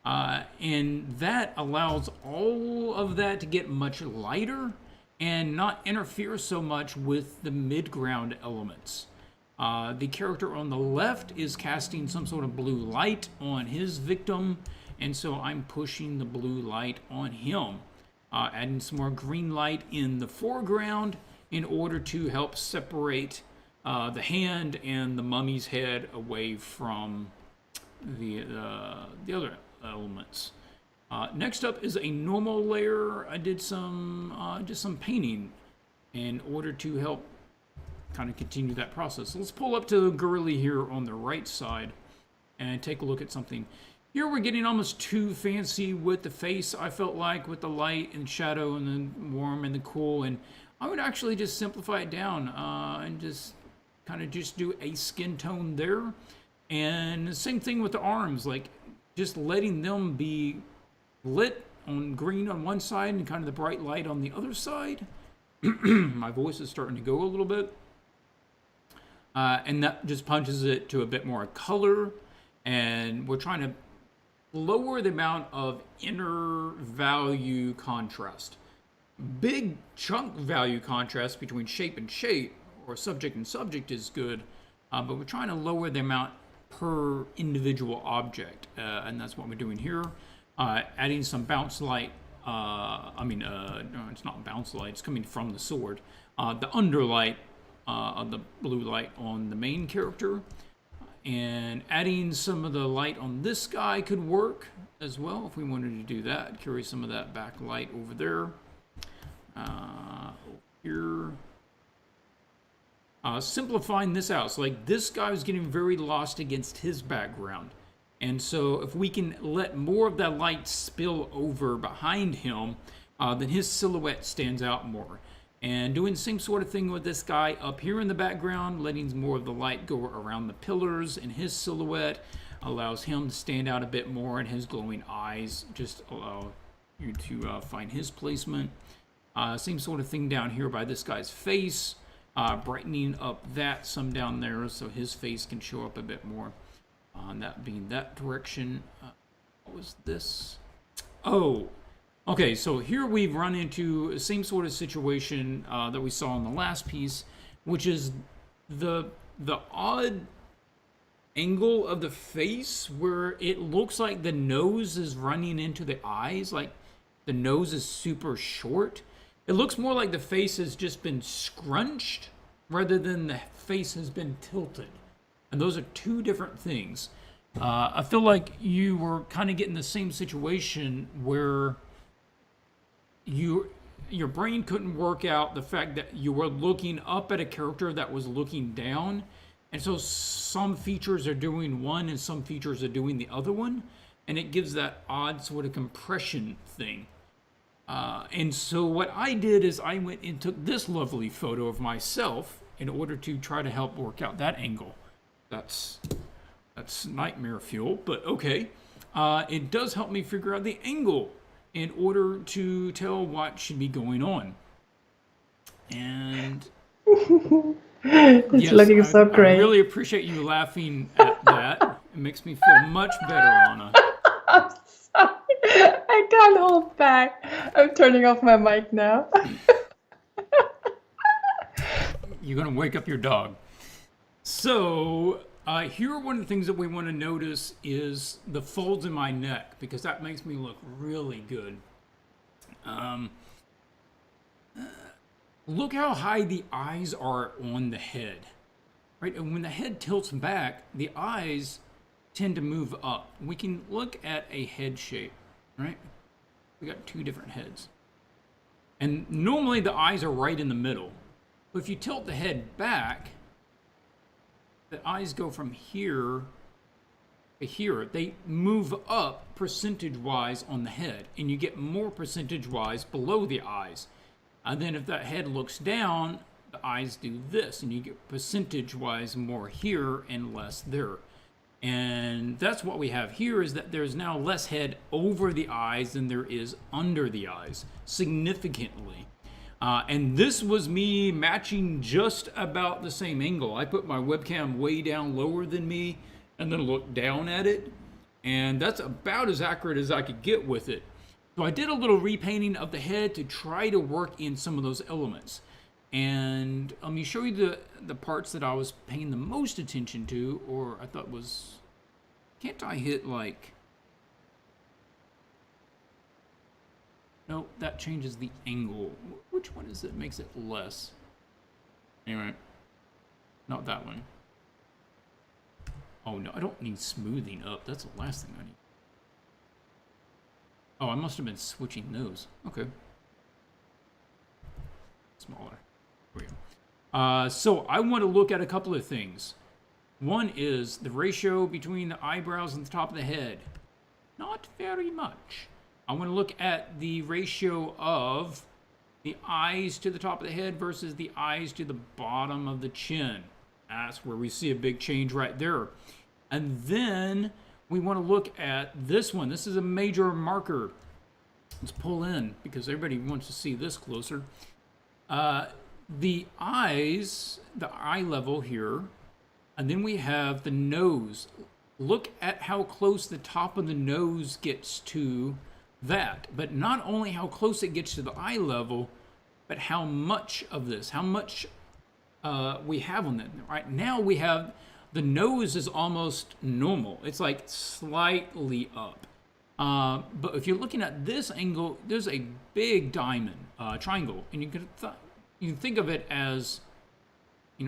And that allows all of that to get much lighter and not interfere so much with the mid-ground elements. The character on the left is casting some sort of blue light on his victim, and so I'm pushing the blue light on him, adding some more green light in the foreground in order to help separate the hand and the mummy's head away from the other elements. Next up is a normal layer. I did just some painting in order to help kind of continue that process. So let's pull up to Girly here on the right side and take a look at something. Here we're getting almost too fancy with the face, I felt like, with the light and shadow and the warm and the cool. And I would actually just simplify it down and just kind of just do a skin tone there. And the same thing with the arms, like just letting them be lit on green on one side and kind of the bright light on the other side. My voice is starting to go a little bit. And that just punches it to a bit more color. And we're trying to lower the amount of inner value contrast. Big chunk value contrast between shape and shape, or subject and subject, is good, but we're trying to lower the amount per individual object, and that's what we're doing here. Adding some bounce light, no, it's not bounce light, it's coming from the sword. The underlight of the blue light on the main character. And adding some of the light on this guy could work as well if we wanted to do that. Carry some of that backlight over there. Over here. Simplifying this out. So like this guy was getting very lost against his background. And so if we can let more of that light spill over behind him, then his silhouette stands out more. And doing the same sort of thing with this guy up here in the background, letting more of the light go around the pillars, and his silhouette allows him to stand out a bit more, and his glowing eyes just allow you to find his placement. Same sort of thing down here by this guy's face, brightening up that some down there so his face can show up a bit more. That being that direction. What was this? Oh, okay, so here we've run into the same sort of situation that we saw in the last piece, which is the odd angle of the face where it looks like the nose is running into the eyes, like the nose is super short. It looks more like the face has just been scrunched rather than the face has been tilted. And those are two different things. I feel like you were kind of getting the same situation where your brain couldn't work out the fact that you were looking up at a character that was looking down, and so some features are doing one and some features are doing the other one, and it gives that odd sort of compression thing. And so what I did is I went and took this lovely photo of myself in order to try to help work out that angle. That's nightmare fuel, but okay. It does help me figure out the angle in order to tell what should be going on. And it's yes, looking so great. I really appreciate you laughing at that. It makes me feel much better, Anna. I'm sorry. I can't hold back. I'm turning off my mic now. You're gonna wake up your dog. So here are one of the things that we want to notice is the folds in my neck, because that makes me look really good. Look how high the eyes are on the head, right? And when the head tilts back, the eyes tend to move up. We can look at a head shape, right? We got two different heads. And normally the eyes are right in the middle. But if you tilt the head back, the eyes go from here to here. They move up percentage-wise on the head, and you get more percentage-wise below the eyes. And then if that head looks down, the eyes do this, and you get percentage-wise more here and less there. And that's what we have here, is that there's now less head over the eyes than there is under the eyes, significantly. And this was me matching just about the same angle. I put my webcam way down lower than me and then looked down at it. And that's about as accurate as I could get with it. So I did a little repainting of the head to try to work in some of those elements. And let me show you the parts that I was paying the most attention to, or I thought was, can't I hit like, no, that changes the angle. Which one is it? Makes it less. Anyway, not that one. Oh no, I don't need smoothing up. That's the last thing I need. Oh, I must have been switching those. Okay. Smaller. There we go. So I want to look at a couple of things. One is the ratio between the eyebrows and the top of the head. Not very much. I want to look at the ratio of the eyes to the top of the head versus the eyes to the bottom of the chin. That's where we see a big change right there. And then we want to look at this one. This is a major marker. Let's pull in because everybody wants to see this closer. The eyes, the eye level here, and then we have the nose. Look at how close the top of the nose gets to that. But not only how close it gets to the eye level, but how much of this, how much we have on that. Right now we have, the nose is almost normal. It's like slightly up. But if you're looking at this angle, there's a big diamond, triangle, and you can think of it as,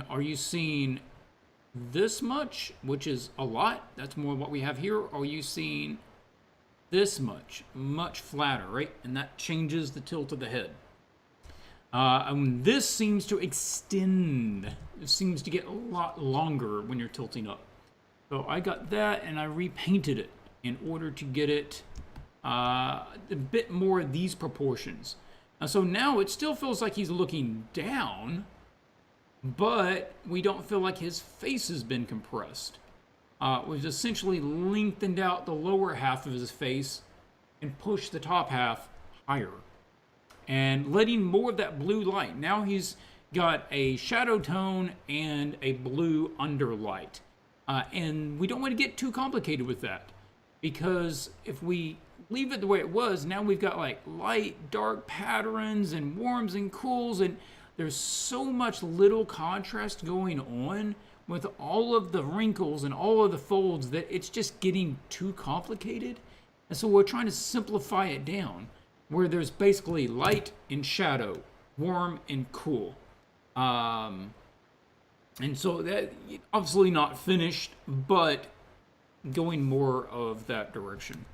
are you seeing this much, which is a lot? That's more what we have here. Or are you seeing this much flatter, right? And that changes the tilt of the head. And this seems to extend. It seems to get a lot longer when you're tilting up. So I got that and I repainted it in order to get it a bit more of these proportions. So now it still feels like he's looking down, but we don't feel like his face has been compressed. We've essentially lengthened out the lower half of his face and pushed the top half higher. And letting more of that blue light. Now he's got a shadow tone and a blue underlight. And we don't want to get too complicated with that. Because if we leave it the way it was, now we've got like light, dark patterns and warms and cools. And there's so much little contrast going on with all of the wrinkles and all of the folds that it's just getting too complicated. And so we're trying to simplify it down, where there's basically light and shadow, warm and cool. And so that obviously not finished, but going more of that direction.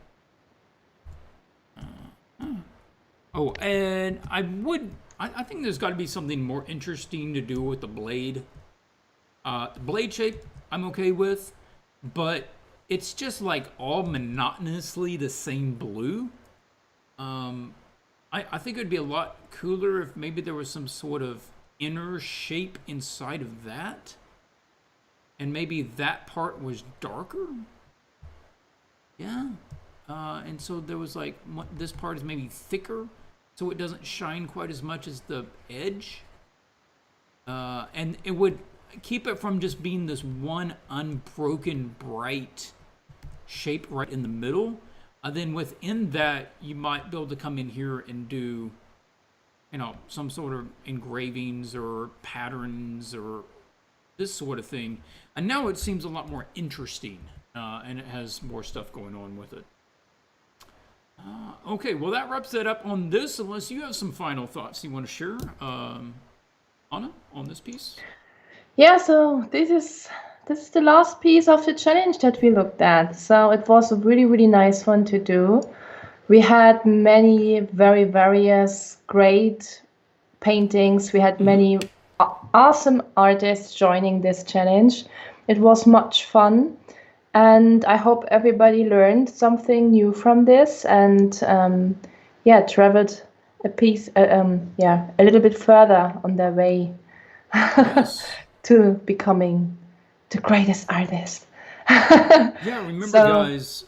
Oh, and I think there's got to be something more interesting to do with the blade. The blade shape I'm okay with, but it's just like all monotonously the same blue. I think it would be a lot cooler if maybe there was some sort of inner shape inside of that. And maybe that part was darker. Yeah. And so there was like, this part is maybe thicker, so it doesn't shine quite as much as the edge. And it would keep it from just being this one unbroken bright shape right in the middle. Then within that, you might be able to come in here and do, some sort of engravings or patterns or this sort of thing. And now it seems a lot more interesting, and it has more stuff going on with it. Okay, well, that wraps it up on this, unless you have some final thoughts you want to share, Anna, on this piece. Yeah, so this is the last piece of the challenge that we looked at. So it was a really, really nice one to do. We had many very various great paintings. We had many awesome artists joining this challenge. It was much fun. And I hope everybody learned something new from this and traveled a little bit further on their way Yes. to becoming the greatest artist. Yeah, remember, So, guys,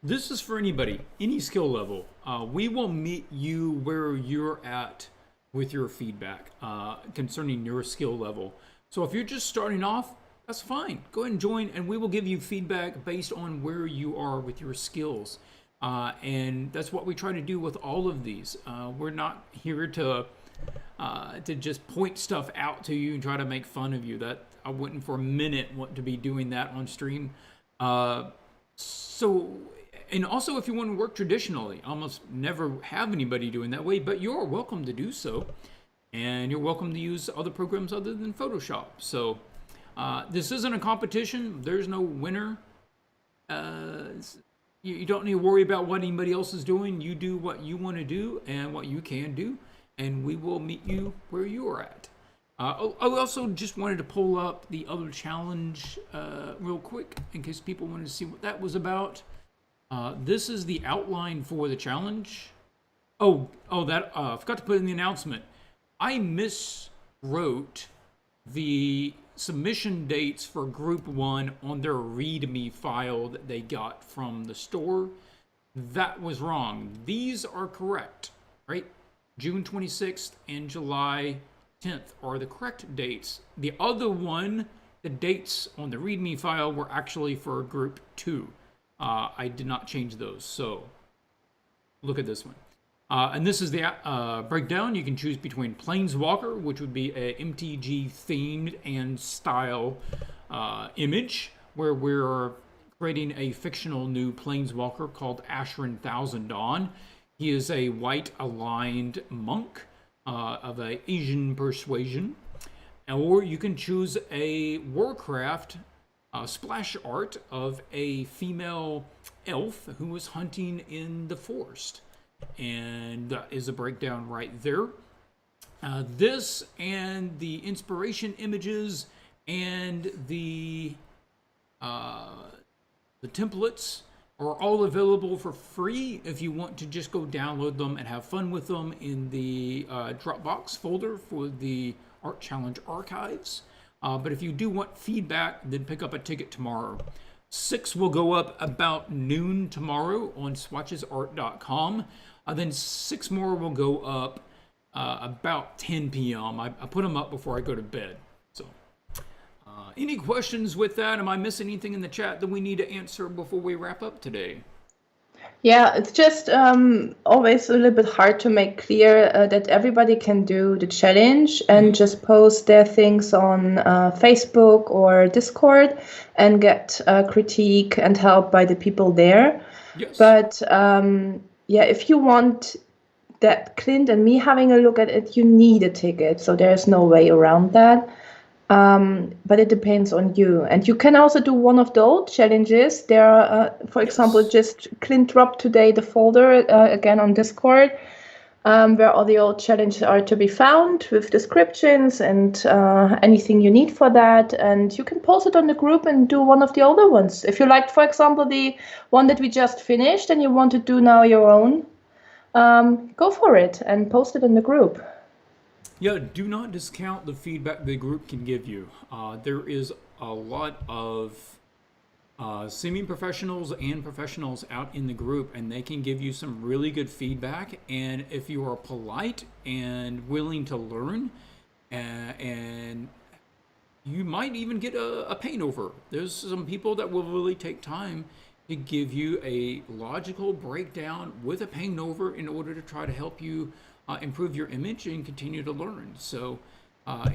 this is for anybody, any skill level. We will meet you where you're at with your feedback concerning your skill level. So if you're just starting off, that's fine. Go ahead and join, and we will give you feedback based on where you are with your skills. And that's what we try to do with all of these. We're not here to just point stuff out to you and try to make fun of you. That I wouldn't for a minute want to be doing that on stream. And also, if you want to work traditionally, I almost never have anybody doing that way, but you're welcome to do so. And you're welcome to use other programs other than Photoshop. So this isn't a competition. There's no winner. You don't need to worry about what anybody else is doing. You do what you want to do and what you can do, and we will meet you where you are at. I also just wanted to pull up the other challenge real quick in case people wanted to see what that was about. This is the outline for the challenge. That I forgot to put in the announcement. I miswrote the submission dates for Group 1 on their README file that they got from the store. That was wrong. These are correct, right? June 26th and July 10th are the correct dates. The other one, the dates on the README file were actually for Group 2. I did not change those, so look at this one. And this is the breakdown. You can choose between Planeswalker, which would be a MTG themed and style image, where we're creating a fictional new Planeswalker called Asherin Thousand Dawn. He is a white aligned monk of a Asian persuasion. Or you can choose a Warcraft splash art of a female elf who is hunting in the forest. And that is a breakdown right there. This and the inspiration images and the templates are all available for free if you want to just go download them and have fun with them in the Dropbox folder for the Art Challenge archives. But if you do want feedback, then pick up a ticket tomorrow. 6 will go up about noon tomorrow on swatchesart.com. Then 6 more will go up about 10 p.m. I put them up before I go to bed. So, any questions with that? Am I missing anything in the chat that we need to answer before we wrap up today? yeah, it's just always a little bit hard to make clear that everybody can do the challenge and just post their things on Facebook or Discord and get critique and help by the people there. Yes. But if you want that Clint and me having a look at it, you need a ticket. So there's no way around that. But it depends on you. And you can also do one of the old challenges. There are, for example, just Clint dropped today the folder again on Discord, where all the old challenges are to be found with descriptions and anything you need for that. And you can post it on the group and do one of the older ones. If you liked, for example, the one that we just finished and you want to do now your own, go for it and post it in the group. Yeah, do not discount the feedback the group can give you. There is a lot of semi-professionals and professionals out in the group, and they can give you some really good feedback. And if you are polite and willing to learn, and you might even get a paint over. There's some people that will really take time to give you a logical breakdown with a paint over in order to try to help you improve your image and continue to learn. So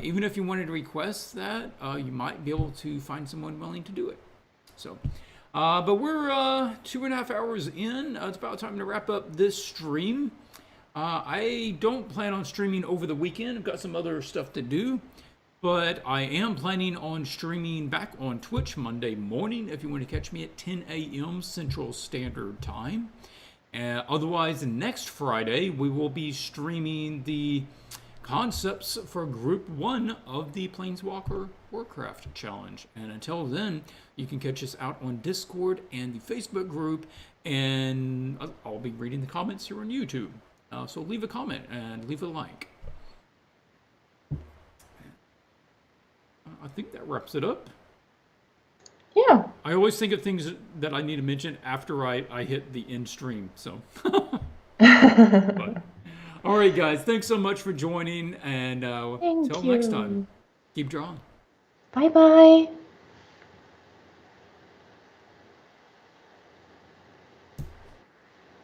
even if you wanted to request that, you might be able to find someone willing to do it. So, but we're 2.5 hours in. It's about time to wrap up this stream. I don't plan on streaming over the weekend. I've got some other stuff to do. But I am planning on streaming back on Twitch Monday morning if you want to catch me at 10 a.m. Central Standard Time. Otherwise, next Friday, we will be streaming the concepts for Group 1 of the Planeswalker Warcraft Challenge. And until then, you can catch us out on Discord and the Facebook group, and I'll be reading the comments here on YouTube. So leave a comment and leave a like. I think that wraps it up. Yeah. I always think of things that I need to mention after I hit the end stream. So, but, all right, guys, thanks so much for joining, and until next time, keep drawing. Bye bye.